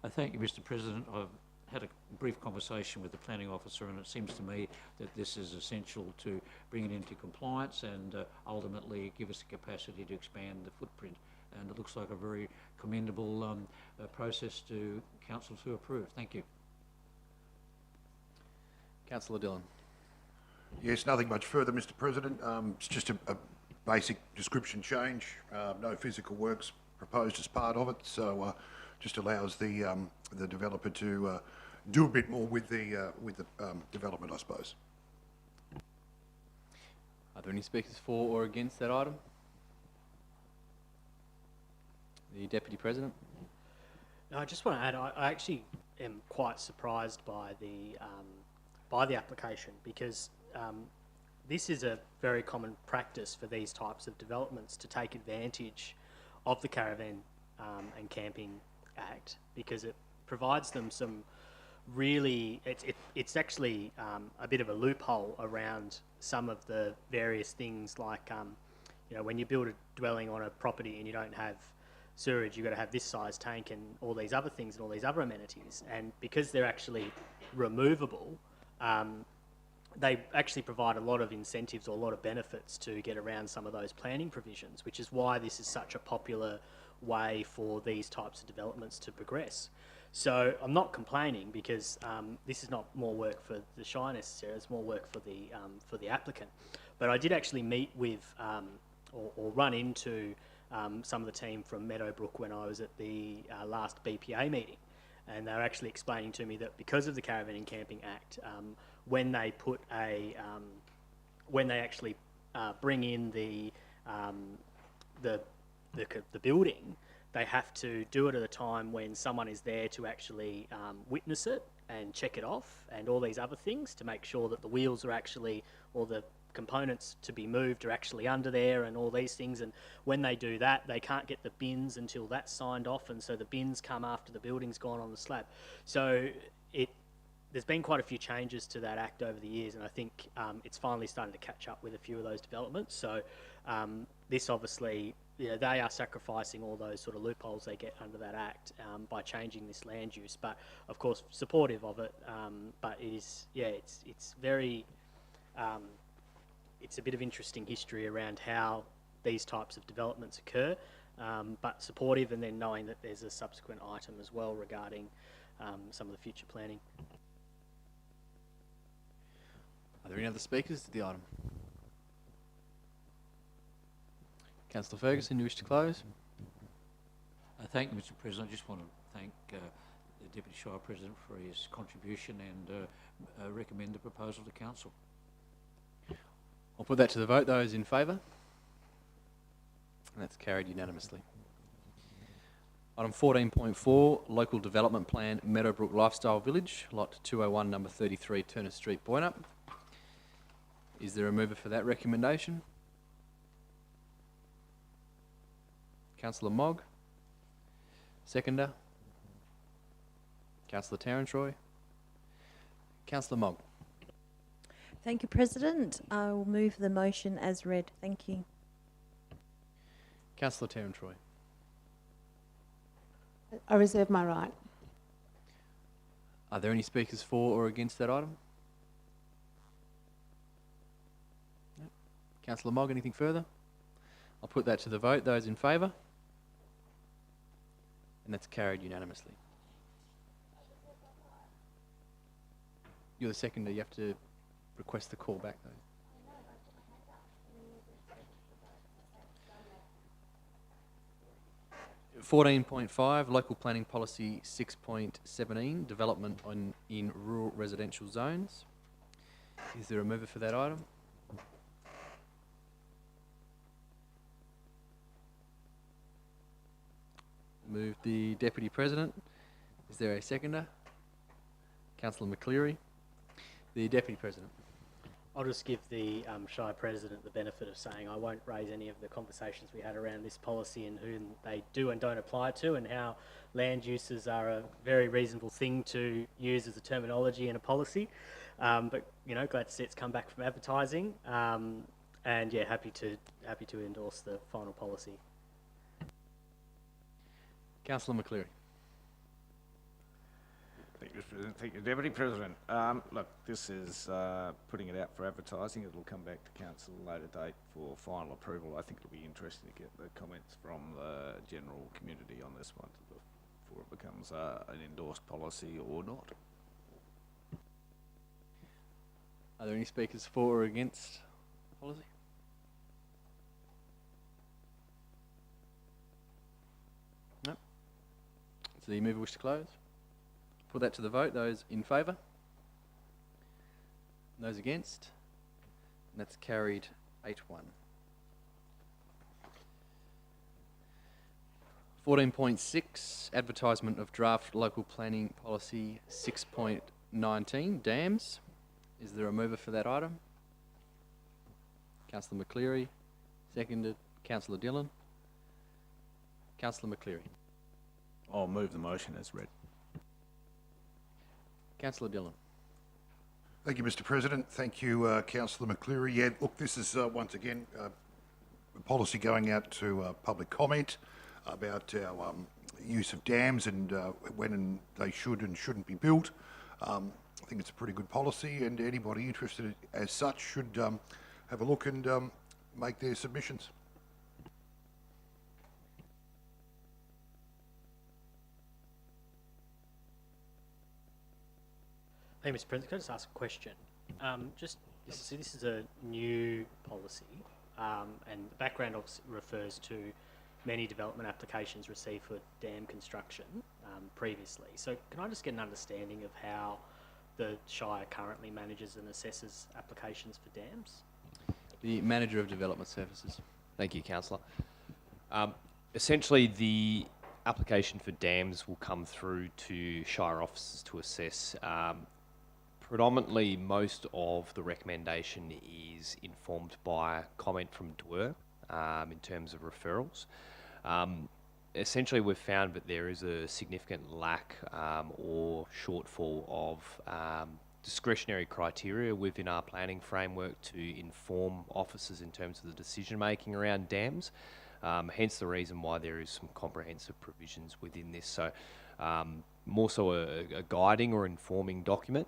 Thank you, Mr. President. I've had a brief conversation with the planning officer, and it seems to me that this is essential to bring it into compliance and ultimately give us the capacity to expand the footprint. And it looks like a very commendable process to council to approve. Thank you. Councillor Dillon. Yes, nothing much further, Mr. President. It's just a basic description change. No physical works proposed as part of it, so just allows the developer to do a bit more with the development, I suppose. Are there any speakers for or against that item? The Deputy President. No, I just want to add, I actually am quite surprised by the application, because this is a very common practice for these types of developments to take advantage of the Caravan and Camping Act, because it provides them some really, it's actually a bit of a loophole around some of the various things, like you know, when you build a dwelling on a property and you don't have sewerage, you've got to have this size tank and all these other things and all these other amenities, and because they're actually removable, they actually provide a lot of incentives or a lot of benefits to get around some of those planning provisions, which is why this is such a popular way for these types of developments to progress. So I'm not complaining, because this is not more work for the Shire necessarily, it's more work for the applicant. But I did actually meet with or run into some of the team from Meadowbrook when I was at the last BPA meeting, and they were actually explaining to me that because of the Caravan and Camping Act, when they put a when they actually bring in the building, they have to do it at a time when someone is there to actually witness it and check it off and all these other things to make sure that the wheels are actually, or the components to be moved are actually under there and all these things. And when they do that, they can't get the bins until that's signed off, and so the bins come after the building's gone on the slab. So there's been quite a few changes to that act over the years, and I think it's finally starting to catch up with a few of those developments. So this obviously, you know, they are sacrificing all those sort of loopholes they get under that act by changing this land use. But of course, supportive of it. But it is, yeah, it's very, it's a bit of interesting history around how these types of developments occur. But supportive, and then knowing that there's a subsequent item as well regarding some of the future planning. Are there any other speakers to the item? Councillor Ferguson, you wish to close? Thank you, Mr. President. I just want to thank the Deputy Shire President for his contribution and recommend the proposal to Council. I'll put that to the vote. Those in favour? That's carried unanimously. Item 14.4, Local Development Plan, Meadowbrook Lifestyle Village, Lot 201, number 33, Turner Street, Boynup. Is there a mover for that recommendation? Councillor Mogg. Seconder. Councillor Tarantroy. Councillor Mogg. Thank you, President. I will move the motion as read. Thank you. Councillor Tarantroy. I reserve my right. Are there any speakers for or against that item? No. Councillor Mogg, anything further? I'll put that to the vote. Those in favour? And that's carried unanimously. You're the seconder. You have to request the call back, though. 14.5, Local Planning Policy 6.17, Development in Rural Residential Zones. Is there a mover for that item? Move the Deputy President. Is there a seconder? Councillor McCleary. The Deputy President. I'll just give the Shire President the benefit of saying I won't raise any of the conversations we had around this policy and whom they do and don't apply to, and how land uses are a very reasonable thing to use as a terminology in a policy. But you know, glad to see it's come back from advertising, and yeah, happy to endorse the final policy. Councillor McCleary. Thank you, Mr. President. Thank you, Deputy President. Look, this is putting it out for advertising. It'll come back to council at a later date for final approval. I think it'll be interesting to get the comments from the general community on this one before it becomes an endorsed policy or not. Are there any speakers for or against the policy? No. Does the mover wish to close? Put that to the vote. Those in favour? Those against? And that's carried 8-1. 14.6, Advertisement of Draft Local Planning Policy 6.19, Dams. Is there a mover for that item? Councillor McCleary. Seconded. Councillor Dillon. Councillor McCleary. I'll move the motion as read. Councillor Dillon. Thank you, Mr. President. Thank you, Councillor McCleary. Yeah, look, this is once again a policy going out to public comment about our use of dams and when they should and shouldn't be built. I think it's a pretty good policy, and anybody interested as such should have a look and make their submissions. Hey, Mr. President, can I just ask a question? So this is a new policy, and the background obviously refers to many development applications received for dam construction previously. So can I just get an understanding of how the Shire currently manages and assesses applications for dams? The Manager of Development Services. Thank you, Councillor. Essentially, the application for dams will come through to Shire officers to assess. Predominantly, most of the recommendation is informed by comment from DWER in terms of referrals. Essentially, we've found that there is a significant lack or shortfall of discretionary criteria within our planning framework to inform officers in terms of the decision making around dams. Hence the reason why there is some comprehensive provisions within this. So more so a guiding or informing document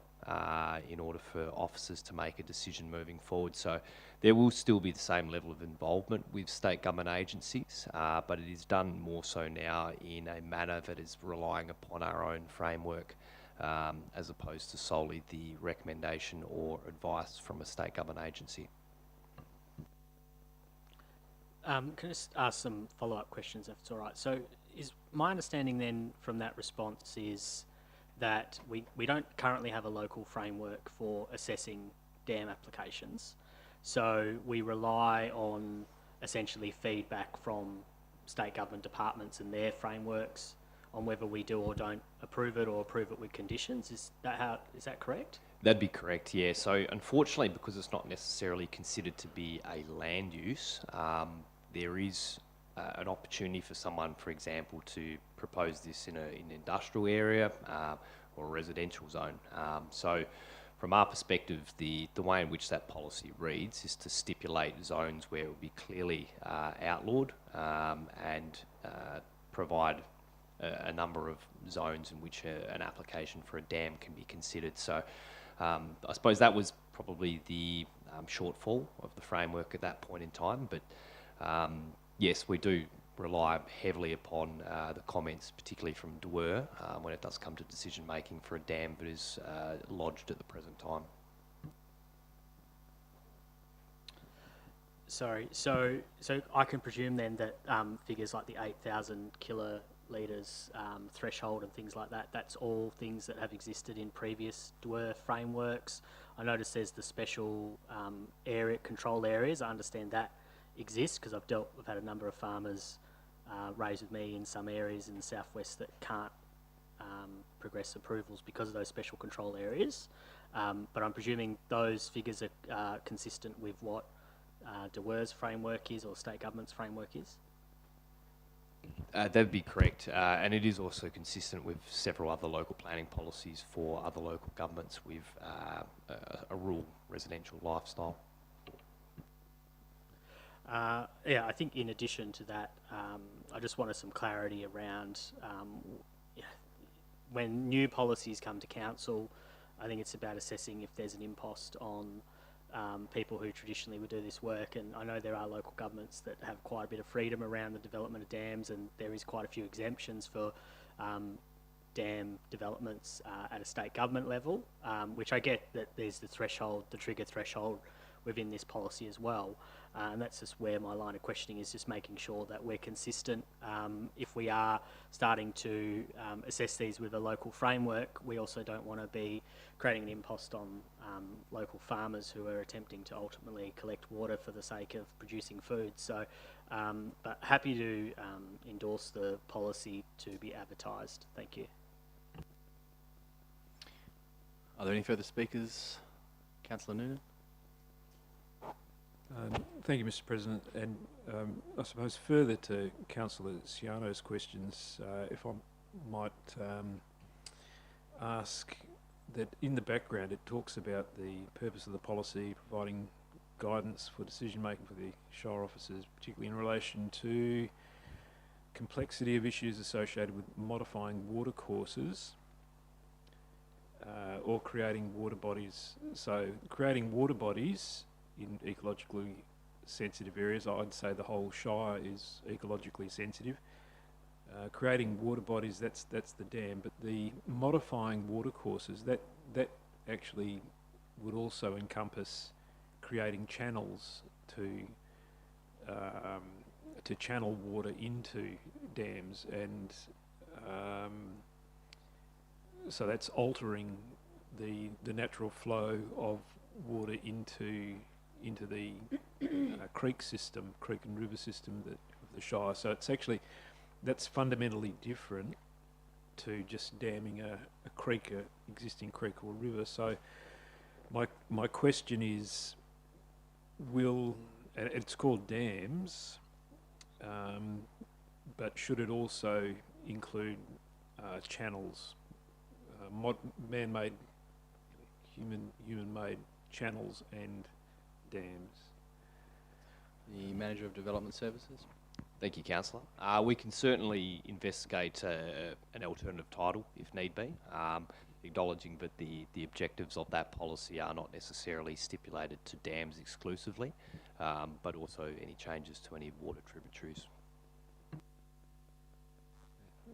in order for officers to make a decision moving forward. So there will still be the same level of involvement with state government agencies, but it is done more so now in a manner that is relying upon our own framework as opposed to solely the recommendation or advice from a state government agency. Can I just ask some follow-up questions, if it's all right? So is my understanding then from that response is that we don't currently have a local framework for assessing dam applications. So we rely on essentially feedback from state government departments and their frameworks on whether we do or don't approve it or approve it with conditions. Is that correct? That'd be correct, yeah. So unfortunately, because it's not necessarily considered to be a land use, there is an opportunity for someone, for example, to propose this in an industrial area or a residential zone. So from our perspective, the way in which that policy reads is to stipulate zones where it would be clearly outlawed and provide a number of zones in which an application for a dam can be considered. So I suppose that was probably the shortfall of the framework at that point in time. But yes, we do rely heavily upon the comments, particularly from DWER, when it does come to decision making for a dam that is lodged at the present time. Sorry. So I can presume then that figures like the 8,000 kilolitres threshold and things like that, that's all things that have existed in previous DWER frameworks. I notice there's the special area control areas. I understand that exists because I've had a number of farmers raise with me in some areas in the southwest that can't progress approvals because of those special control areas. But I'm presuming those figures are consistent with what DWER's framework is or state government's framework is? That'd be correct, and it is also consistent with several other local planning policies for other local governments with a rural residential lifestyle. Yeah, I think in addition to that, I just wanted some clarity around when new policies come to council. I think it's about assessing if there's an impost on people who traditionally would do this work, and I know there are local governments that have quite a bit of freedom around the development of dams, and there is quite a few exemptions for dam developments at a state government level, which I get that there's the threshold, the trigger threshold within this policy as well. And that's just where my line of questioning is, just making sure that we're consistent. If we are starting to assess these with a local framework, we also don't want to be creating an impost on local farmers who are attempting to ultimately collect water for the sake of producing food. So, but happy to endorse the policy to be advertised. Thank you. Are there any further speakers? Councillor Noonan? Thank you, Mr. President. And I suppose further to Councillor Ciano's questions, if I might ask that in the background it talks about the purpose of the policy, providing guidance for decision making for the Shire officers, particularly in relation to complexity of issues associated with modifying water courses or creating water bodies. So creating water bodies in ecologically sensitive areas, I'd say the whole Shire is ecologically sensitive. Creating water bodies, that's the dam, but the modifying water courses, that actually would also encompass creating channels to channel water into dams, and so that's altering the natural flow of water into the creek and river system of the Shire. So it's actually, that's fundamentally different to just damming a creek, a existing creek or river. So my question is, and it's called dams, but should it also include channels, man-made, human-made channels and dams? The Manager of Development Services. Thank you, Councillor. We can certainly investigate an alternative title if need be, acknowledging that the objectives of that policy are not necessarily stipulated to dams exclusively, but also any changes to any water tributaries.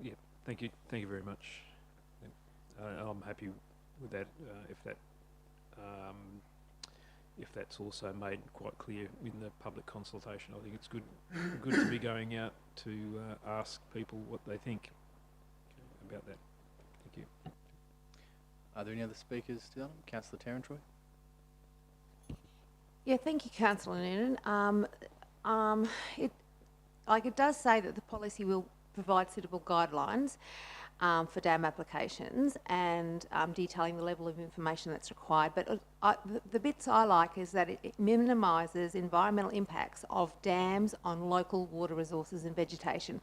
Yeah, thank you very much. I'm happy with that. If that's also made quite clear in the public consultation, I think it's good to be going out to ask people what they think about that. Thank you. Are there any other speakers to that? Councillor Tarantroy? Yeah, thank you, Councillor Noonan. It does say that the policy will provide suitable guidelines for dam applications and detailing the level of information that's required. But the bits I like is that it minimises environmental impacts of dams on local water resources and vegetation.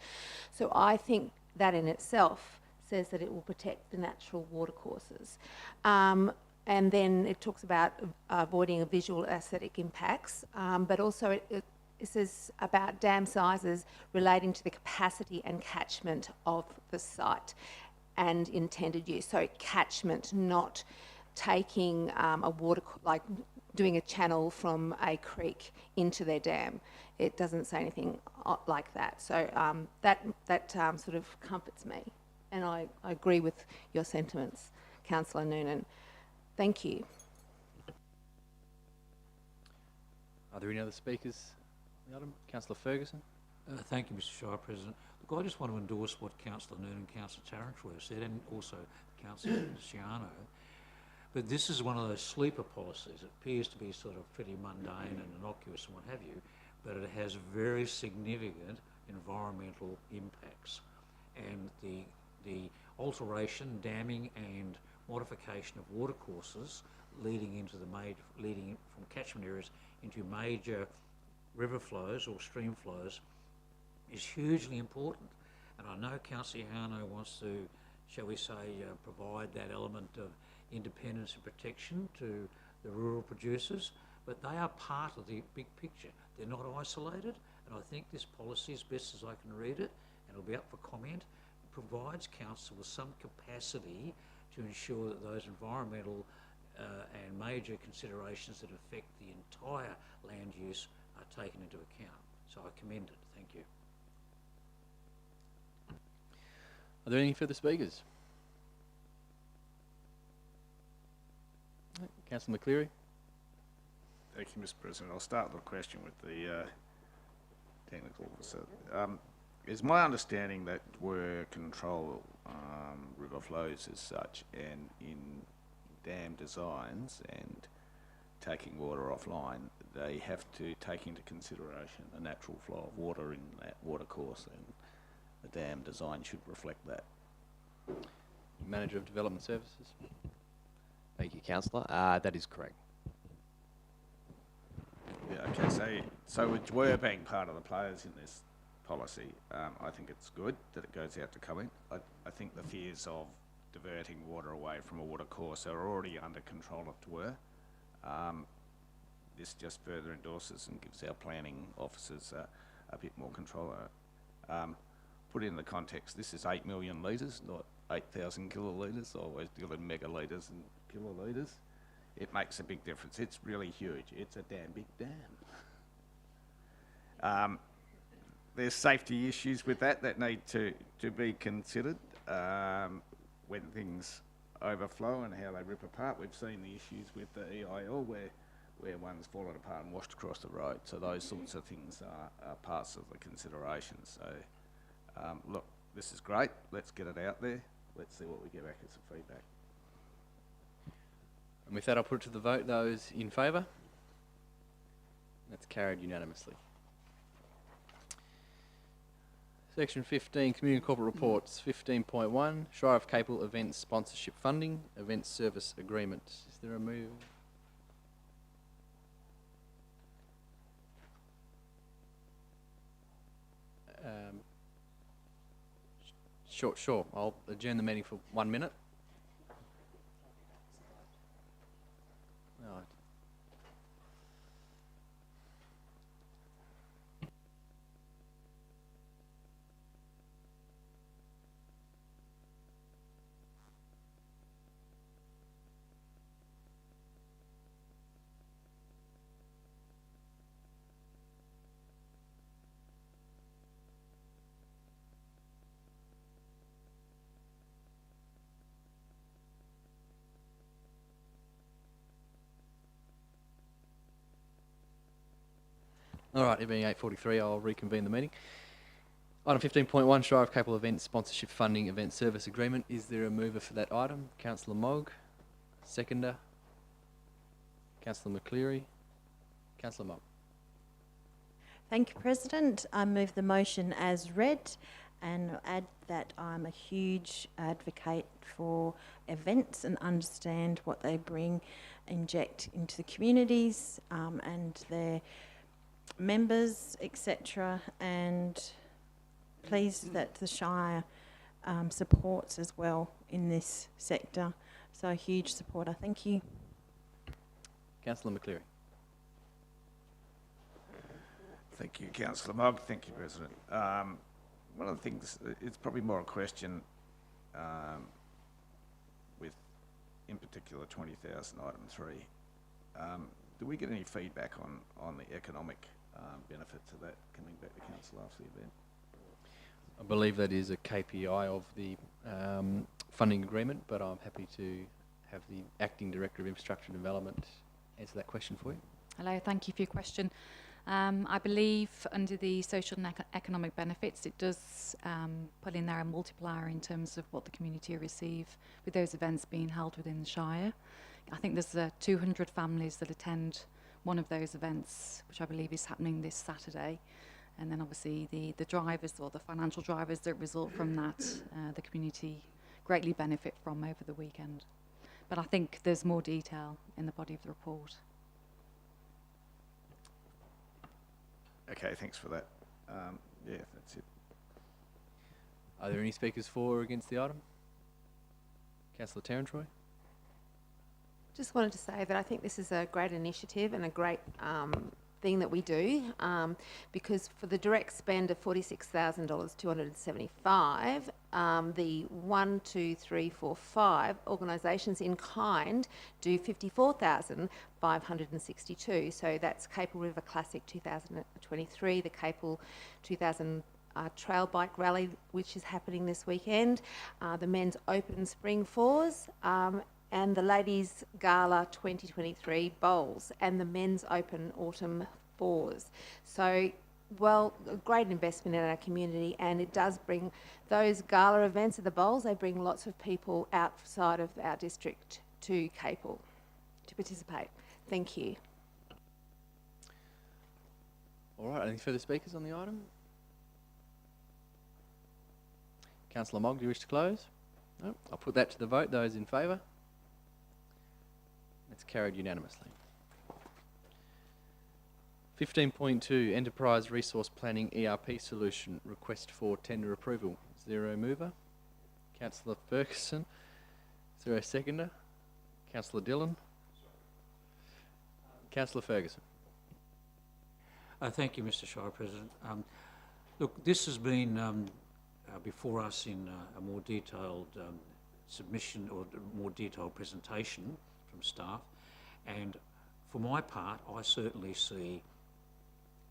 So I think that in itself says that it will protect the natural water courses. And then it talks about avoiding visual aesthetic impacts, but also it says about dam sizes relating to the capacity and catchment of the site and intended use. So catchment, not taking a water, like doing a channel from a creek into their dam. It doesn't say anything like that. So that sort of comforts me. And I agree with your sentiments, Councillor Noonan. Thank you. Are there any other speakers the item. Councillor Ferguson. Thank you, Mr. Shire President. Look, I just want to endorse what Councillor Noon and Councillor Tarrantworth said, and also Councillor Sciano. But this is one of those sleeper policies. It appears to be sort of pretty mundane and innocuous and what have you, but it has very significant environmental impacts. And the alteration, damming and modification of watercourses leading from catchment areas into major river flows or stream flows is hugely important. And I know Councillor Hano wants to, shall we say, provide that element of independence and protection to the rural producers, but they are part of the big picture. They're not isolated, and I think this policy, as best as I can read it, and it'll be up for comment, provides council with some capacity to ensure that those environmental and major considerations that affect the entire land use are taken into account. So I commend it. Thank you. Are there any further speakers? Councillor McCleary. Thank you, Mr. President. I'll start with a question with the technical officer. It's my understanding that where control river flows as such, and in dam designs and taking water offline, they have to take into consideration the natural flow of water in that watercourse, and the dam design should reflect that. Manager of Development Services. Thank you, Councillor. That is correct. Yeah, okay, so which were being part of the players in this policy, I think it's good that it goes out to comment. I think the fears of diverting water away from a watercourse are already under control if it were. This just further endorses and gives our planning officers a bit more control. Put in the context, this is 8 million litres, not 8,000 kilolitres. I always deal in megalitres and kilolitres. It makes a big difference. It's really huge. It's a damn big dam. There's safety issues with that need to be considered when things overflow and how they rip apart. We've seen the issues with the EIL where one's fallen apart and washed across the road. So those sorts of things are parts of the consideration. So look, this is great. Let's get it out there. Let's see what we get back as some feedback. And with that, I'll put it to the vote. Those in favour? That's carried unanimously. Section 15, Community and Corporate Reports. 15.1, Shire of Capel Events Sponsorship Funding, Events Service Agreement. Is there a move? Sure. I'll adjourn the meeting for 1 minute. Right. All right, it being 8:43, I'll reconvene the meeting. Item 15.1, Shire of Capel Events Sponsorship Funding Event Service Agreement. Is there a mover for that item? Councillor Mogg. Seconder. Councillor McCleary. Councillor Mogg. Thank you, President. I move the motion as read and add that I'm a huge advocate for events and understand what they inject into the communities and their members, etc. And pleased that the Shire supports as well in this sector. So huge supporter. Thank you. Councillor McCleary. Thank you, Councillor Mogg. Thank you, President. One of the things, it's probably more a question with, in particular, 20,000 item 3. Do we get any feedback on the economic benefits of that coming back to council after the event? I believe that is a KPI of the funding agreement, but I'm happy to have the Acting Director of Infrastructure and Development answer that question for you. Hello, thank you for your question. I believe under the social and economic benefits, it does put in there a multiplier in terms of what the community receive with those events being held within the Shire. I think there's 200 families that attend one of those events, which I believe is happening this Saturday. And then obviously the drivers or the financial drivers that result from that, the community greatly benefit from over the weekend. But I think there's more detail in the body of the report. Okay, thanks for that. Yeah, that's it. Are there any speakers for or against the item? Councillor Tarantroy? Just wanted to say that I think this is a great initiative and a great thing that we do, because for the direct spend of $46,275, the 1, 2, 3, 4, 5 organisations in kind do 54,562. So that's Capel River Classic 2023, the Capel 2000 Trail Bike Rally, which is happening this weekend, the Men's Open Spring Fours, and the Ladies Gala 2023 Bowls, and the Men's Open Autumn Fours. So, well, a great investment in our community, and it does bring those gala events at the bowls, they bring lots of people outside of our district to Capel to participate. Thank you. All right, any further speakers on the item? Councillor Mogg, do you wish to close? No. I'll put that to the vote. Those in favour? It's carried unanimously. 15.2 Enterprise Resource Planning ERP Solution Request for Tender Approval. Is there a mover? Councillor Ferguson. Is there a seconder? Councillor Dillon. Councillor Ferguson. Thank you, Mr. Shire President. Look, this has been before us in a more detailed submission or more detailed presentation from staff, and for my part, I certainly see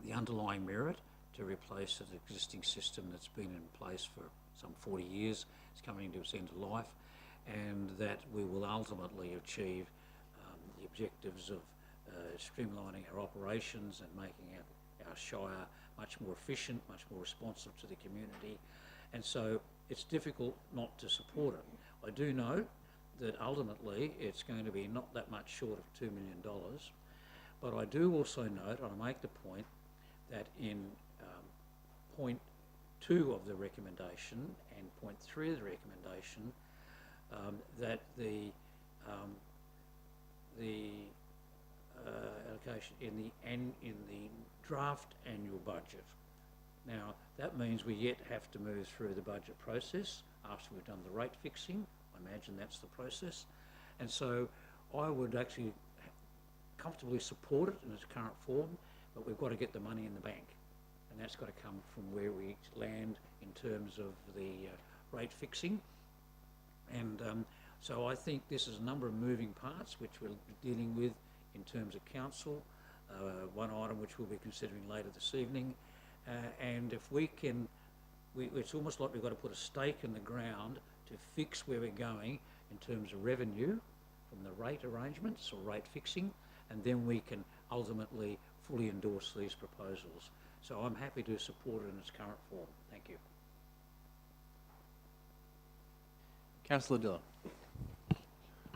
the underlying merit to replace an existing system that's been in place for some 40 years. It's coming into its end of life, and that we will ultimately achieve the objectives of streamlining our operations and making our Shire much more efficient, much more responsive to the community. And so it's difficult not to support it. I do know that ultimately it's going to be not that much short of $2 million, but I do also note, and I make the point, that in point 2 of the recommendation and point 3 of the recommendation, that the allocation in the draft annual budget. Now that means we yet have to move through the budget process after we've done the rate fixing. I imagine that's the process, and so I would actually comfortably support it in its current form, but we've got to get the money in the bank, and that's got to come from where we land in terms of the rate fixing. And so I think this is a number of moving parts which we're dealing with in terms of council, one item which we'll be considering later this evening, and if we can, it's almost like we've got to put a stake in the ground to fix where we're going in terms of revenue from the rate arrangements or rate fixing, and then we can ultimately fully endorse these proposals. So I'm happy to support it in its current form. Thank you. Councillor Dillon.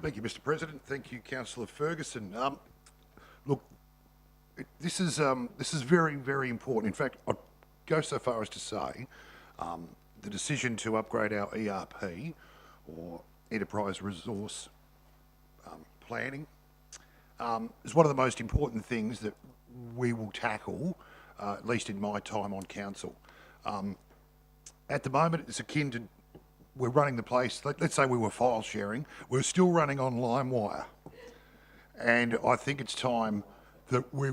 Thank you, Mr. President. Thank you, Councillor Ferguson. Look, this is very, very important. In fact, I'd go so far as to say the decision to upgrade our ERP, or Enterprise Resource Planning, is one of the most important things that we will tackle, at least in my time on council. At the moment, it's akin to, we're running the place, let's say we were file sharing, we're still running on LimeWire. And I think it's time that we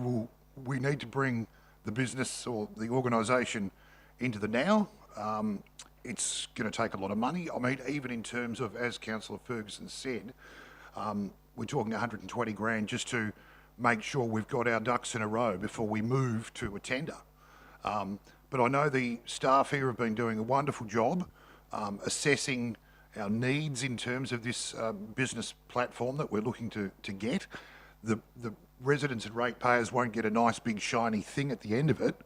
need to bring the business or the organisation into the now. It's going to take a lot of money. I mean, even in terms of, as Councillor Ferguson said, we're talking 120 grand just to make sure we've got our ducks in a row before we move to a tender. But I know the staff here have been doing a wonderful job assessing our needs in terms of this business platform that we're looking to get. The residents and ratepayers won't get a nice big shiny thing at the end of it,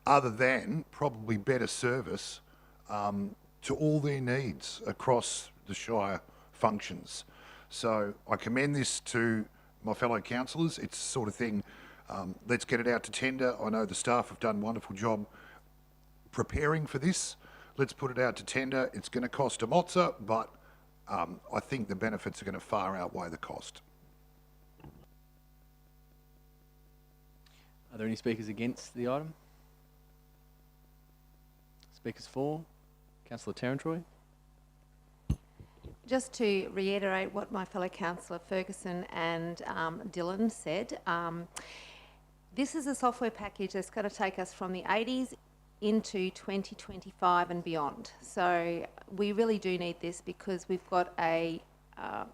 other than probably better service to all their needs across the Shire functions. So I commend this to my fellow councillors. It's the sort of thing, let's get it out to tender. I know the staff have done a wonderful job preparing for this. Let's put it out to tender. It's going to cost a mozza, but I think the benefits are going to far outweigh the cost. Are there any speakers against the item? Speakers for? Councillor Tarantroy. Just to reiterate what my fellow councillor Ferguson and Dylan said, this is a software package that's going to take us from the 80s into 2025 and beyond. So we really do need this because we've got a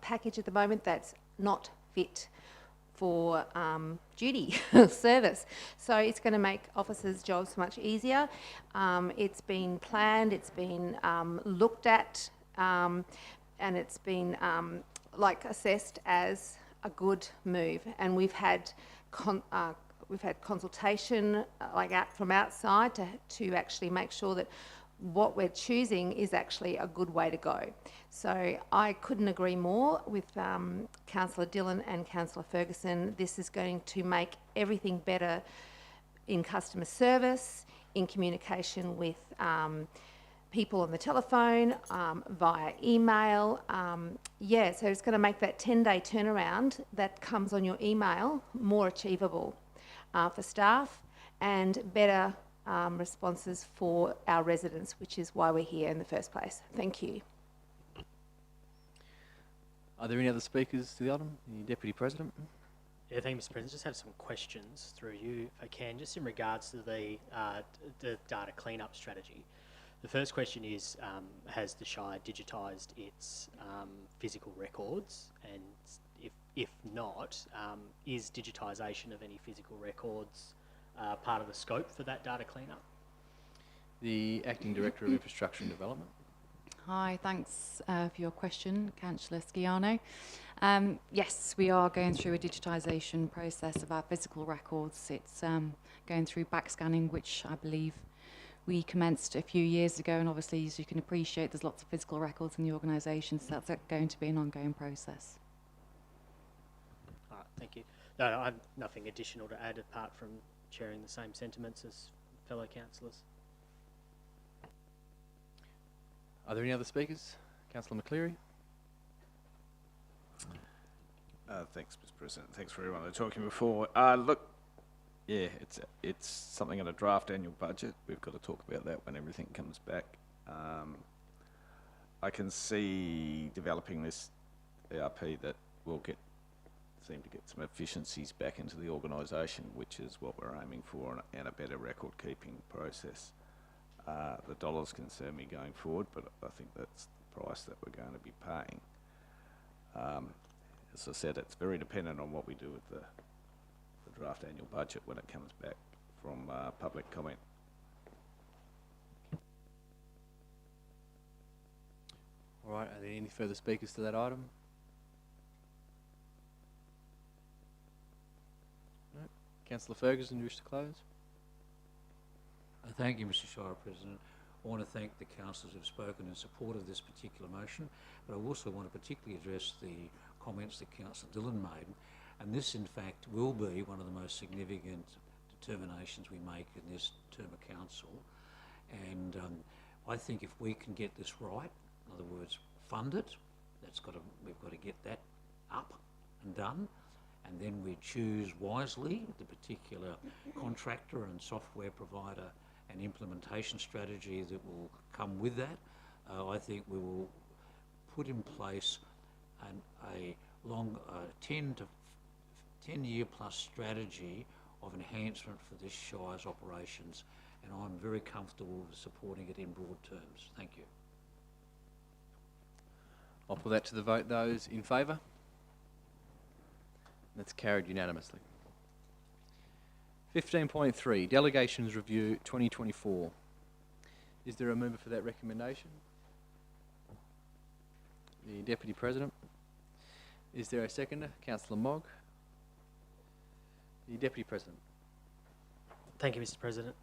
package at the moment that's not fit for duty service. So it's going to make officers' jobs much easier. It's been planned, it's been looked at, and it's been assessed as a good move. And we've had consultation from outside to actually make sure that what we're choosing is actually a good way to go. So I couldn't agree more with Councillor Dillon and Councillor Ferguson. This is going to make everything better in customer service, in communication with people on the telephone, via email. So it's going to make that 10-day turnaround that comes on your email more achievable for staff and better responses for our residents, which is why we're here in the first place. Thank you. Are there any other speakers to the item? The Deputy President. Yeah, thank you, Mr. President. Just have some questions through you, if I can, just in regards to the data cleanup strategy. The first question is, has the Shire digitised its physical records? And if not, is digitisation of any physical records part of the scope for that data cleanup? The Acting Director of Infrastructure and Development. Hi, thanks for your question, Councillor Sciano. Yes, we are going through a digitisation process of our physical records. It's going through back scanning, which I believe we commenced a few years ago, and obviously, as you can appreciate, there's lots of physical records in the organisation, so that's going to be an ongoing process. Thank you. No, I have nothing additional to add apart from sharing the same sentiments as fellow councillors. Are there any other speakers? Councillor McCleary. Thanks, Mr. President. Thanks for everyone talking before. Look, yeah, it's something in a draft annual budget. We've got to talk about that when everything comes back. I can see developing this ERP that will seem to get some efficiencies back into the organisation, which is what we're aiming for, and a better record keeping process. The dollars concern me going forward, but I think that's the price that we're going to be paying. As I said, it's very dependent on what we do with the draft annual budget when it comes back from public comment. All right, are there any further speakers to that item? No. Councillor Ferguson, you wish to close? Thank you, Mr. Shire President. I want to thank the councillors who have spoken in support of this particular motion, but I also want to particularly address the comments that Councillor Dillon made. And this, in fact, will be one of the most significant determinations we make in this term of council. And I think if we can get this right, in other words, fund it, we've got to get that up and done. And then we choose wisely the particular contractor and software provider and implementation strategy that will come with that. I think we will put in place a long 10-year plus strategy of enhancement for this Shire's operations, and I'm very comfortable with supporting it in broad terms. Thank you. I'll put that to the vote. Those in favour? That's carried unanimously. 15.3, Delegations Review 2024. Is there a member for that recommendation? The Deputy President. Is there a seconder? Councillor Mogg. The Deputy President. Thank you, Mr. President.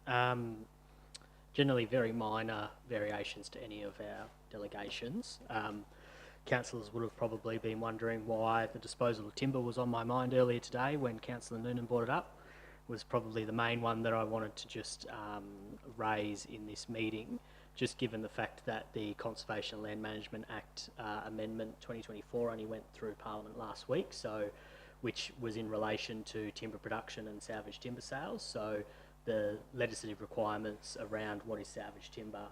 Generally very minor variations to any of our delegations. Councillors would have probably been wondering why the disposal of timber was on my mind earlier today when Councillor Noonan brought it up. Was probably the main one that I wanted to just raise in this meeting, just given the fact that the Conservation and Land Management Act Amendment 2024 only went through Parliament last week, so which was in relation to timber production and salvage timber sales. So the legislative requirements around what is salvage timber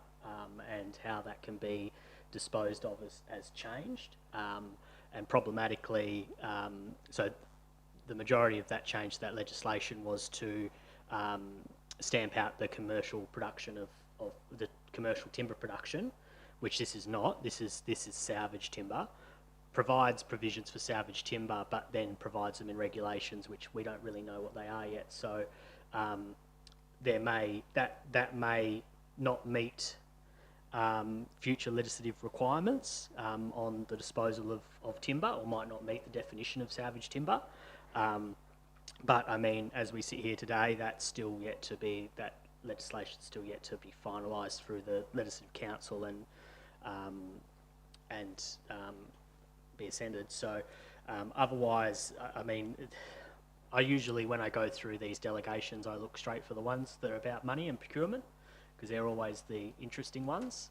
and how that can be disposed of has changed. And problematically, so the majority of that change to that legislation was to stamp out the commercial production of the commercial timber production, which this is not. This is salvage timber. Provides provisions for salvage timber, but then provides them in regulations which we don't really know what they are yet. So that may not meet future legislative requirements on the disposal of timber, or might not meet the definition of salvage timber. But I mean, as we sit here today, that legislation is still yet to be finalised through the Legislative Council and be ascended. So otherwise, I mean, I usually, when I go through these delegations, I look straight for the ones that are about money and procurement, because they're always the interesting ones.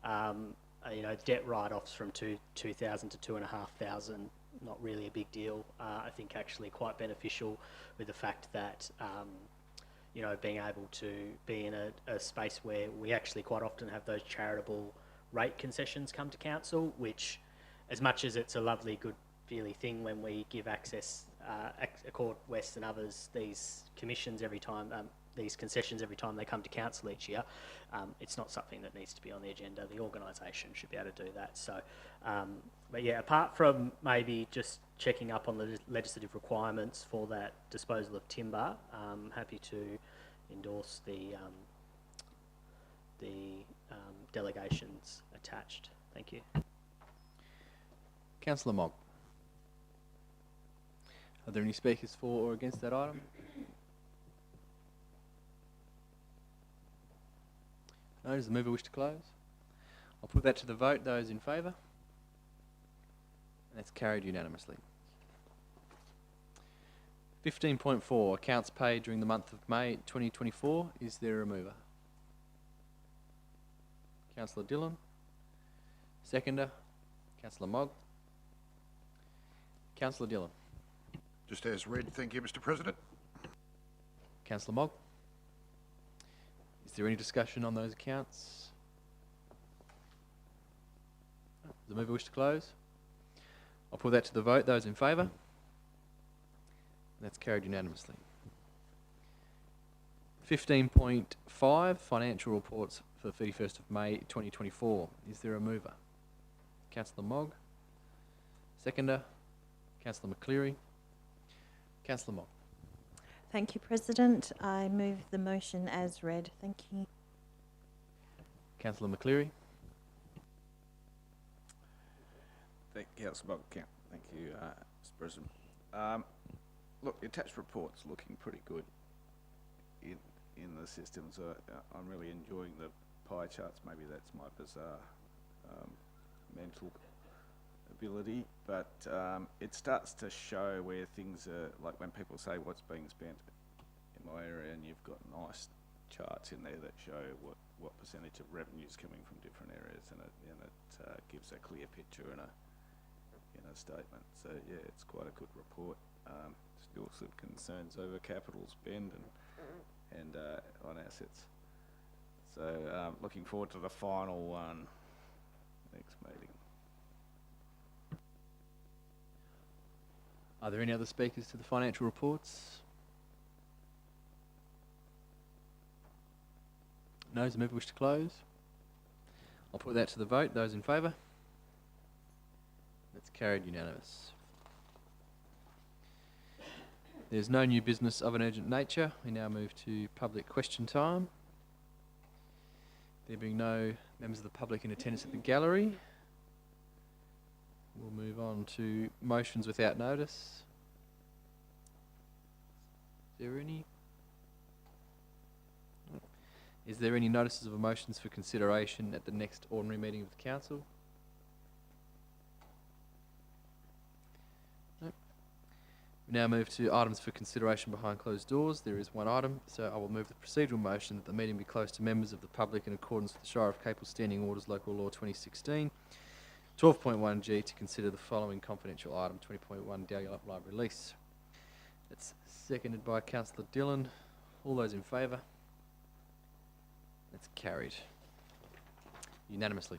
You know, debt write-offs from 2,000 to 2,500, not really a big deal. I think actually quite beneficial with the fact that you know, being able to be in a space where we actually quite often have those charitable rate concessions come to council, which, as much as it's a lovely, good, feely thing when we give access, Accord West and others, these commissions every time, these concessions every time they come to council each year, it's not something that needs to be on the agenda. The organisation should be able to do that. So, but yeah, apart from maybe just checking up on the legislative requirements for that disposal of timber, I'm happy to endorse the delegations attached. Thank you. Councillor Mogg. Are there any speakers for or against that item? No, does the mover wish to close? I'll put that to the vote. Those in favour? And that's carried unanimously. 15.4, accounts paid during the month of May 2024. Is there a mover? Councillor Dillon. Seconder, Councillor Mogg. Councillor Dillon. Just as read, thank you, Mr. President. Councillor Mogg. Is there any discussion on those accounts? Does the mover wish to close? I'll put that to the vote. Those in favour? That's carried unanimously. 15.5, financial reports for the 31st of May 2024. Is there a mover? Councillor Mogg. Seconder, Councillor McCleary. Councillor Mogg. Thank you, President. I move the motion as read. Thank you. Councillor McCleary. Thank you, Councillor Mogg. Thank you, Mr. President. Look, the attached report's looking pretty good in the system, so I'm really enjoying the pie charts. Maybe that's my bizarre mental ability, but it starts to show where things are, like when people say what's being spent in my area, and you've got nice charts in there that show what percentage of revenue is coming from different areas, and it gives a clear picture in a statement. So yeah, it's quite a good report. Still some concerns over capital spend and on assets. So looking forward to the final one next meeting. Are there any other speakers to the financial reports? No, does the mover wish to close? I'll put that to the vote. Those in favour? That's carried unanimous. There's no new business of an urgent nature. We now move to public question time. There being no members of the public in attendance at the gallery, we'll move on to motions without notice. Is there any notices of motions for consideration at the next ordinary meeting of the council? Nope. We now move to items for consideration behind closed doors. There is one item, so I will move the procedural motion that the meeting be closed to members of the public in accordance with the Shire of Capel Standing Orders Local Law 2016. 12.1G to consider the following confidential item, 20.1 Dahlia Library lease. That's seconded by Councillor Dillon. All those in favour? That's carried unanimously.